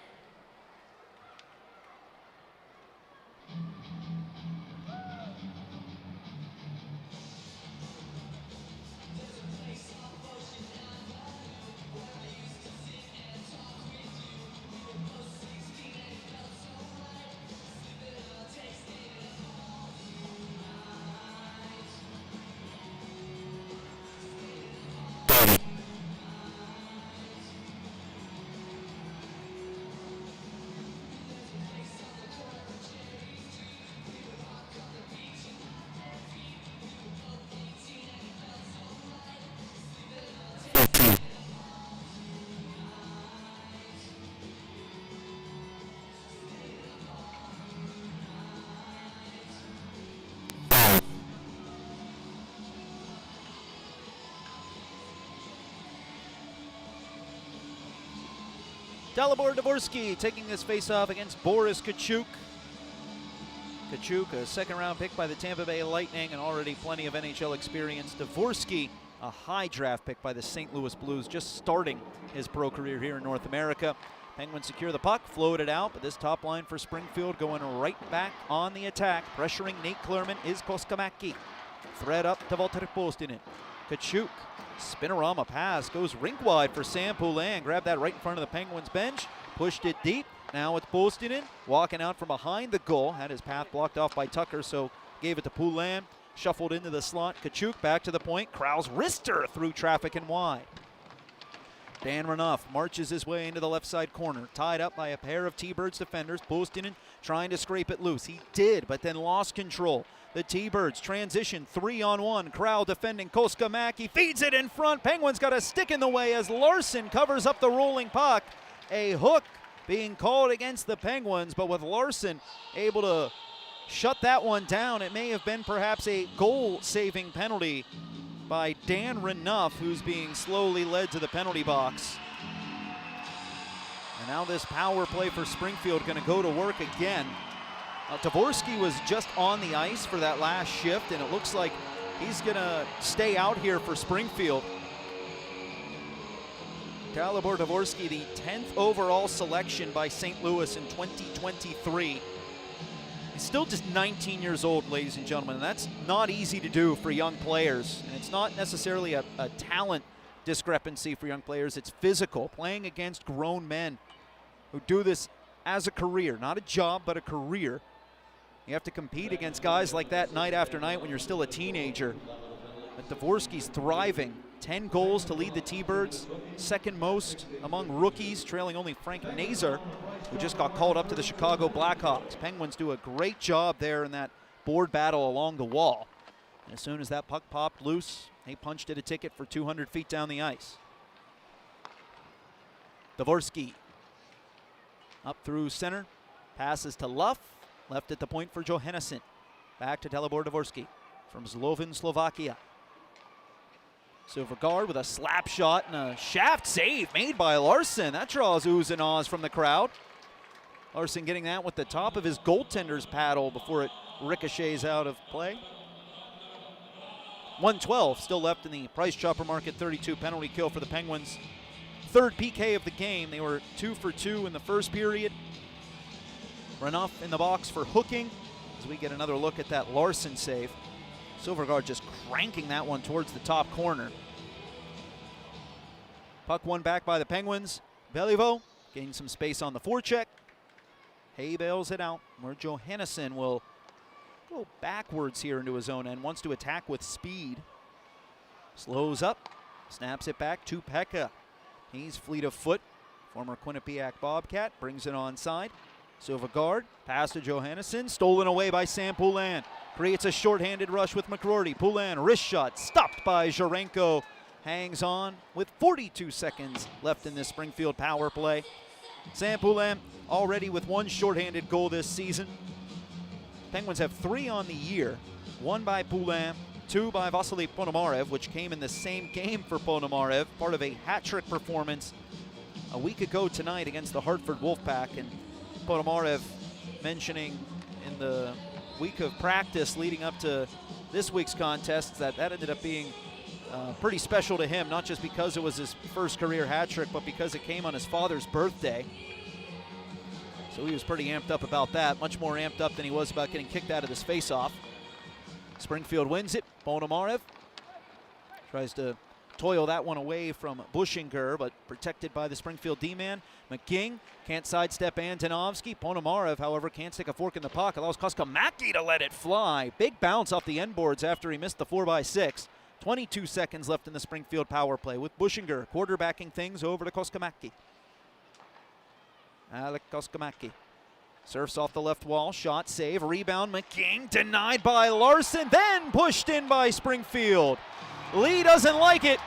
Speaker 1: Dalibor Dvorsky taking this face-off against Boris Kachuk. Kachuk, a second-round pick by the Tampa Bay Lightning and already plenty of NHL experience. Dvorsky, a high draft pick by the St. Louis Blues, just starting his pro career here in North America. Penguins secure the puck, float it out, but this top line for Springfield going right back on the attack. Pressuring Nate Klurman is Koskamaki. Thread up to Valtteri Postinen. Kachuk, spinorama pass, goes rink wide for Sam Poulin. Grabbed that right in front of the Penguins bench, pushed it deep. Now it's Postinen, walking out from behind the goal. Had his path blocked off by Tucker, so gave it to Poulin. Shuffled into the slot. Kachuk back to the point. Krau's wrister through traffic and wide. Dan Renouf marches his way into the left side corner, tied up by a pair of T-Birds defenders. Postinen trying to scrape it loose. He did, but then lost control. The T-Birds transition 3-on-1. Krau defending. Koskamaki feeds it in front. Penguins got a stick in the way as Larson covers up the rolling puck. A hook being called against the Penguins, but with Larson able to shut that one down, it may have been perhaps a goal-saving penalty by Dan Renouf, who's being slowly led to the penalty box. And now this power play for Springfield going to go to work again. Dvorsky was just on the ice for that last shift, and it looks like he's going to stay out here for Springfield. Dalibor Dvorsky, the 10th overall selection by St. Louis in 2023. He's still just 19 years old, ladies and gentlemen, and that's not easy to do for young players. And it's not necessarily a talent discrepancy for young players. It's physical, playing against grown men who do this as a career, not a job, but a career. You have to compete against guys like that night after night when you're still a teenager. But Dvorsky's thriving. 10 goals to lead the T-Birds, second most among rookies, trailing only Frank Nazar, who just got called up to the Chicago Blackhawks. Penguins do a great job there in that board battle along the wall. And as soon as that puck popped loose, they punched it a ticket for 200 feet down the ice. Dvorsky up through center, passes to Luff, left at the point for Johannesson. Back to Dalibor Dvorsky from Zloven, Slovakia. Silvergard with a slap shot and a shaft save made by Larson. That draws oohs and ahs from the crowd. Larson getting that with the top of his goaltender's paddle before it ricochets out of play. 1:12 still left in the Price Chopper Market 32 penalty kill for the Penguins. Third PK of the game. They were 2 for 2 in the first period. Renouf in the box for hooking as we get another look at that Larson save. Silvergard just cranking that one towards the top corner. Puck won back by the Penguins. Beliveau getting some space on the forecheck. Hay bails it out, where Johannesson will go backwards here into his own end. Wants to attack with speed. Slows up, snaps it back to Pekka. He's fleet of foot. Former Quinnipiac Bobcat brings it onside. Silvergard, pass to Johannesson, stolen away by Sam Poulin. Creates a shorthanded rush with McCrory. Poulin, wrist shot, stopped by Jarenko. Hangs on with 42 seconds left in this Springfield power play. Sam Poulin already with one shorthanded goal this season. Penguins have 3 on the year. 1 by Poulin, 2 by Vasily Ponomarev, which came in the same game for Ponomarev, part of a hat-trick performance a week ago tonight against the Hartford Wolfpack. And Ponomarev mentioning in the week of practice leading up to this week's contest that ended up being pretty special to him, not just because it was his first career hat trick, but because it came on his father's birthday. So he was pretty amped up about that, much more amped up than he was about getting kicked out of this face-off. Springfield wins it. Ponomarev tries to toil that one away from Bushinger, but protected by the Springfield D-man. McGing can't sidestep Antonovsky. Ponomarev, however, can't stick a fork in the puck. Allows Koskamaki to let it fly. Big bounce off the end boards after he missed the 4x6. 22 seconds left in the Springfield power play with Bushinger quarterbacking things over to Koskamaki. Alek Koskamaki surfs off the left wall. Shot, save, rebound. McGing denied by Larson, then pushed in by Springfield. Lee doesn't like it,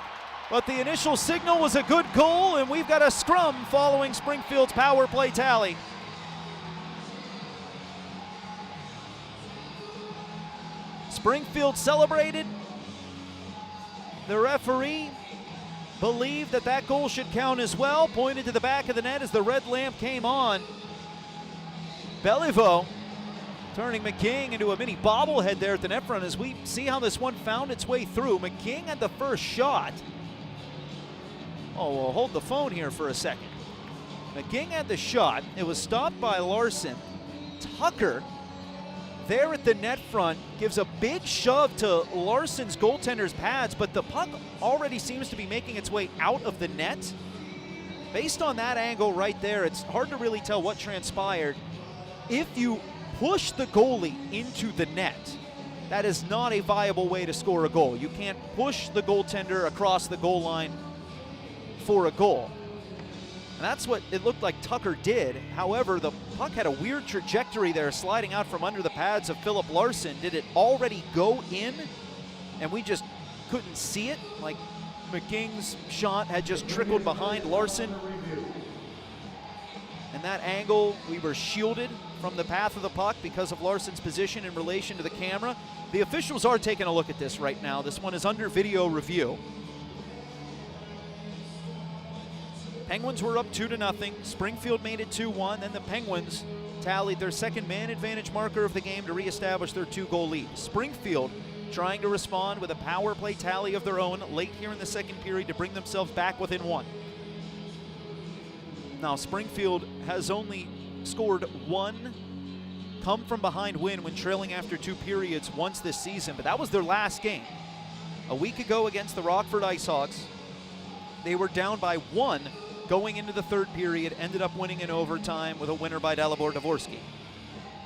Speaker 1: but the initial signal was a good goal, and we've got a scrum following Springfield's power play tally. Springfield celebrated. The referee believed that that goal should count as well, pointed to the back of the net as the red lamp came on. Beliveau turning McGing into a mini bobblehead there at the net front as we see how this one found its way through. McGing had the first shot. Oh, we'll hold the phone here for a second. McGing had the shot. It was stopped by Larson. Tucker, there at the net front, gives a big shove to Larson's goaltender's pads, but the puck already seems to be making its way out of the net. Based on that angle right there, it's hard to really tell what transpired. If you push the goalie into the net, that is not a viable way to score a goal. You can't push the goaltender across the goal line for a goal. And that's what it looked like Tucker did. However, the puck had a weird trajectory there, sliding out from under the pads of Philip Larson. Did it already go in and we just couldn't see it? Like McGing's shot had just trickled behind Larson. And that angle, we were shielded from the path of the puck because of Larson's position in relation to the camera. The officials are taking a look at this right now. This one is under video review. Penguins were up 2-0. Springfield made it 2-1. Then the Penguins tallied their second man advantage marker of the game to reestablish their 2-goal lead. Springfield trying to respond with a power play tally of their own late here in the second period to bring themselves back within one. Now, Springfield has only scored one come from behind win when trailing after 2 periods once this season, but that was their last game. A week ago against the Rockford IceHogs, they were down by 1 going into the third period, ended up winning in overtime with a winner by Dalibor Dvorsky.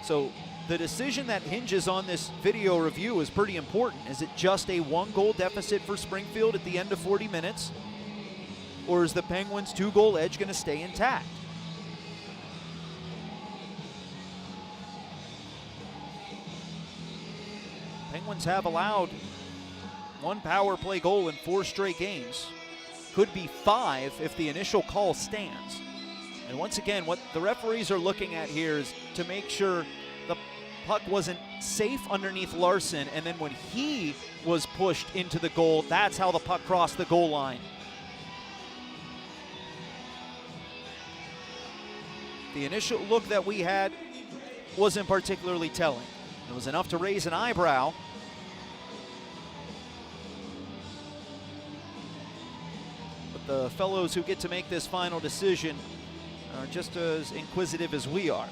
Speaker 1: So the decision that hinges on this video review is pretty important. Is it just a 1-goal deficit for Springfield at the end of 40 minutes? Or is the Penguins' 2-goal edge going to stay intact? Penguins have allowed 1 power play goal in 4 straight games. Could be 5 if the initial call stands. And once again, what the referees are looking at here is to make sure the puck wasn't safe underneath Larson, and then when he was pushed into the goal, that's how the puck crossed the goal line. The initial look that we had wasn't particularly telling. It was enough to raise an eyebrow. But the fellows who get to make this final decision are just as inquisitive as we are.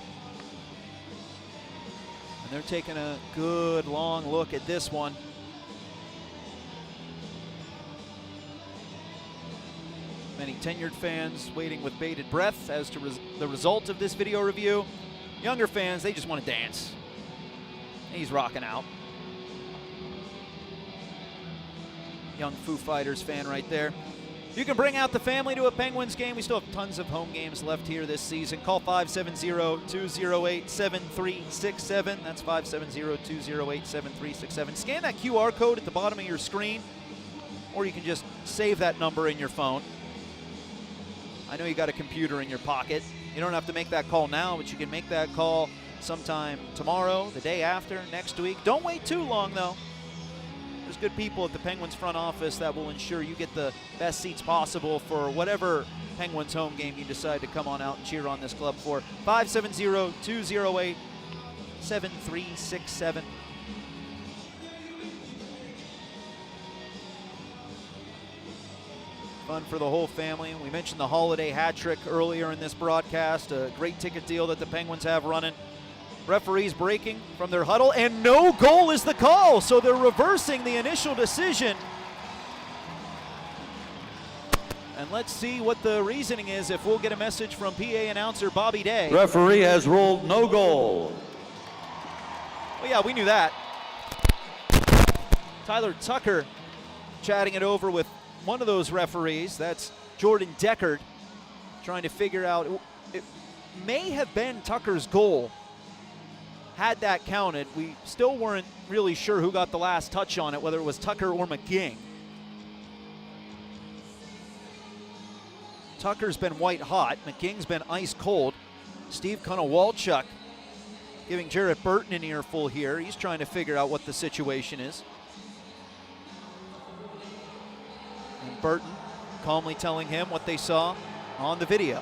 Speaker 1: And they're taking a good long look at this one. Many tenured fans waiting with bated breath as to the result of this video review. Younger fans, they just want to dance. He's rocking out. Young Foo Fighters fan right there. You can bring out the family to a Penguins game. We still have tons of home games left here this season. Call 570-208-7367. That's 570-208-7367. Scan that QR code at the bottom of your screen, or you can just save that number in your phone. I know you got a computer in your pocket. You don't have to make that call now, but you can make that call sometime tomorrow, the day after, next week. Don't wait too long, though. There's good people at the Penguins front office that will ensure you get the best seats possible for whatever Penguins home game you decide to come on out and cheer on this club for. 570-208-7367. Fun for the whole family. We mentioned the holiday hat trick earlier in this broadcast. A great ticket deal that the Penguins have running. Referees breaking from their huddle, and no goal is the call, so they're reversing the initial decision. And let's see what the reasoning is, if we'll get a message from PA announcer Bobby Day.
Speaker 7: Referee has ruled no goal.
Speaker 1: Well, yeah, we knew that. Tyler Tucker chatting it over with one of those referees. That's Jordan Deckard, trying to figure out. It may have been Tucker's goal had that counted. We still weren't really sure who got the last touch on it, whether it was Tucker or McGing. Tucker's been white hot. McGing's been ice cold. Steve Konowalchuk giving Jarrett Burton an earful here. He's trying to figure out what the situation is. And Burton calmly telling him what they saw on the video.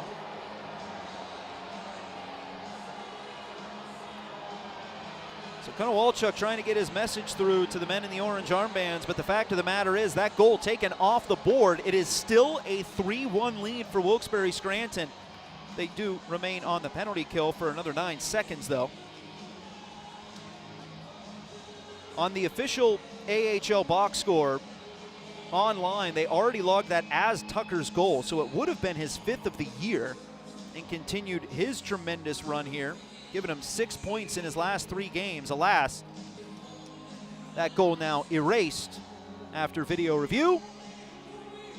Speaker 1: So Konowalchuk trying to get his message through to the men in the orange armbands, but the fact of the matter is that goal taken off the board. It is still a 3-1 lead for Wilkes-Barre Scranton. They do remain on the penalty kill for another 9 seconds, though. On the official AHL box score online, they already logged that as Tucker's goal, so it would have been his 5th of the year, and continued his tremendous run here, giving him 6 points in his last 3 games. Alas, that goal now erased after video review.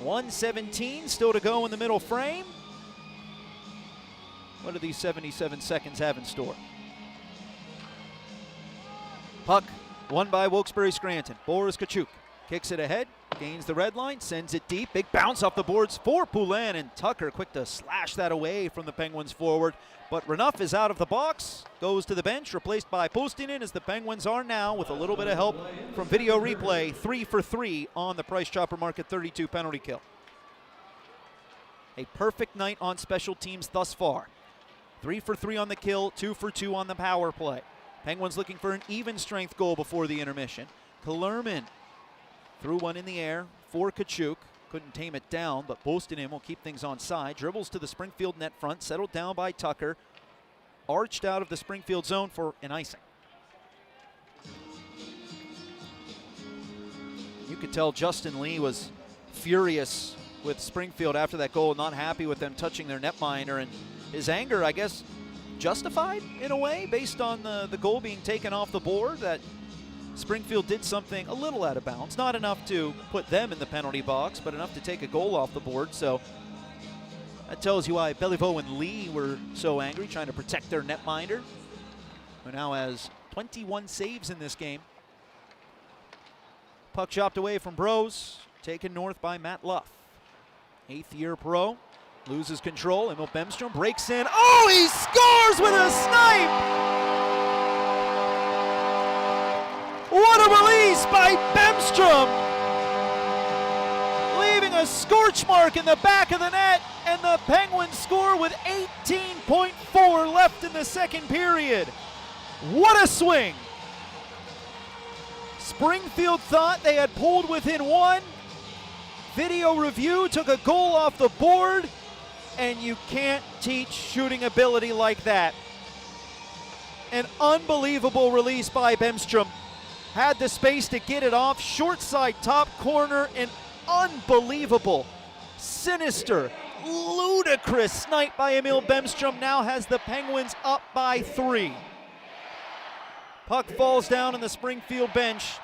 Speaker 1: 1:17 still to go in the middle frame. What do these 77 seconds have in store? Puck won by Wilkes-Barre Scranton. Boris Kachuk kicks it ahead, gains the red line, sends it deep. Big bounce off the boards for Poulin, and Tucker quick to slash that away from the Penguins forward. But Renouf is out of the box, goes to the bench, replaced by Postinen, as the Penguins are now, with a little bit of help from video replay, 3 for 3 on the Price Chopper Market 32 penalty kill. A perfect night on special teams thus far. 3 for 3 on the kill, 2 for 2 on the power play. Penguins looking for an even strength goal before the intermission. Kalerman threw one in the air for Kachuk. Couldn't tame it down, but Postinen will keep things on side. Dribbles to the Springfield net front, settled down by Tucker. Arched out of the Springfield zone for an icing. You could tell Justin Lee was furious with Springfield after that goal, not happy with them touching their netminder, and his anger, I guess, justified in a way based on the goal being taken off the board, that Springfield did something a little out of bounds. Not enough to put them in the penalty box, but enough to take a goal off the board. So that tells you why Beliveau and Lee were so angry, trying to protect their netminder, who now has 21 saves in this game. Puck chopped away from Bros, taken north by Matt Luff. 8th year pro, loses control. Emil Bemstrom breaks in. Oh, he scores with a snipe! What a release by Bemstrom! Leaving a scorch mark in the back of the net, and the Penguins score with 18.4 left in the second period. What a swing! Springfield thought they had pulled within 1. Video review took a goal off the board, and you can't teach shooting ability like that. An unbelievable release by Bemstrom. Had the space to get it off, short side top corner, an unbelievable, sinister, ludicrous snipe by Emil Bemstrom now has the Penguins up by 3. Puck falls down on the Springfield bench,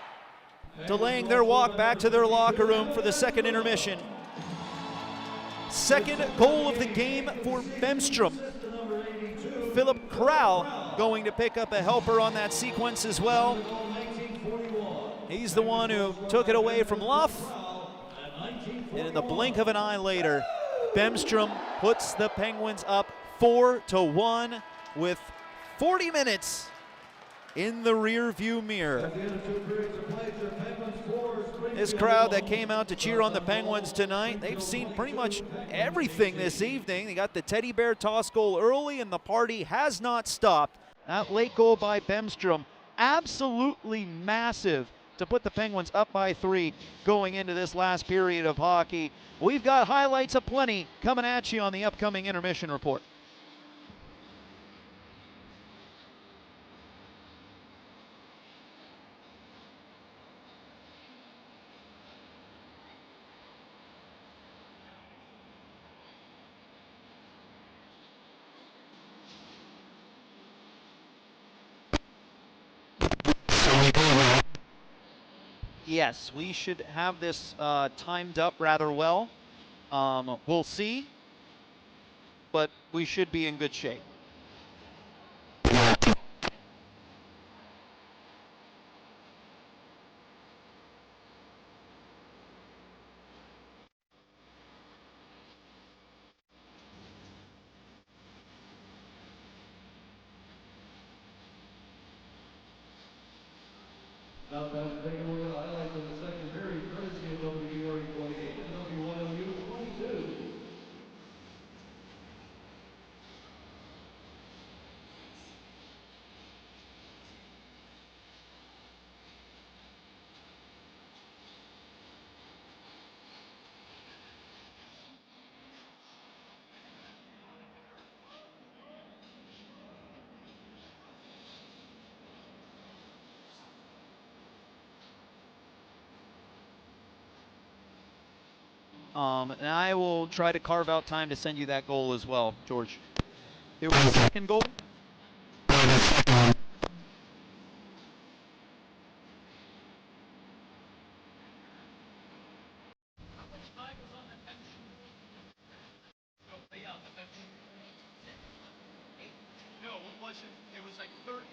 Speaker 1: delaying their walk back to their locker room for the second intermission. Second goal of the game for Bemstrom. Philip Krall going to pick up a helper on that sequence as well. He's the one who took it away from Luff. And in the blink of an eye later, Bemstrom puts the Penguins up 4-1 with 40 minutes in the rear view mirror. This crowd that came out to cheer on the Penguins tonight, they've seen pretty much everything this evening. They got the teddy bear toss goal early, and the party has not stopped. That late goal by Bemstrom, absolutely massive to put the Penguins up by 3 going into this last period of hockey. We've got highlights aplenty coming at you on the upcoming intermission report. Yes, we should have this timed up rather well. We'll see, but we should be in good shape.
Speaker 2: Now, taking a look at the highlights of the second period, courtesy of WBRE 28 and WYLU 22.
Speaker 8: And I will try to carve out time to send you that goal as well, George. It was the second goal. No, it wasn't. It was like 18.3.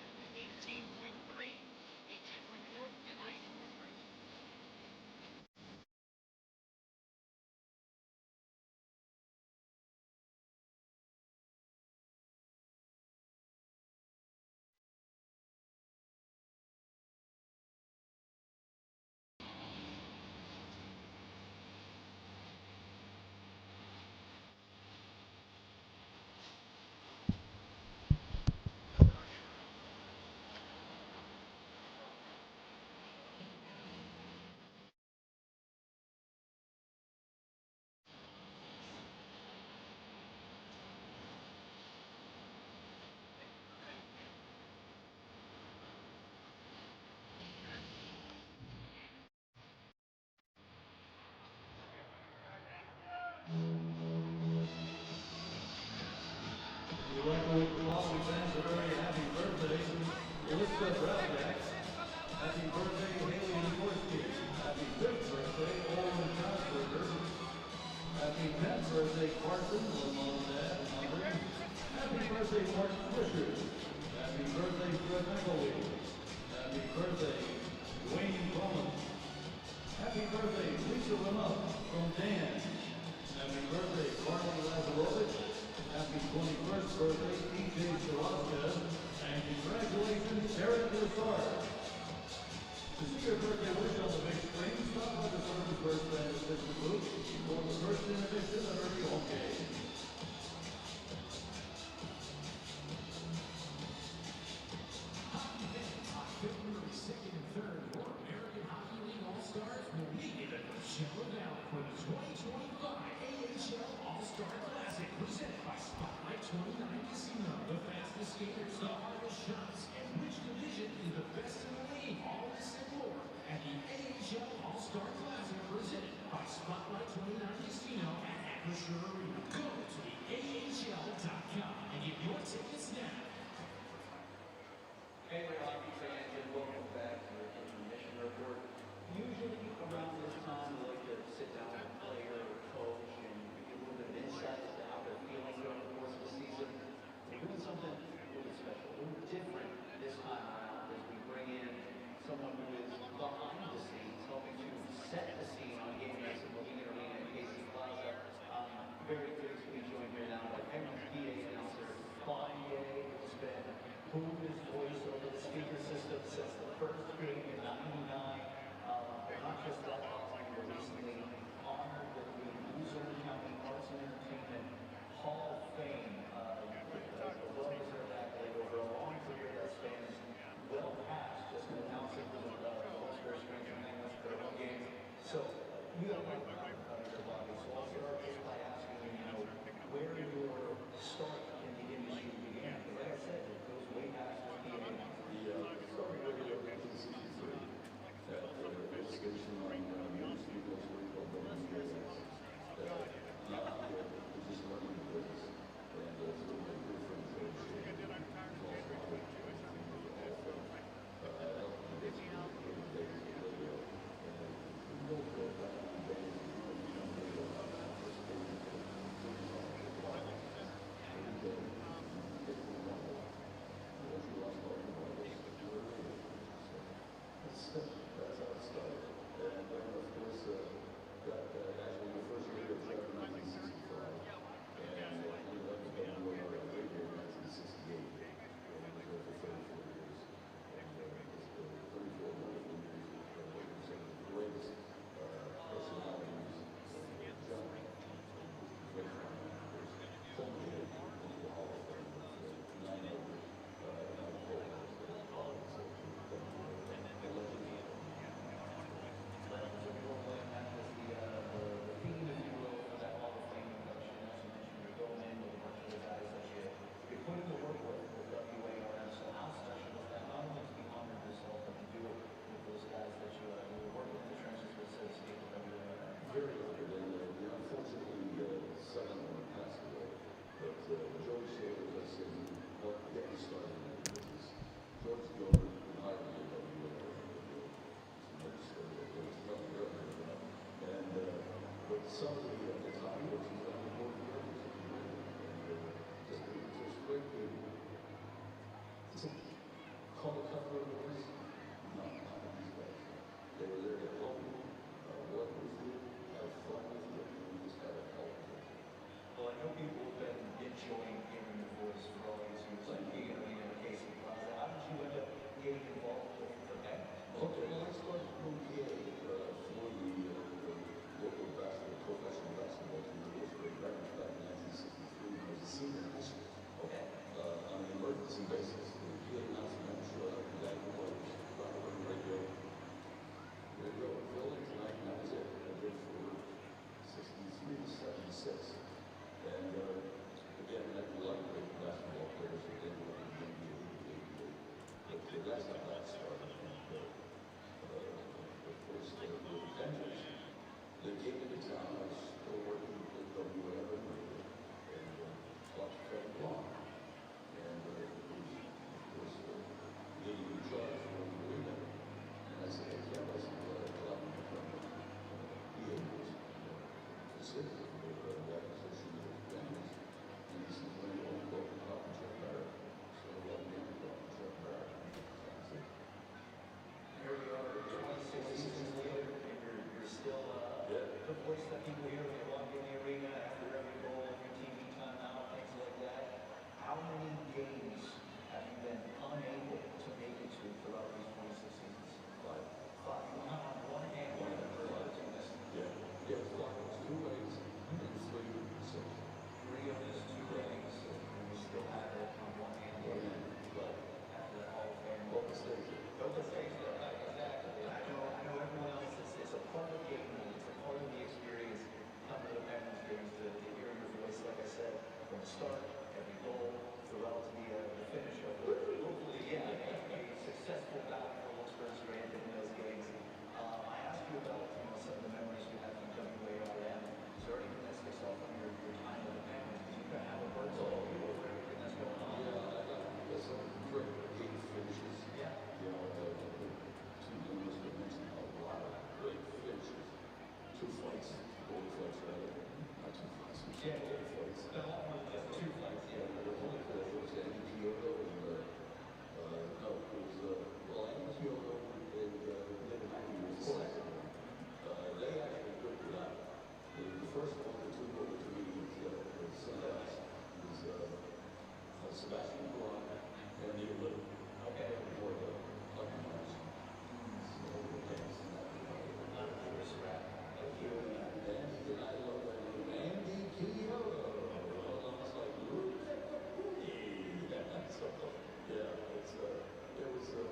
Speaker 2: We'd like to wish the following fans a very happy birthday. Elizabeth Ravdak. Happy birthday, Haley Nikorsky. Happy 5th birthday, Olin Strasburger. Happy 10th birthday, Carson, with mom and dad and mother. Happy birthday, Mark Fisher. Happy birthday, Fred McElwee. Happy birthday, Wayne Collins. Happy birthday, Lisa Remuff from Dan. Happy birthday, Carly Lazarovich. Happy 21st birthday, TJ Sharaska. And congratulations, Eric Lassard. To see your birthday wish on the big screen, stop by the Thunderbirds fan assistant booth for the first intermission of every home game.
Speaker 9: February 2nd and 3rd, your American Hockey League All-Stars will meet at the Coachella Valley for the 2025 AHL All-Star Classic presented by Spotlight 29 Casino. The fastest skaters, the hardest shots, and which division is the best in the league. All this and more at the AHL All-Star Classic presented by Spotlight 29 Casino at Acrisure Arena. Go to the AHL.com and get your tickets now.
Speaker 10: Hey, hockey fans, and welcome back to your Intermission report. Usually around this time, we like to sit down with a player or coach and get a little bit of insight as to how they're feeling during the course of the season. We're doing something a little special, a little different this time around as we bring in someone who is behind the scenes, helping to set the scene on game nights at Mohegan Arena and KC Plaza. Very
Speaker 6: Thunderbirds? No, not these guys. They were there to help you, work with you, have fun with you, and we just had to help you.
Speaker 10: Well, I know people have been enjoying hearing your voice for all these years, like being in a case of Plaza. How did you end up getting involved with the band?
Speaker 6: Okay, well, I started from PA for the local professional basketball team, the Wilkes-Barre back in 1963 when I was a senior in high school.
Speaker 10: Okay.
Speaker 6: On an emergency basis. The PA announcement never showed up, and that was brought on the radio. Radio filling tonight, and that was it. I did for 63 to 76. And again, I like great basketball players that they were in the NBA. But that's how that started. And, of course, the Avengers, they came into town. I was still working with WAF and watched Fred Long. And it was getting in charge for the arena. And I said, hey, Kev, I said, well, I'm from PA was considered for the acquisition of Avengers. And he said, well, you want to go to Pop and Chuck Barrett. So I went to Pop and Chuck Barrett.
Speaker 10: Here we are, 26 seasons later, and you're still the voice that people hear when they walk in the arena after every goal, your TV timeout, things like that. How many games have you been unable to make it to throughout these 26 seasons?
Speaker 6: Five.
Speaker 10: Five. You count on one hand what the other team missed.
Speaker 6: Yeah, it's like it was 2 ways and 3 6.
Speaker 10: 3 of those 2 innings, and we still have it on one hand. But after that Hall of Fame,
Speaker 6: Open stage.
Speaker 10: open stage there, right? Exactly. I know everyone else, it's a part of the game, it's a part of the experience, coming to the Penguins games to hear your voice, like I said, from the start, every goal, throughout to the finish of it. Hopefully, a successful bout for Wilkes-Barre Scranton in those games. I asked you about some of the memories you have from WARM. Is there anything that sticks out from your time with the Penguins? Because you kind of have a bird's eye view over everything that's going on.
Speaker 6: Yeah, I got some great game finishes.
Speaker 10: Yeah.
Speaker 6: You know, the 2 numbers that mentioned a lot of great finishes. 2 fights, goal fights rather. Not 2 fights.
Speaker 10: Yeah,
Speaker 6: goal fights.
Speaker 10: a lot more than just 2 fights.
Speaker 6: Yeah, it was Andy Kyoto and no, it was Andy Kyoto and Nick Mackey was the second one. They actually picked it up. The first one, the 2 over to me was Sebastian Braun and Neil Little.
Speaker 10: Okay.
Speaker 6: For the hockey match. So
Speaker 10: Not a first rap.
Speaker 6: and I love that name, Andy Kyoto. I was like, look at the movie. So, yeah, it was, I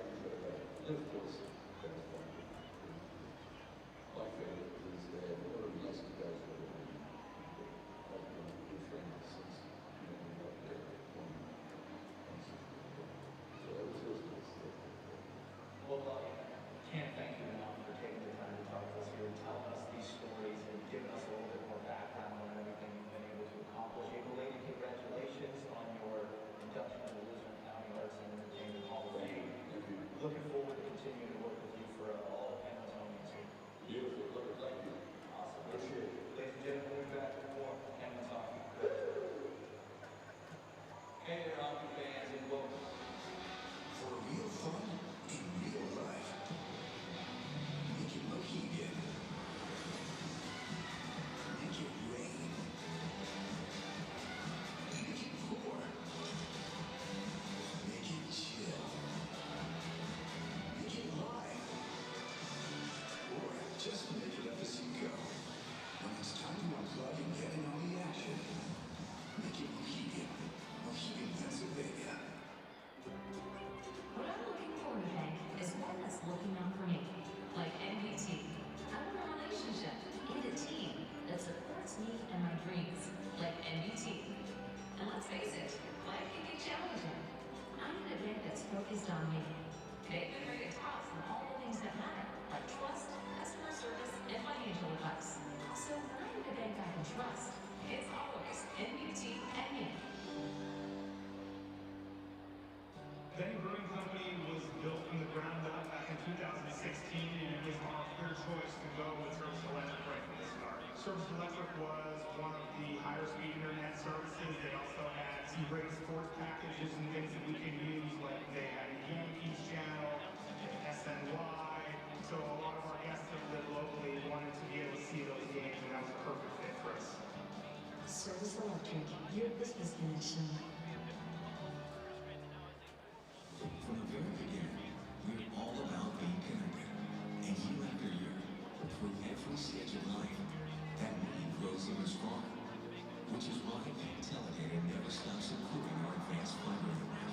Speaker 6: enjoyed that. And of course, that was fun. My favorite is one of the nicest guys I've ever met. I've been a good friend since, up there. So that was his mistake.
Speaker 10: Well, can't thank you enough for taking the time to talk to us here and telling us these stories and giving us a little bit more background on everything you've been able to accomplish. A belated congratulations on your induction in the Lisbon County Arts and Entertainment Hall of Fame.
Speaker 6: Thank you.
Speaker 10: Looking forward to continuing to work with you for all Penguins home games.
Speaker 6: Beautiful. Thank you.
Speaker 10: Awesome.
Speaker 6: Appreciate it.
Speaker 10: Ladies and gentlemen, we'll be back with more Penguins hockey. Hey there, hockey fans, and welcome.
Speaker 6: For real fun in real life, make it Mohegan. Make it rain. Make it pour. Make it chill. Make it live. Or just make it up as you go. When it's time to unplug and get in on the action, make it Mohegan. Mohegan, Pennsylvania.
Speaker 5: What I'm looking for in a bank is one that's looking out for me, like NBT. I want a relationship and a team that supports me and my dreams, like NBT. And let's face it, life can get challenging. I need a bank that's focused on me. They've been rated tops in all the things that matter, like trust, customer service, and financial advice. So when I need a bank I can trust, it's always NBT and me.
Speaker 11: Benny Brewing Company was built from the ground up back in 2016, and it was our clear choice to go with Service Electric right from the start. Service Electric was one of the higher speed internet services. They also had some great sports packages and things that we can use, like they had a VIP
Speaker 5: Service Electric, your business connection.
Speaker 6: From the very beginning, we're all about being connected. And year after year, through every stage of life, that need grows even stronger. Which is why Intellidated never stops improving our advanced fiber network.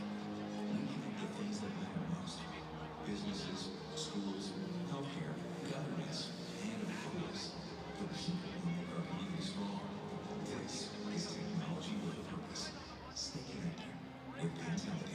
Speaker 6: We connect the things that matter most. Businesses, schools, healthcare, governments, and of course, the people who make our community strong. This is technology with a purpose. Stay connected with Intellidated.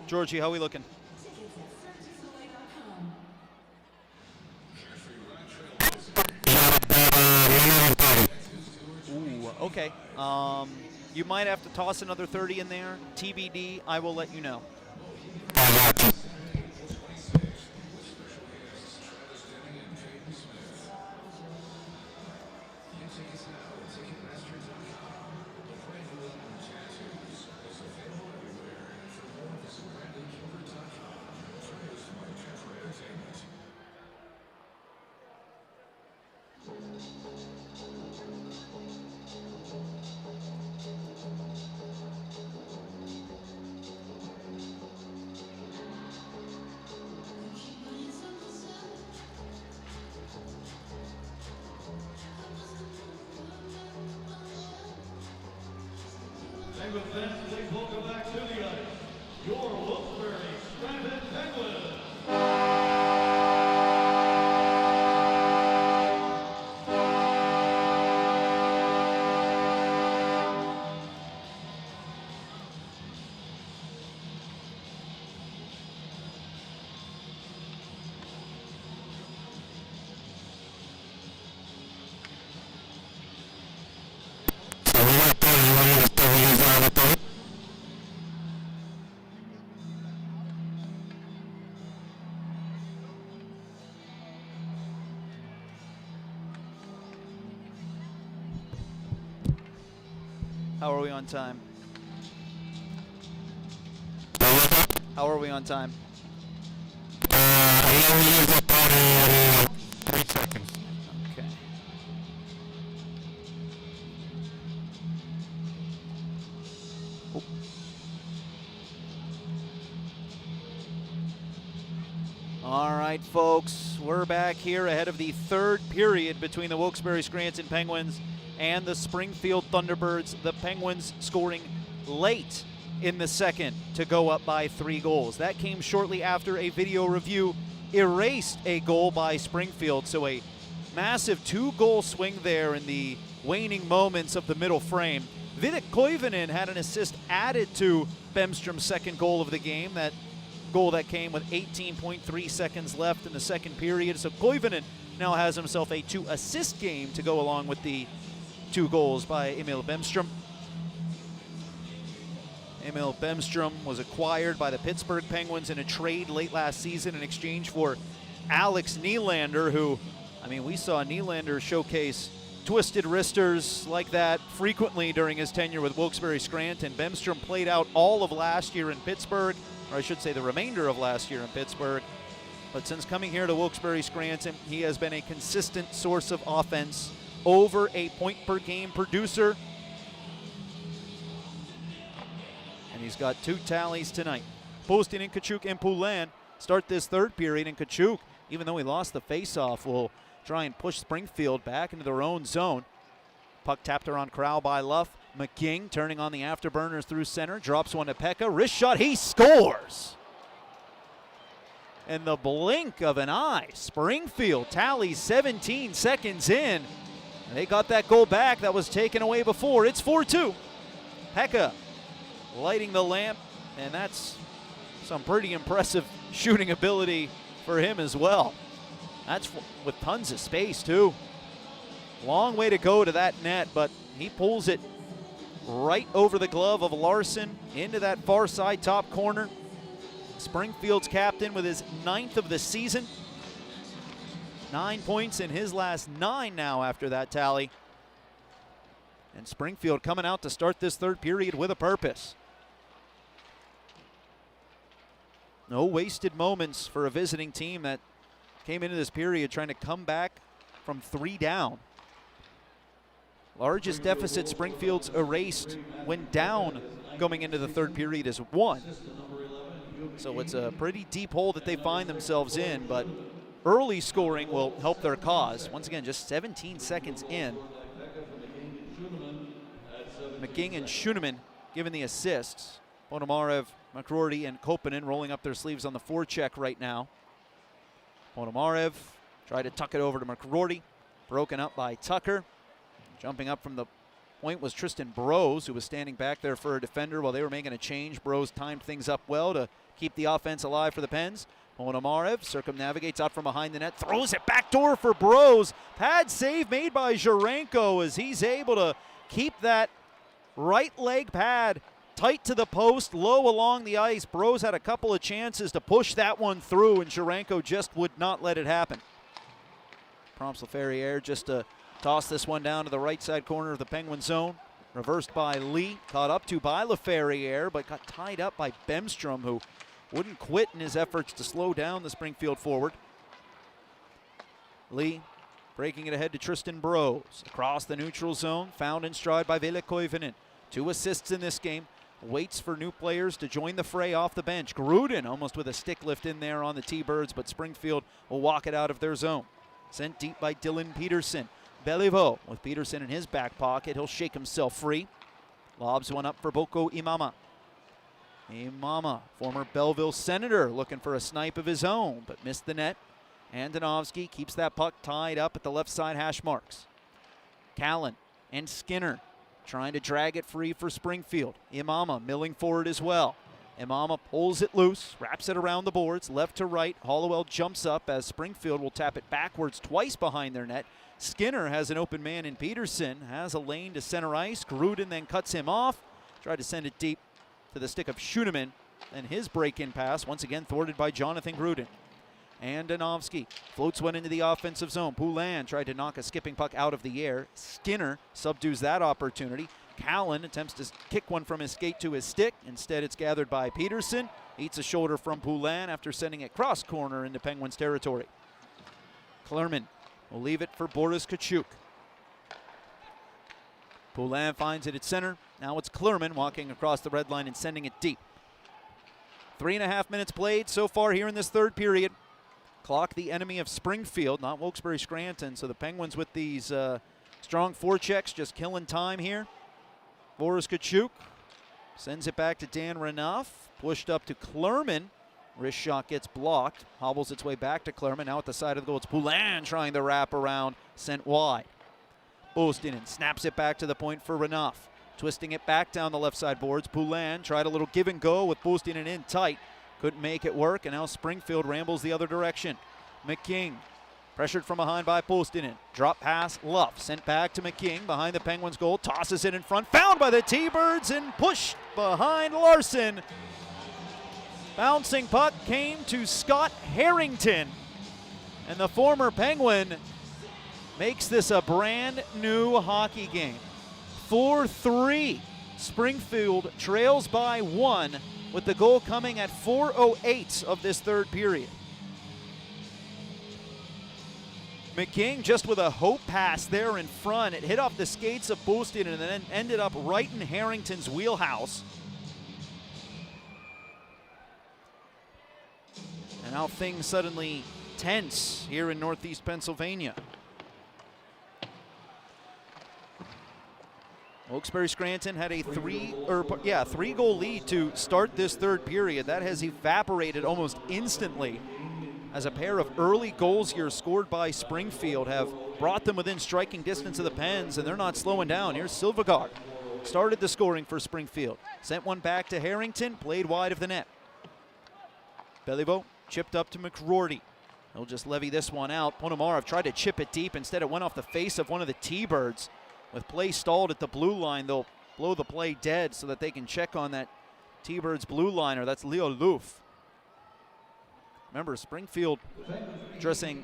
Speaker 1: Georgie, how we looking? Ooh, okay. You might have to toss another 30 in there. TBD, I will let you know.
Speaker 2: And with that, please welcome back to the ice, your Wilkes-Barre Scranton Penguins.
Speaker 8: How are we on time? How are we on time?
Speaker 12: 3 seconds.
Speaker 8: Okay. All right, folks, we're back here ahead of the third period between the Wilkes-Barre Scranton Penguins and the Springfield Thunderbirds. The Penguins scoring late in the second to go up by 3 goals. That came shortly after a video review erased a goal by Springfield. So a massive 2-goal swing there in the waning moments of the middle frame. Ville Koivunen had an assist added to Bemstrom's second goal of the game. That goal that came with 18.3 seconds left in the second period. So Koivunen now has himself a 2-assist game to go along with the 2 goals by Emil Bemstrom. Emil Bemstrom was acquired by the Pittsburgh Penguins in a trade late last season in exchange for Alex Nylander, who, I mean, we saw Nylander showcase twisted wristers like that frequently during his tenure with Wilkes-Barre Scranton. Bemstrom played out all of last year in Pittsburgh, or I should say the remainder of last year in Pittsburgh. But since coming here to Wilkes-Barre Scranton, he has been a consistent source of offense, over a point-per-game producer. And he's got 2 tallies tonight. Postin and Kachuk and Poulin start this third period, and Kachuk, even though he lost the faceoff, will try and push Springfield back into their own zone. Puck tapped around Crowell by Luff. McGing turning on the afterburners through center, drops one to Pekka, wrist shot, he scores! In the blink of an eye, Springfield tallies 17 seconds in. They got that goal back that was taken away before. It's 4-2. Pekka lighting the lamp, and that's some pretty impressive shooting ability for him as well. That's with tons of space, too. Long way to go to that net, but he pulls it right over the glove of Larson into that far side top corner. Springfield's captain with his 9th of the season. 9 points in his last 9 now after that tally. And Springfield coming out to start this third period with a purpose. No wasted moments for a visiting team that came into this period trying to come back from 3 down. Largest deficit Springfield's erased when down going into the third period is 1. So it's a pretty deep hole that they find themselves in, but early scoring will help their cause. Once again, just 17 seconds in. McGing and Schuneman given the assists. Ponomarev, McCrory, and Koppanen rolling up their sleeves on the forecheck right now. Ponomarev tried to tuck it over to McCrory. Broken up by Tucker. Jumping up from the point was Tristan Brose, who was standing back there for a defender while they were making a change. Brose timed things up well to keep the offense alive for the Pens. Ponomarev circumnavigates out from behind the net, throws it backdoor for Brose. Pad save made by Jurenko as he's able to keep that right leg pad tight to the post, low along the ice. Brose had a couple of chances to push that one through, and Jurenko just would not let it happen. Prompts Laferriere just to toss this one down to the right side corner of the Penguin zone. Reversed by Lee, caught up to by Laferriere, but got tied up by Bemstrom, who wouldn't quit in his efforts to slow down the Springfield forward. Lee breaking it ahead to Tristan Brose. Across the neutral zone, found in stride by Ville Koivunen. 2 assists in this game. Waits for new players to join the fray off the bench. Gruden almost with a stick lift in there on the T-Birds, but Springfield will walk it out of their zone. Sent deep by Dylan Peterson. Beliveau with Peterson in his back pocket. He'll shake himself free. Lobs one up for Boko Imama. Imama, former Belleville Senator, looking for a snipe of his own, but missed the net. Andonovski keeps that puck tied up at the left side hash marks. Callan and Skinner trying to drag it free for Springfield. Imama milling forward as well. Imama pulls it loose, wraps it around the boards, left to right. Hollowell jumps up as Springfield will tap it backwards twice behind their net. Skinner has an open man in Peterson, has a lane to center ice. Gruden then cuts him off. Tried to send it deep to the stick of Schuneman, and his break-in pass once again thwarted by Jonathan Gruden. Andonovski floats one into the offensive zone. Poulin tried to knock a skipping puck out of the air. Skinner subdues that opportunity. Callan attempts to kick one from his skate to his stick. Instead, it's gathered by Peterson. Eats a shoulder from Poulin after sending it cross corner into Penguins territory. Klerman will leave it for Boris Kachuk. Poulin finds it at center. Now it's Klerman walking across the red line and sending it deep. 3.5 minutes played so far here in this third period. Clock the enemy of Springfield, not Wilkes-Barre Scranton. So the Penguins with these strong forechecks just killing time here. Boris Kachuk sends it back to Dan Renouf. Pushed up to Klerman. Wrist shot gets blocked. Hobbles its way back to Klerman. Now at the side of the goal, it's Poulin trying to wrap around. Sent wide. Bostinen snaps it back to the point for Renouf. Twisting it back down the left side boards. Poulin tried a little give and go with Bostinen in tight. Couldn't make it work, and now Springfield rambles the other direction. McKing pressured from behind by Bostinen. Drop pass, Luff sent back to McKing behind the Penguins goal. Tosses it in front, found by the T-Birds and pushed behind Larson. Bouncing puck came to Scott Harrington, and the former Penguin makes this a brand new hockey game. 4-3. Springfield trails by 1 with the goal coming at 4:08 of this third period. McKing just with a hope pass there in front. It hit off the skates of Bostinen and then ended up right in Harrington's wheelhouse. And now things suddenly tense here in Northeast Pennsylvania. Wilkes-Barre Scranton had a three-goal lead to start this third period. That has evaporated almost instantly as a pair of early goals here scored by Springfield have brought them within striking distance of the Pens, and they're not slowing down. Here's Silvergard. Started the scoring for Springfield. Sent one back to Harrington, played wide of the net. Beliveau chipped up to McRourty. He'll just levy this one out. Ponomarev tried to chip it deep. Instead, it went off the face of one of the T-Birds. With play stalled at the blue line, they'll blow the play dead so that they can check on that T-Birds blue liner. That's Leo Loof. Remember, Springfield dressing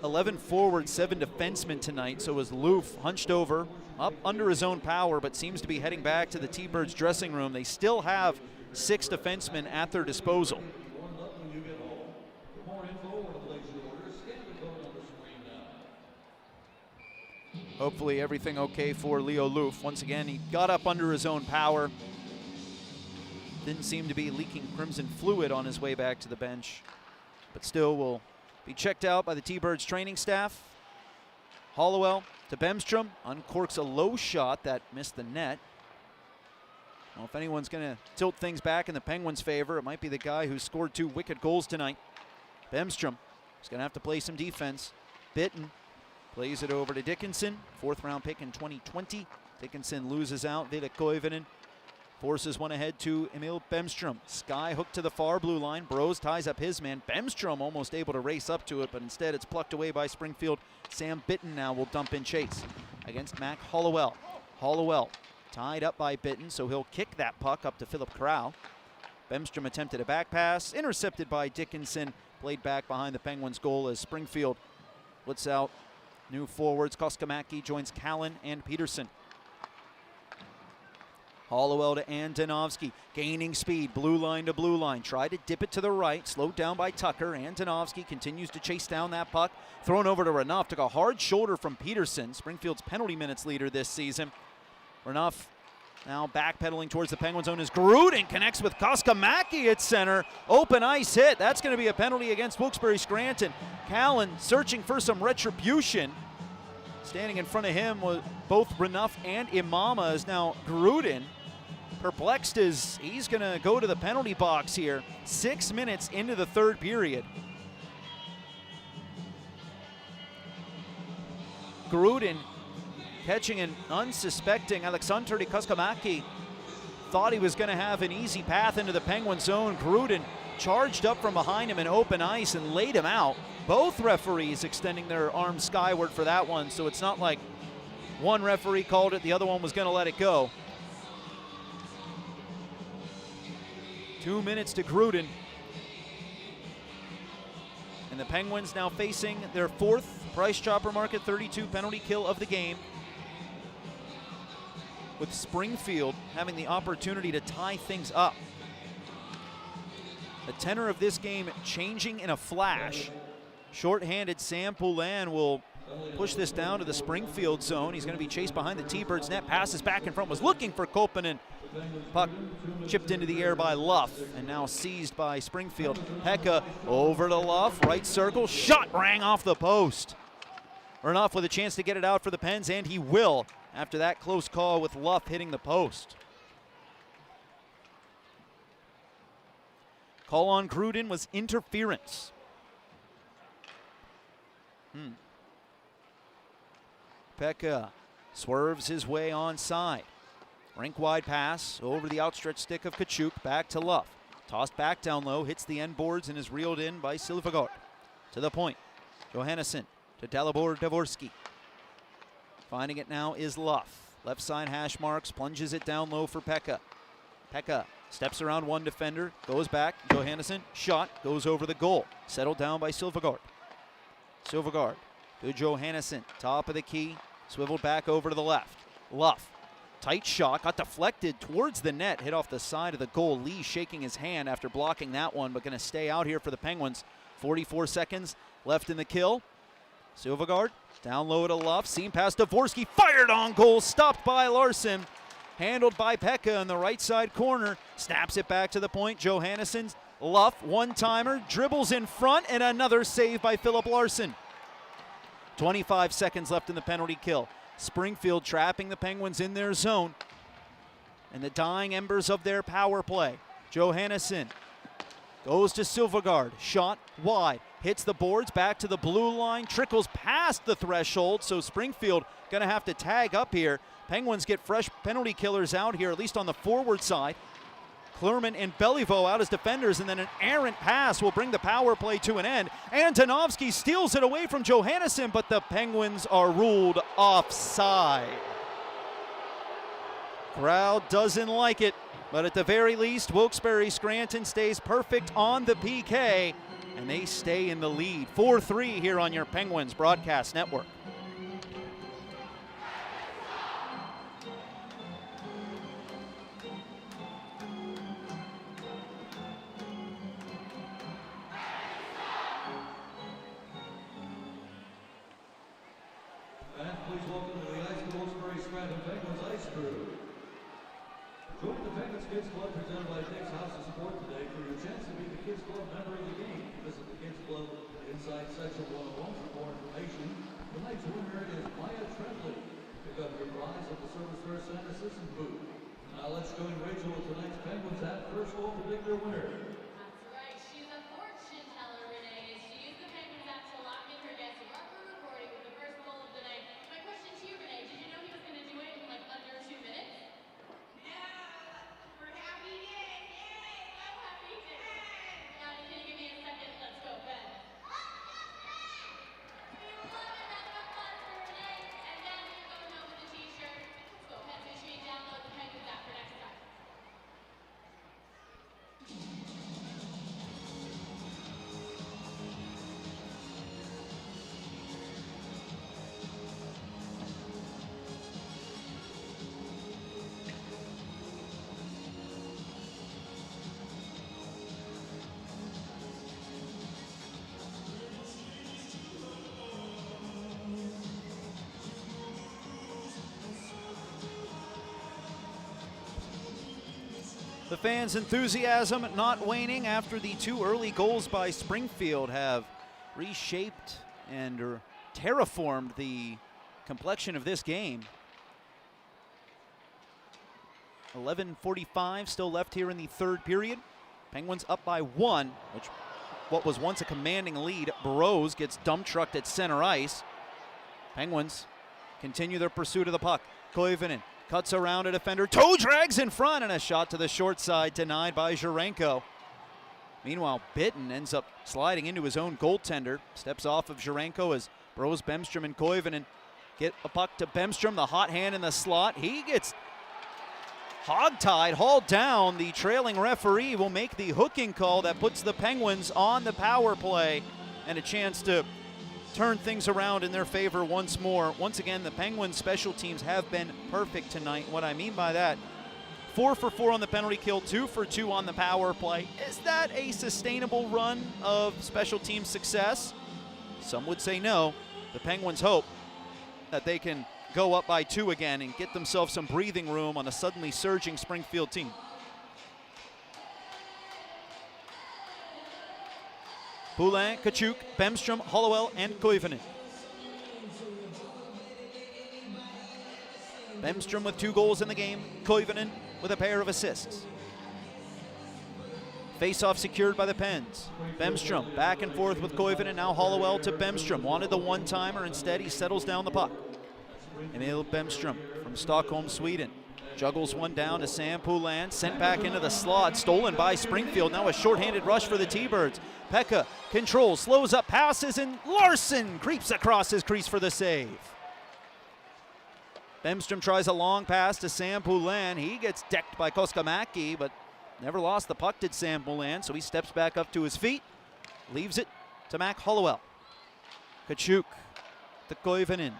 Speaker 8: 11 forward, 7 defensemen tonight. So was Loof hunched over, up under his own power, but seems to be heading back to the T-Birds dressing room. They still have 6 defensemen at their disposal. Hopefully everything okay for Leo Loof. Once again, he got up under his own power. Didn't seem to be leaking crimson fluid on his way back to the bench, but still will be checked out by the T-Birds training staff. Hollowell to Bemstrom, uncorks a low shot that missed the net. Well, if anyone's going to tilt things back in the Penguins' favor, it might be the guy who scored 2 wicked goals tonight. Bemstrom is going to have to play some defense. Bitten plays it over to Dickinson, 4th round pick in 2020. Dickinson loses out. Ville Koivunen forces one ahead to Emil Bemstrom. Sky hooked to the far blue line. Bros ties up his man. Bemstrom almost able to race up to it, but instead it's plucked away by Springfield. Sam Bitten now will dump in chase against Mac Hollowell. Hollowell tied up by Bitten, so he'll kick that puck up to Philip Crow. Bemstrom attempted a back pass, intercepted by Dickinson. Played back behind the Penguins' goal as Springfield puts out new forwards. Koskamaki joins Callan and Peterson. Hollowell to Andonovski, gaining speed, blue line to blue line. Tried to dip it to the right, slowed down by Tucker. Andonovski continues to chase down that puck. Thrown over to Renouf, took a hard shoulder from Peterson, Springfield's penalty minutes leader this season. Renouf now backpedaling towards the Penguins zone as Gruden connects with Koskamaki at center. Open ice hit. That's going to be a penalty against Wilkes-Barre Scranton. Callan searching for some retribution. Standing in front of him was both Renouf and Imama is now Gruden. Perplexed as he's going to go to the penalty box here. 6 minutes into the third period. Gruden catching an unsuspecting Alexander Koskamaki. Thought he was going to have an easy path into the Penguin zone. Gruden charged up from behind him in open ice and laid him out. Both referees extending their arms skyward for that one, so it's not like one referee called it, the other one was going to let it go. 2 minutes to Gruden. And the Penguins now facing their 4th Price Chopper Market 32 penalty kill of the game.
Speaker 1: with Springfield having the opportunity to tie things up. The tenor of this game changing in a flash. Short-handed Sam Poulin will push this down to the Springfield zone. He's going to be chased behind the T-Birds net. Passes back in front. Was looking for Koponen. Puck chipped into the air by Luff and now seized by Springfield. Pekka over to Luff. Right circle. Shot rang off the post. Enough with a chance to get it out for the Pens, and he will after that close call with Luff hitting the post. Call on Gruden was interference. Pekka swerves his way onside. Rink-wide pass over the outstretched stick of Kachuk, back to Luff. Tossed back down low, hits the end boards and is reeled in by Silvergård. To the point, Johannesson to Dalibor Dvorsky. Finding it now is Luff. Left side hash marks, plunges it down low for Pekka. Pekka steps around one defender, goes back, Johannesson, shot, goes over the goal. Settled down by Silvergård. Silvergård to Johannesson, top of the key, swiveled back over to the left. Luff, tight shot, got deflected towards the net, hit off the side of the goal. Lee shaking his hand after blocking that one, but going to stay out here for the Penguins. 44 seconds left in the kill. Silvergård down low to Luff, seen past Dvorsky, fired on goal, stopped by Larson. Handled by Pekka in the right side corner, snaps it back to the point. Johannesson, Luff, one-timer, dribbles in front, and another save by Philip Larson. 25 seconds left in the penalty kill. Springfield trapping the Penguins in their zone and the dying embers of their power play. Johannesson goes to Silvergård, shot wide, hits the boards, back to the blue line, trickles past the threshold, so Springfield going to have to tag up here. Penguins get fresh penalty killers out here, at least on the forward side. Klurman and Beliveau out as defenders, and then an errant pass will bring the power play to an end. Antonovsky steals it away from Johannesson, but the Penguins are ruled offside. Crowd doesn't like it, but at the very least, Wilkes-Barre Scranton stays perfect on the PK, and they stay in the lead. 4-3 here on your Penguins Broadcast Network.
Speaker 2: And please welcome to the ice the Wilkes-Barre Scranton Penguins ice crew. Join the Penguins Kids Club presented by Dick's House of Sport today for your chance to be the Kids Club member of the game. Visit the Kids Club inside section 101 for more information. Tonight's winner is Maya Tremblay. Pick up your prize at the Service First and Assistant booth. Now let's join Rachel with tonight's Penguins hat first goal predictor winner.
Speaker 3: That's right. She's a fortune teller, Renee. She used the Penguins app to lock in her guest record recording with the first goal of the night. My question to you, Renee, did you know he was going to do it in like under 2 minutes? We're happy he did. Yay! So happy he did. Now, can you give me a second? Let's go, Ben. We love it. That's applause for Renee. And then you're going home with a t-shirt. Let's go. Pets, make sure you download the Penguins app for next time.
Speaker 1: The fans' enthusiasm not waning after the 2 early goals by Springfield have reshaped and terraformed the complexion of this game. 11:45 still left here in the third period. Penguins up by 1, which what was once a commanding lead. Burrows gets dump trucked at center ice. Penguins continue their pursuit of the puck. Koivunen cuts around a defender, toe drags in front, and a shot to the short side denied by Jurenko. Meanwhile, Bitten ends up sliding into his own goaltender. Steps off of Jurenko as Burrows, Bemstrom, and Koivunen get a puck to Bemstrom, the hot hand in the slot. He gets hogtied, hauled down. The trailing referee will make the hooking call that puts the Penguins on the power play and a chance to turn things around in their favor once more. Once again, the Penguins special teams have been perfect tonight. What I mean by that, 4 for 4 on the penalty kill, 2 for 2 on the power play. Is that a sustainable run of special team success? Some would say no. The Penguins hope that they can go up by 2 again and get themselves some breathing room on a suddenly surging Springfield team. Poulin, Kachuk, Bemstrom, Hollowell, and Koivunen. Bemstrom with 2 goals in the game. Koivunen with a pair of assists. Face-off secured by the Pens. Bemstrom back and forth with Koivunen. Now Hollowell to Bemstrom. Wanted the one-timer. Instead, he settles down the puck. Emil Bemstrom from Stockholm, Sweden. Juggles one down to Sam Poulin. Sent back into the slot. Stolen by Springfield. Now a shorthanded rush for the T-Birds. Pekka controls, slows up, passes, and Larson creeps across his crease for the save. Bemstrom tries a long pass to Sam Poulin. He gets decked by Koskamaki, but never lost the puck, did Sam Poulin, so he steps back up to his feet, leaves it to Mac Hollowell. Kachuk to Koivunen.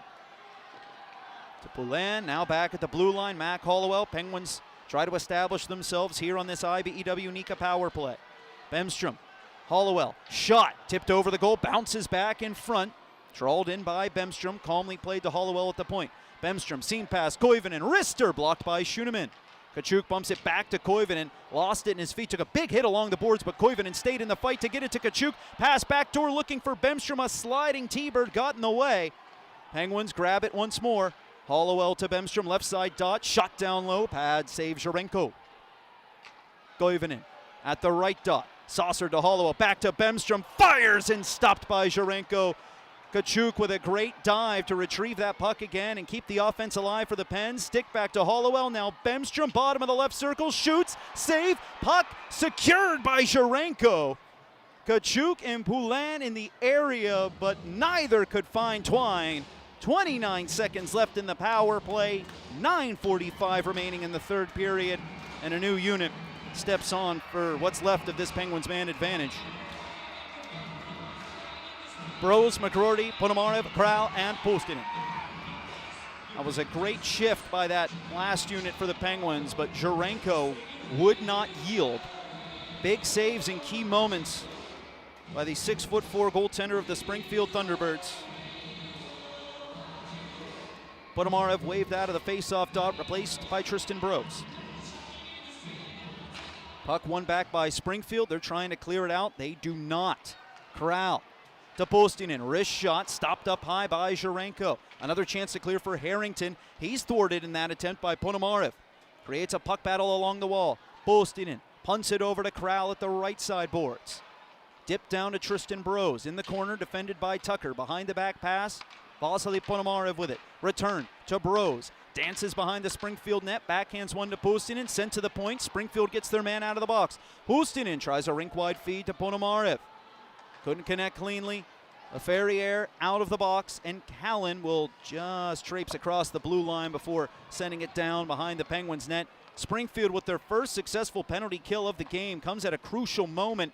Speaker 1: To Poulin, now back at the blue line, Mac Hollowell. Penguins try to establish themselves here on this IBEW Nika power play. Bemstrom, Hollowell, shot, tipped over the goal, bounces back in front. Trawled in by Bemstrom, calmly played to Hollowell at the point. Bemstrom, seam pass, Koivunen, wrister, blocked by Schuneman. Kachuk bumps it back to Koivunen, lost it in his feet, took a big hit along the boards, but Koivunen stayed in the fight to get it to Kachuk. Pass backdoor looking for Bemstrom, a sliding T-Bird got in the way. Penguins grab it once more. Hollowell to Bemstrom, left side dot, shot down low, pad save Jarenko. Koivunen at the right dot, saucer to Hollowell, back to Bemstrom, fires and stopped by Jarenko. Kachuk with a great dive to retrieve that puck again and keep the offense alive for the Pens. Stick back to Hollowell, now Bemstrom, bottom of the left circle, shoots, save, puck secured by Jarenko. Kachuk and Poulin in the area, but neither could find Twine. 29 seconds left in the power play, 9:45 remaining in the third period, and a new unit steps on for what's left of this Penguins man advantage. Bros, McGroarty, Ponomarev, Kral, and Postinen. That was a great shift by that last unit for the Penguins, but Jarenko would not yield. Big saves in key moments by the 6'4" goaltender of the Springfield Thunderbirds. Ponomarev waved out of the face-off dot, replaced by Tristan Bros. Puck won back by Springfield. They're trying to clear it out. They do not. Kral to Postinen. Wrist shot, stopped up high by Jarenko. Another chance to clear for Harrington. He's thwarted in that attempt by Ponomarev. Creates a puck battle along the wall. Postinen punts it over to Kral at the right side boards. Dip down to Tristan Bros. In the corner, defended by Tucker. Behind the back pass, Vasily Ponomarev with it. Return to Bros. Dances behind the Springfield net. Backhands one to Postinen. Sent to the point. Springfield gets their man out of the box. Postinen tries a rink-wide feed to Ponomarev. Couldn't connect cleanly. A Ferrier out of the box, and Callan will just traipse across the blue line before sending it down behind the Penguins net. Springfield with their first successful penalty kill of the game comes at a crucial moment.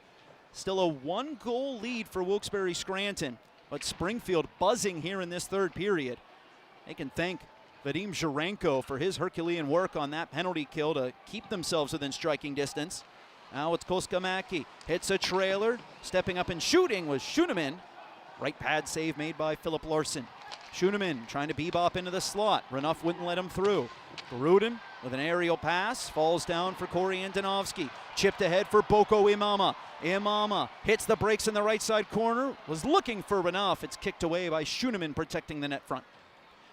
Speaker 1: Still a 1-goal lead for Wilkes-Barre Scranton, but Springfield buzzing here in this third period. They can thank Vadim Jarenko for his Herculean work on that penalty kill to keep themselves within striking distance. Now it's Koskamaki, hits a trailer, stepping up and shooting was Schuneman. Right pad save made by Philip Larson. Schuneman trying to bebop into the slot. Renouf wouldn't let him through. Gruden with an aerial pass, falls down for Corey Antonovsky. Chipped ahead for Boko Imama. Imama hits the brakes in the right side corner, was looking for Renouf. It's kicked away by Schuneman protecting the net front.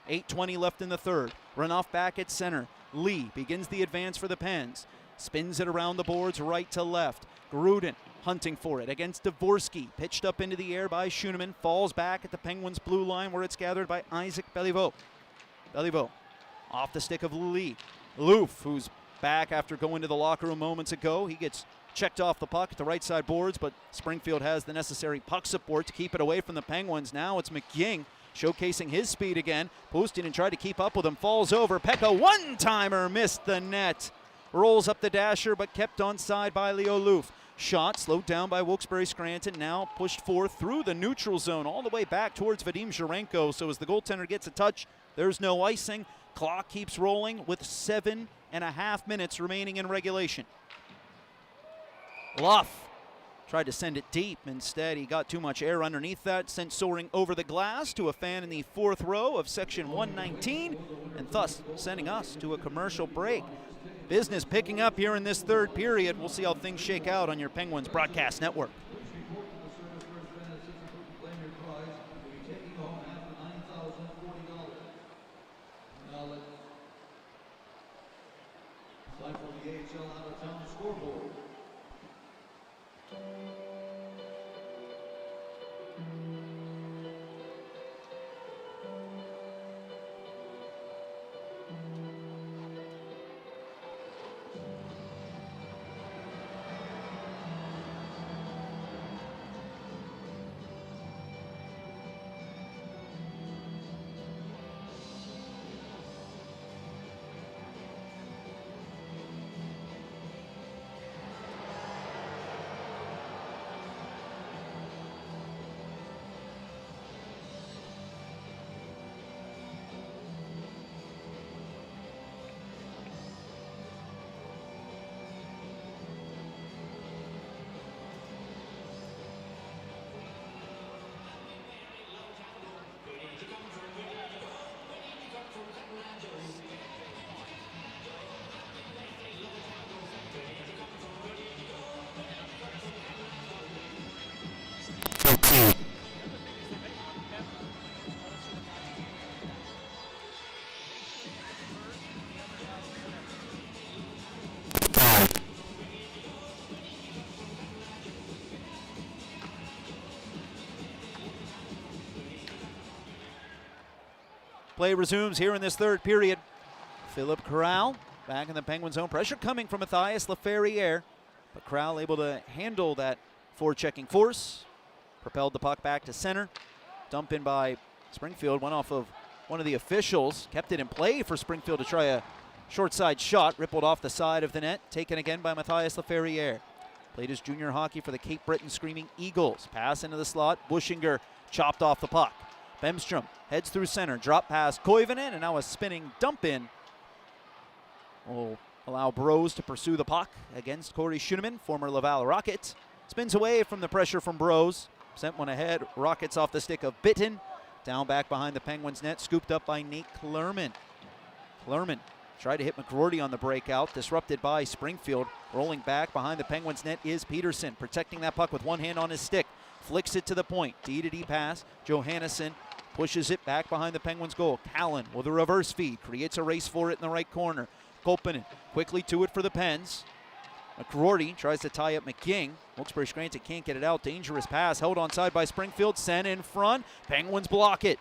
Speaker 1: 8:20 left in the third. Renouf back at center. Lee begins the advance for the Pens. Spins it around the boards right to left. Gruden hunting for it against Dvorsky. Pitched up into the air by Schuneman. Falls back at the Penguins' blue line where it's gathered by Isaac Beliveau. Beliveau off the stick of Lee. Loof, who's back after going to the locker room moments ago. He gets checked off the puck at the right side boards, but Springfield has the necessary puck support to keep it away from the Penguins. Now it's McGing showcasing his speed again. Posting and tried to keep up with him. Falls over. Pekka one-timer missed the net. Rolls up the dasher, but kept onside by Leo Loof.
Speaker 8: shot, slowed down by Wilkes-Barre Scranton, now pushed forth through the neutral zone, all the way back towards Vadim Zherenko. So as the goaltender gets a touch, there's no icing. Clock keeps rolling with 7.5 minutes remaining in regulation. Luff tried to send it deep. Instead, he got too much air underneath that, sent soaring over the glass to a fan in the 4th row of section 119, and thus sending us to a commercial break. Business picking up here in this 3rd period. We'll see how things shake out on your Penguins broadcast network.
Speaker 2: Time for the AHL out-of-town scoreboard.
Speaker 8: Play resumes here in this 3rd period. Philip Corral back in the Penguins zone. Pressure coming from Matthias Laferriere, but Corral able to handle that forechecking force. Propelled the puck back to center. Dump in by Springfield. Went off of one of the officials. Kept it in play for Springfield to try a short side shot. Rippled off the side of the net. Taken again by Matthias Laferriere. Played his junior hockey for the Cape Breton Screaming Eagles. Pass into the slot. Bushinger chopped off the puck. Bemstrom heads through center. Drop pass Koivunen, and now a spinning dump in will allow Bros to pursue the puck against Corey Schoenemann, former Laval Rocket. Spins away from the pressure from Bros. Sent one ahead. Rockets off the stick of Bitten. Down back behind the Penguins net. Scooped up by Nate Klerman. Klerman tried to hit McGroarty on the breakout. Disrupted by Springfield. Rolling back behind the Penguins net is Peterson. Protecting that puck with one hand on his stick. Flicks it to the point. D-to-D pass. Johannesson pushes it back behind the Penguins goal. Callan with a reverse feed. Creates a race for it in the right corner. Koppanen quickly to it for the Pens. McGroarty tries to tie up McGing. Wilkes-Barre Scranton can't get it out. Dangerous pass held onside by Springfield. Sent in front. Penguins block it.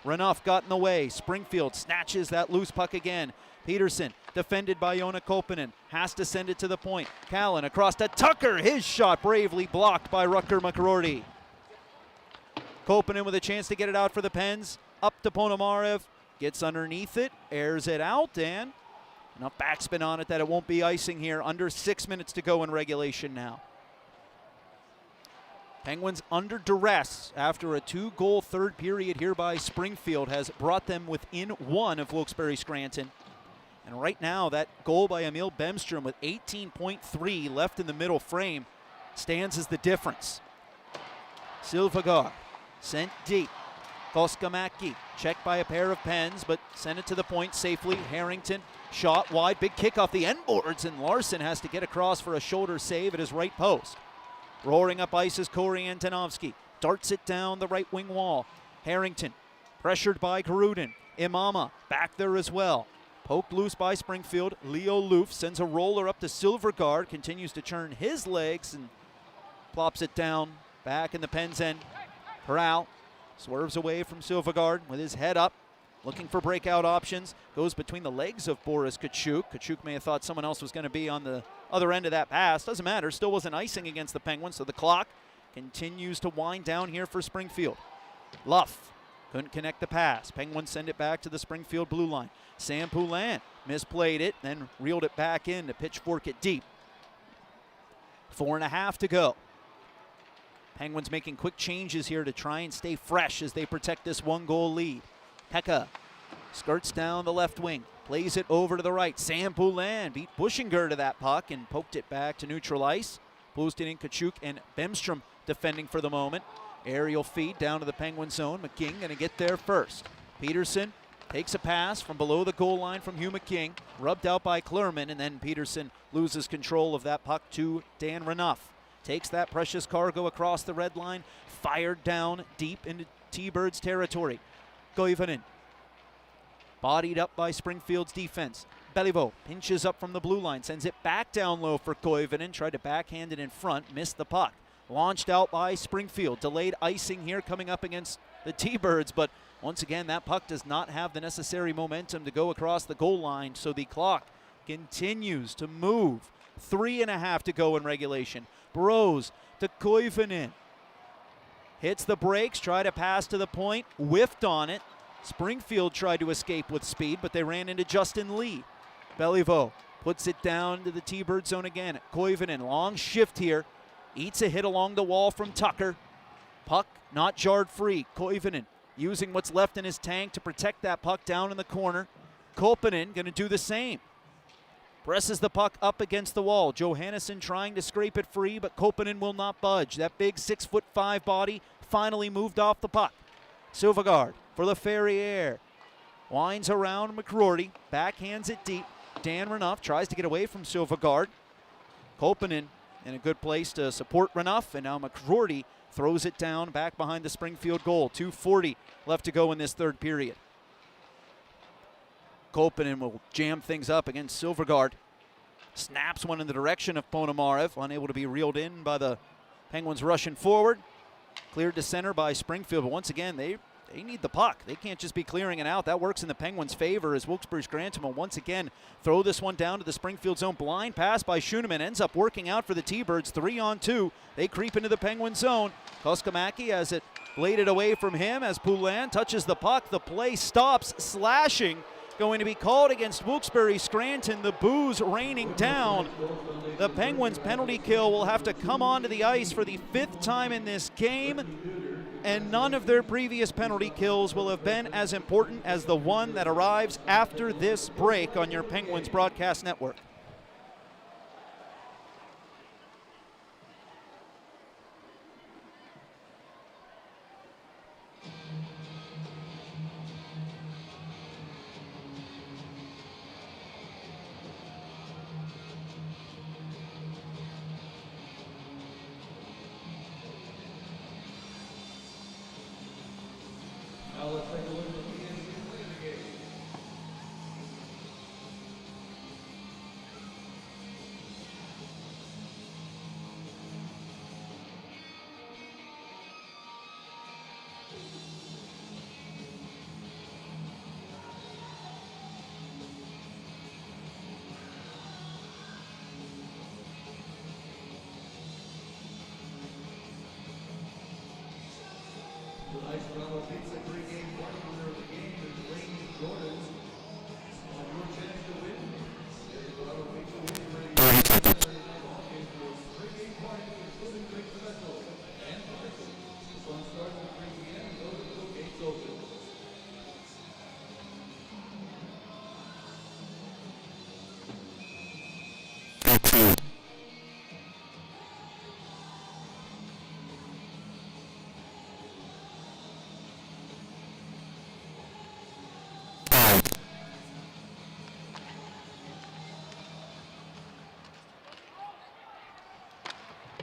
Speaker 8: Renouf got in the way. Springfield snatches that loose puck again. Peterson defended by Joona Koppanen. Has to send it to the point. Callan across to Tucker. His shot bravely blocked by Rutger McGroarty. Koppanen with a chance to get it out for the Pens. Up to Ponomarev. Gets underneath it. Airs it out. And enough backspin on it that it won't be icing here. Under 6 minutes to go in regulation now. Penguins under duress after a 2-goal 3rd period here by Springfield has brought them within 1 of Wilkes-Barre Scranton. And right now, that goal by Emil Bemstrom with 18.3 left in the middle frame stands as the difference. Silvagar sent deep. Koskamaki checked by a pair of Pens, but sent it to the point safely. Harrington shot wide, big kick off the end boards, and Larson has to get across for a shoulder save at his right post. Roaring up ice is Corey Antonovsky. Darts it down the right wing wall. Harrington pressured by Gruden. Imama back there as well. Poked loose by Springfield. Leo Loof sends a roller up to Silvergard. Continues to churn his legs and plops it down back in the Pens end. Corral swerves away from Silvergard with his head up. Looking for breakout options. Goes between the legs of Boris Kachuk. Kachuk may have thought someone else was going to be on the other end of that pass. Doesn't matter. Still wasn't icing against the Penguins. So the clock continues to wind down here for Springfield. Luff couldn't connect the pass. Penguins send it back to the Springfield blue line. Sam Poulin misplayed it, then reeled it back in to pitchfork it deep. 4.5 to go. Penguins making quick changes here to try and stay fresh as they protect this 1-goal lead. Pekka skirts down the left wing, plays it over to the right. Sam Poulin beat Bushinger to that puck and poked it back to neutral ice. Posted in Kachuk and Bemstrom defending for the moment. Aerial feed down to the Penguin zone. McKing going to get there first. Peterson takes a pass from below the goal line from Hugh McKing, rubbed out by Klurman, and then Peterson loses control of that puck to Dan Renouf. Takes that precious cargo across the red line, fired down deep into T-Birds territory. Koivunen, bodied up by Springfield's defense. Beliveau pinches up from the blue line, sends it back down low for Koivunen, tried to backhand it in front, missed the puck. Launched out by Springfield, delayed icing here coming up against the T-Birds, but once again that puck does not have the necessary momentum to go across the goal line, so the clock continues to move. 3.5 to go in regulation. Bros to Koivunen. Hits the brakes, try to pass to the point, whiffed on it. Springfield tried to escape with speed, but they ran into Justin Lee. Beliveau puts it down to the T-Bird zone again. Koivunen, long shift here. Eats a hit along the wall from Tucker. Puck not jarred free. Koivunen using what's left in his tank to protect that puck down in the corner. Kolpanen going to do the same. Presses the puck up against the wall. Johannesson trying to scrape it free, but Kolpanen will not budge. That big 6'5" body finally moved off the puck. Silvergard for the Ferrier. Winds around McCrory. Backhands it deep. Dan Renouf tries to get away from Silvergard. Kolpanen in a good place to support Renouf, and now McCrory throws it down back behind the Springfield goal. 2:40 left to go in this third period. Kolpanen will jam things up against Silvergard. Snaps one in the direction of Ponomarev, unable to be reeled in by the Penguins rushing forward. Cleared to center by Springfield, but once again, they need the puck. They can't just be clearing it out. That works in the Penguins' favor as Wilkes-Barre Scranton will once again throw this one down to the Springfield zone. Blind pass by Schoenemann ends up working out for the T-Birds. 3-on-2. They creep into the Penguin zone. Koskamaki has it bladed away from him as Poulin touches the puck. The play stops. Slashing going to be called against Wilkes-Barre Scranton. The boos raining down. The Penguins' penalty kill will have to come onto the ice for the 5th time in this game, and none of their previous penalty kills will have been as important as the one that arrives after this break on your Penguins broadcast network.
Speaker 2: Now let's take a look at the PNC play of the game. Tonight's Bravo Pizza pregame partner of the game is Lane Jordan's. On your chance to win, get the Bravo Pizza win ready Saturday night hockey for pregame party including drink special and prizes. This one starts at 3 p.m. and goes until gates open.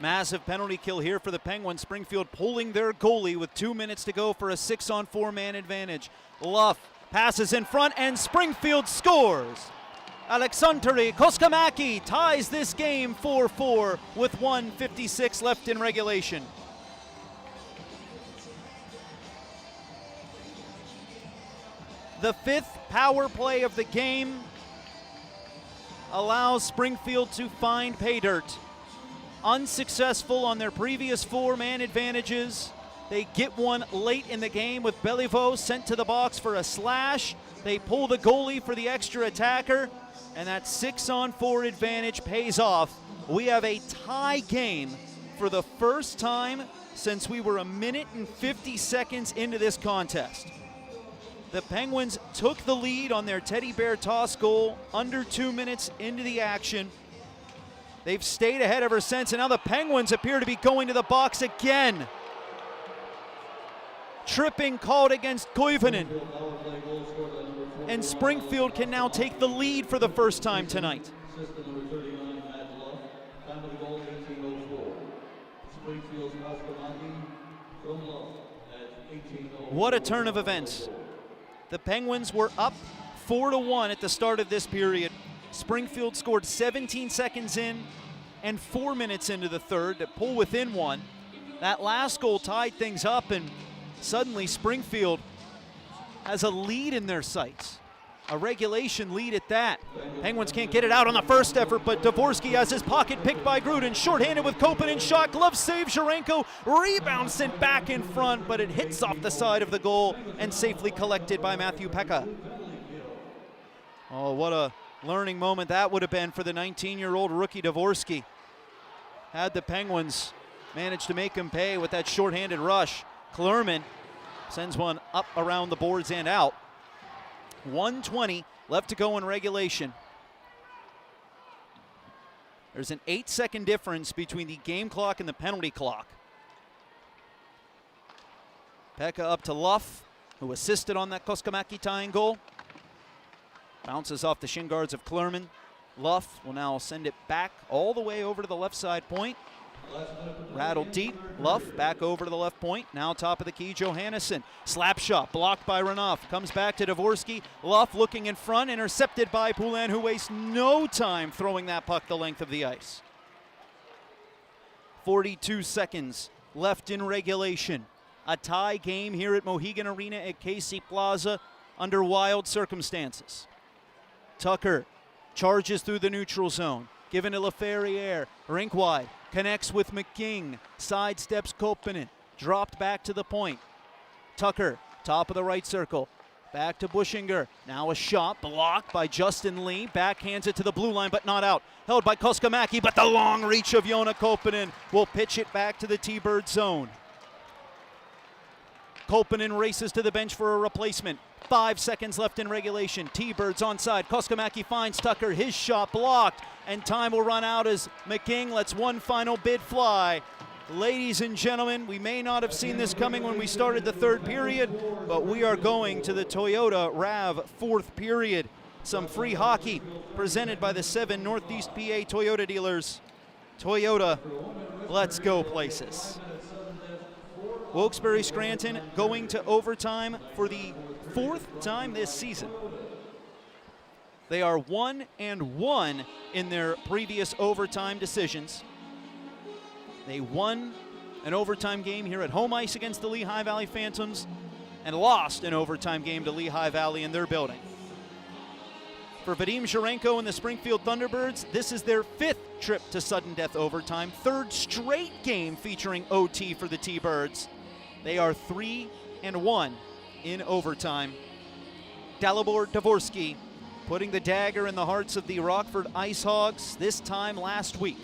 Speaker 8: Massive penalty kill here for the Penguins. Springfield pulling their goalie with 2 minutes to go for a 6-on-4 man advantage. Luff passes in front and Springfield scores. Aleksandr Koskamaki ties this game 4-4 with 1:56 left in regulation. The 5th power play of the game allows Springfield to find pay dirt. Unsuccessful on their previous 4 man advantages. They get one late in the game with Beliveau sent to the box for a slash. They pull the goalie for the extra attacker.
Speaker 1: And that 6-on-4 advantage pays off. We have a tie game for the first time since we were 1 minute and 50 seconds into this contest. The Penguins took the lead on their teddy bear toss goal under 2 minutes into the action. They've stayed ahead ever since, and now the Penguins appear to be going to the box again. Tripping called against Koivunen. And Springfield can now take the lead for the first time tonight.
Speaker 2: Assistant number 39, Matt Love. Time of the goal, 18:04. Springfield's Koskemaki from Love at 18:04.
Speaker 1: What a turn of events. The Penguins were up 4-1 at the start of this period. Springfield scored 17 seconds in and 4 minutes into the third to pull within one. That last goal tied things up, and suddenly Springfield has a lead in their sights. A regulation lead at that. Penguins can't get it out on the first effort, but Dvorsky has his pocket picked by Gruden. Shorthanded with Koponen, shot, glove save, Zherenko, rebound sent back in front, but it hits off the side of the goal and safely collected by Matthew Pekka. Oh, what a learning moment that would have been for the 19-year-old rookie Dvorsky. Had the Penguins managed to make him pay with that shorthanded rush. Klerman sends one up around the boards and out. 1:20 left to go in regulation. There's an 8-second difference between the game clock and the penalty clock. Pekka up to Luff, who assisted on that Koskemaki tying goal. Bounces off the shin guards of Klerman. Luff will now send it back all the way over to the left side point. Rattled deep, Luff back over to the left point. Now top of the key, Johannesson. Slap shot blocked by Renouf. Comes back to Dvorsky. Luff looking in front, intercepted by Poulin, who wastes no time throwing that puck the length of the ice. 42 seconds left in regulation. A tie game here at Mohegan Arena at KC Plaza under wild circumstances. Tucker charges through the neutral zone. Given to LaFerriere, rink wide, connects with McKing, sidesteps Koponen, dropped back to the point. Tucker, top of the right circle, back to Bushinger. Now a shot blocked by Justin Lee, backhands it to the blue line but not out. Held by Koskemaki, but the long reach of Joona Koponen will pitch it back to the T-Bird zone. Koponen races to the bench for a replacement. 5 seconds left in regulation. T-Birds onside. Koskemaki finds Tucker. His shot blocked. And time will run out as McKing lets one final bid fly. Ladies and gentlemen, we may not have seen this coming when we started the third period, but we are going to the Toyota RAV fourth period. Some free hockey presented by the 7 Northeast PA Toyota dealers. Toyota, let's go places. Wilkes-Barre Scranton going to overtime for the 4th time this season. They are 1-1 in their previous overtime decisions. They won an overtime game here at home ice against the Lehigh Valley Phantoms and lost an overtime game to Lehigh Valley in their building. For Vadim Zherenko and the Springfield Thunderbirds, this is their 5th trip to sudden death overtime, 3rd straight game featuring OT for the T-Birds. They are 3-1 in overtime. Dalibor Dvorsky putting the dagger in the hearts of the Rockford Ice Hogs this time last week.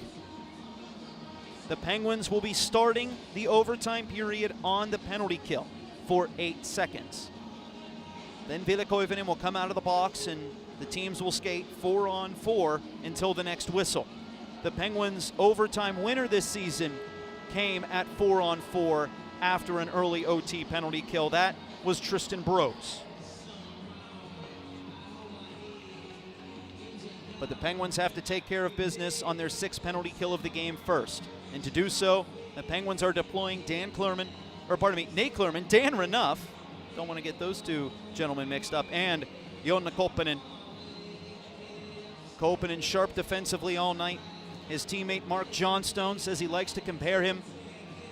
Speaker 1: The Penguins will be starting the overtime period on the penalty kill for 8 seconds. Then Ville Koivunen will come out of the box and the teams will skate 4-on-4 until the next whistle. The Penguins' overtime winner this season came at 4-on-4 after an early OT penalty kill. That was Tristan Brose. But the Penguins have to take care of business on their 6th penalty kill of the game first. And to do so, the Penguins are deploying Nate Klerman, Dan Renouf, don't want to get those two gentlemen mixed up, and Joona Koponen. Koponen sharp defensively all night. His teammate Mark Johnstone says he likes to compare him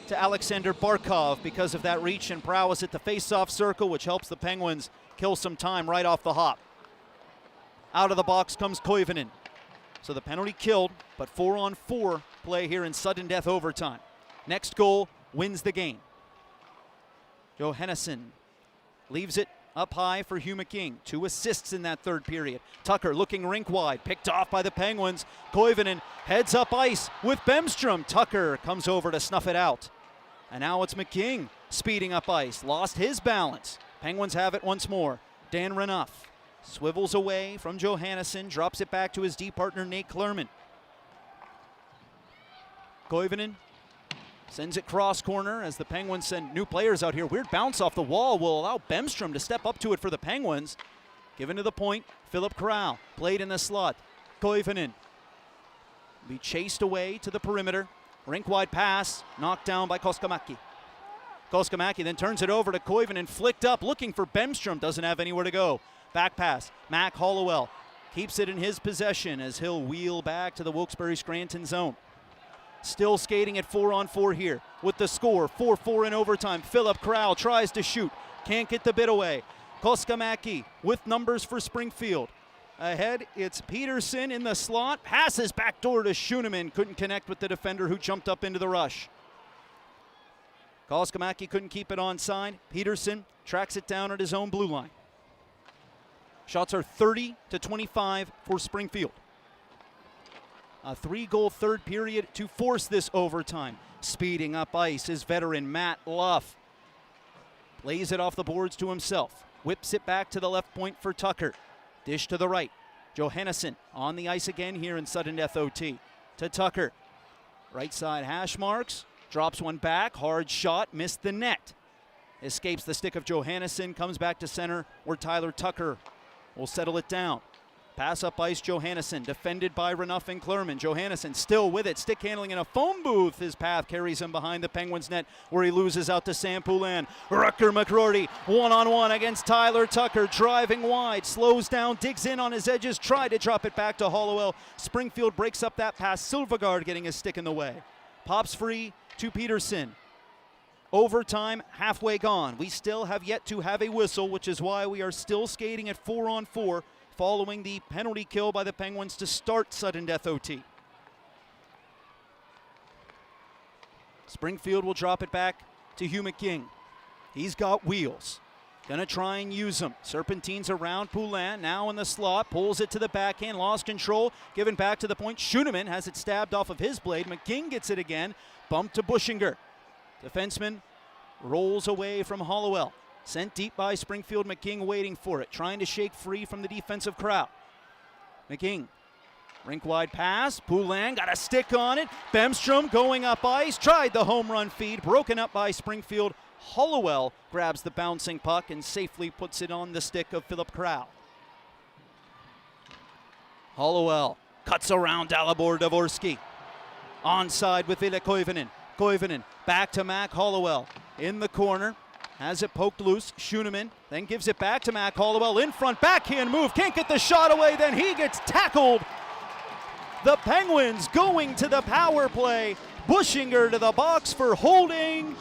Speaker 1: to Alexander Barkov because of that reach and prowess at the face-off circle, which helps the Penguins kill some time right off the hop. Out of the box comes Koivunen. So the penalty killed, but 4-on-4 play here in sudden death overtime. Next goal wins the game. Johannesson leaves it
Speaker 8: up high for Hugh McKing. 2 assists in that third period. Tucker looking rink wide, picked off by the Penguins. Koivunen heads up ice with Bemstrom. Tucker comes over to snuff it out. And now it's McKing speeding up ice. Lost his balance. Penguins have it once more. Dan Renouf swivels away from Johannesson, drops it back to his D partner Nate Klerman. Koivunen sends it cross corner as the Penguins send new players out here. Weird bounce off the wall will allow Bemstrom to step up to it for the Penguins. Given to the point, Philip Corral played in the slot. Koivunen be chased away to the perimeter. Rink wide pass, knocked down by Koskamaki. Koskamaki then turns it over to Koivunen, flicked up, looking for Bemstrom, doesn't have anywhere to go. Back pass, Mac Hollowell keeps it in his possession as he'll wheel back to the Wilkes-Barre Scranton zone. Still skating at 4-on-4 here with the score, 4-4 in overtime. Philip Corral tries to shoot, can't get the bit away. Koskamaki with numbers for Springfield. Ahead, it's Peterson in the slot, passes backdoor to Schoenemann, couldn't connect with the defender who jumped up into the rush. Koskamaki couldn't keep it onside. Peterson tracks it down at his own blue line. Shots are 30-25 for Springfield. A 3-goal third period to force this overtime. Speeding up ice is veteran Matt Luff. Plays it off the boards to himself. Whips it back to the left point for Tucker. Dish to the right. Johannesson on the ice again here in sudden death OT. To Tucker. Right side hash marks. Drops one back. Hard shot. Missed the net. Escapes the stick of Johannesson. Comes back to center where Tyler Tucker will settle it down. Pass up ice, Johannesson, defended by Renouf and Klerman. Johannesson still with it, stick handling in a phone booth. His path carries him behind the Penguins net where he loses out to Sam Poulin. Rutger McRory, one-on-one against Tyler Tucker, driving wide, slows down, digs in on his edges, tried to drop it back to Hollowell. Springfield breaks up that pass, Silvergard getting his stick in the way. Pops free to Peterson. Overtime halfway gone. We still have yet to have a whistle, which is why we are still skating at 4-on-4. Following the penalty kill by the Penguins to start sudden death OT. Springfield will drop it back to Hugh McKing. He's got wheels. Gonna try and use them. Serpentines around Poulin, now in the slot, pulls it to the backhand, lost control, given back to the point. Schoenemann has it stabbed off of his blade. McKing gets it again, bumped to Buschinger. Defenseman rolls away from Hollowell. Sent deep by Springfield, McKing waiting for it, trying to shake free from the defensive crowd. McKing, rink-wide pass, Poulin got a stick on it. Bemstrom going up ice, tried the home run feed, broken up by Springfield. Hollowell grabs the bouncing puck and safely puts it on the stick of Philip Corral. Hollowell cuts around Dalibor Dvorsky. Onside with Ville Koivunen. Koivunen back to Mac Hollowell in the corner. Has it poked loose, Schoenemann, then gives it back to Mac Hollowell in front, backhand move, can't get the shot away, then he gets tackled. The Penguins going to the power play. Buschinger to the box for holding,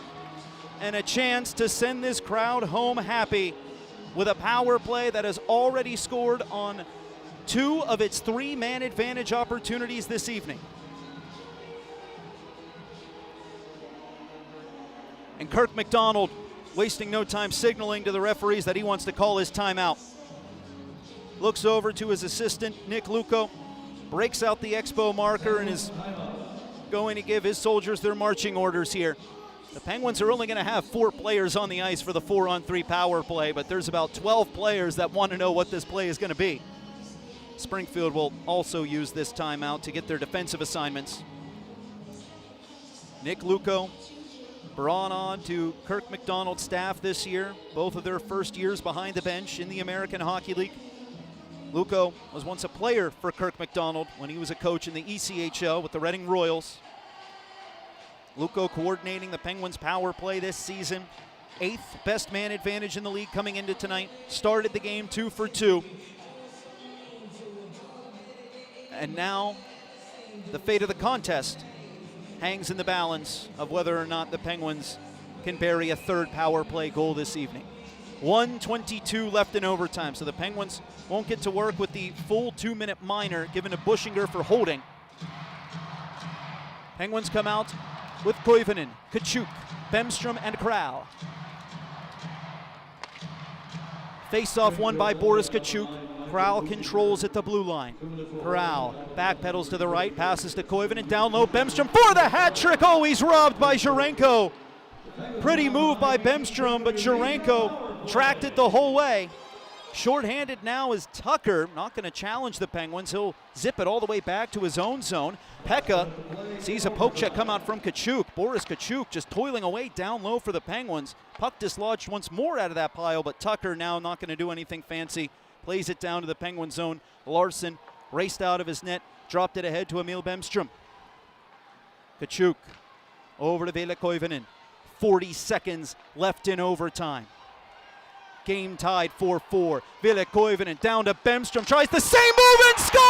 Speaker 8: and a chance to send this crowd home happy with a power play that has already scored on 2 of its 3 man advantage opportunities this evening. And Kirk McDonald wasting no time signaling to the referees that he wants to call his timeout. Looks over to his assistant, Nick Luco, breaks out the Expo marker and is going to give his soldiers their marching orders here. The Penguins are only going to have 4 players on the ice for the 4-on-3 power play, but there's about 12 players that want to know what this play is going to be. Springfield will also use this timeout to get their defensive assignments. Nick Luco brought on to Kirk McDonald's staff this year, both of their first years behind the bench in the American Hockey League. Luco was once a player for Kirk McDonald when he was a coach in the ECHL with the Reading Royals. Luco coordinating the Penguins' power play this season. 8th best man advantage in the league coming into tonight. Started the game 2 for 2. And now the fate of the contest hangs in the balance of whether or not the Penguins can bury a 3rd power play goal this evening. 1:22 left in overtime, so the Penguins won't get to work with the full 2-minute minor given to Buschinger for holding. Penguins come out with Koivunen, Kachuk, Bemstrom, and Corral.
Speaker 1: Face-off won by Boris Kachuk. Corral controls at the blue line. Corral backpedals to the right, passes to Koivunen, down low, Bemstrom for the hat trick. Oh, he's robbed by Jurenko. Pretty move by Bemstrom, but Jurenko tracked it the whole way. Short-handed now is Tucker, not going to challenge the Penguins. He'll zip it all the way back to his own zone. Pekka sees a poke check come out from Kachuk. Boris Kachuk just toiling away down low for the Penguins. Puck dislodged once more out of that pile, but Tucker now not going to do anything fancy. Plays it down to the Penguin zone. Larson raced out of his net, dropped it ahead to Emil Bemstrom. Kachuk over to Ville Koivunen. 40 seconds left in overtime. Game tied 4-4. Ville Koivunen down to Bemstrom, tries the same move and scores!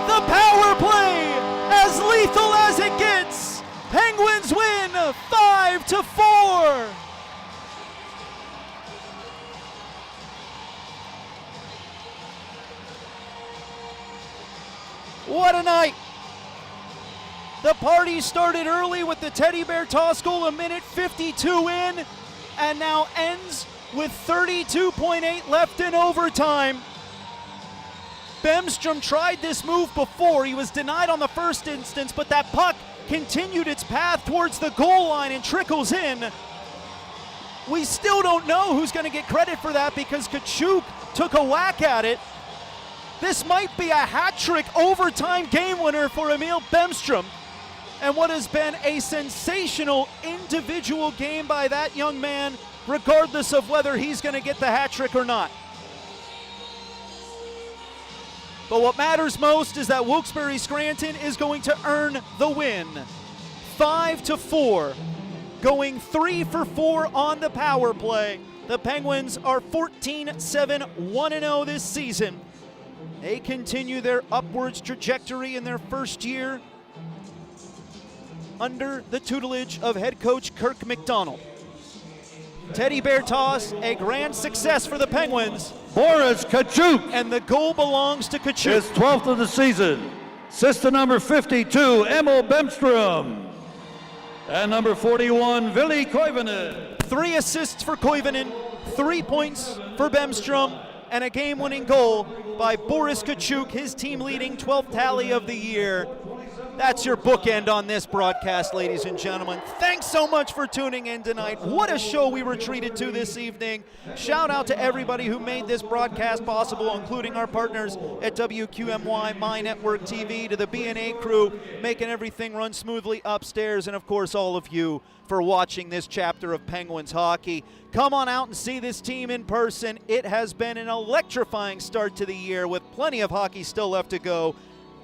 Speaker 1: The power play, as lethal as it gets. Penguins win 5-4. What a night. The party started early with the teddy bear toss goal, a minute 52 in, and now ends with 32.8 left in overtime. Bemstrom tried this move before. He was denied on the first instance, but that puck continued its path towards the goal line and trickles in. We still don't know who's going to get credit for that because Kachuk took a whack at it. This might be a hat trick overtime game winner for Emil Bemstrom. And what has been a sensational individual game by that young man, regardless of whether he's going to get the hat trick or not. But what matters most is that Wilkes-Barre Scranton is going to earn the win. 5-4, going 3 for 4 on the power play. The Penguins are 14-7, 1-0 this season. They continue their upwards trajectory in their first year under the tutelage of head coach Kirk McDonald. Teddy bear toss, a grand success for the Penguins.
Speaker 7: Boris Kachuk.
Speaker 1: And the goal belongs to Kachuk.
Speaker 7: His 12th of the season. Assist to number 52, Emil Bemstrom. And number 41, Ville Koivunen.
Speaker 1: 3 assists for Koivunen, 3 points for Bemstrom, and a game-winning goal by Boris Kachuk, his team-leading 12th tally of the year. That's your bookend on this broadcast, ladies and gentlemen. Thanks so much for tuning in tonight. What a show we were treated to this evening. Shout out to everybody who made this broadcast possible, including our partners at WQMY, My Network TV, to the B&A crew, making everything run smoothly upstairs, and of course all of you for watching this chapter of Penguins hockey. Come on out and see this team in person. It has been an electrifying start to the year with plenty of hockey still left to go.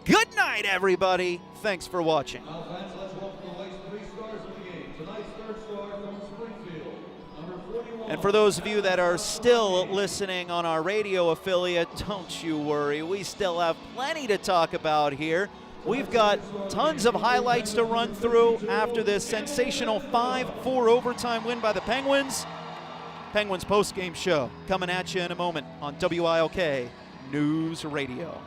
Speaker 1: Good night, everybody. Thanks for watching.
Speaker 2: Now, fans, let's welcome the latest 3 stars of the game. Tonight's third star from Springfield, number 41.
Speaker 1: And for those of you that are still listening on our radio affiliate, don't you worry. We still have plenty to talk about here. We've got tons of highlights to run through after this sensational 5-4 overtime win by the Penguins. Penguins post-game show coming at you in a moment on WILK News Radio.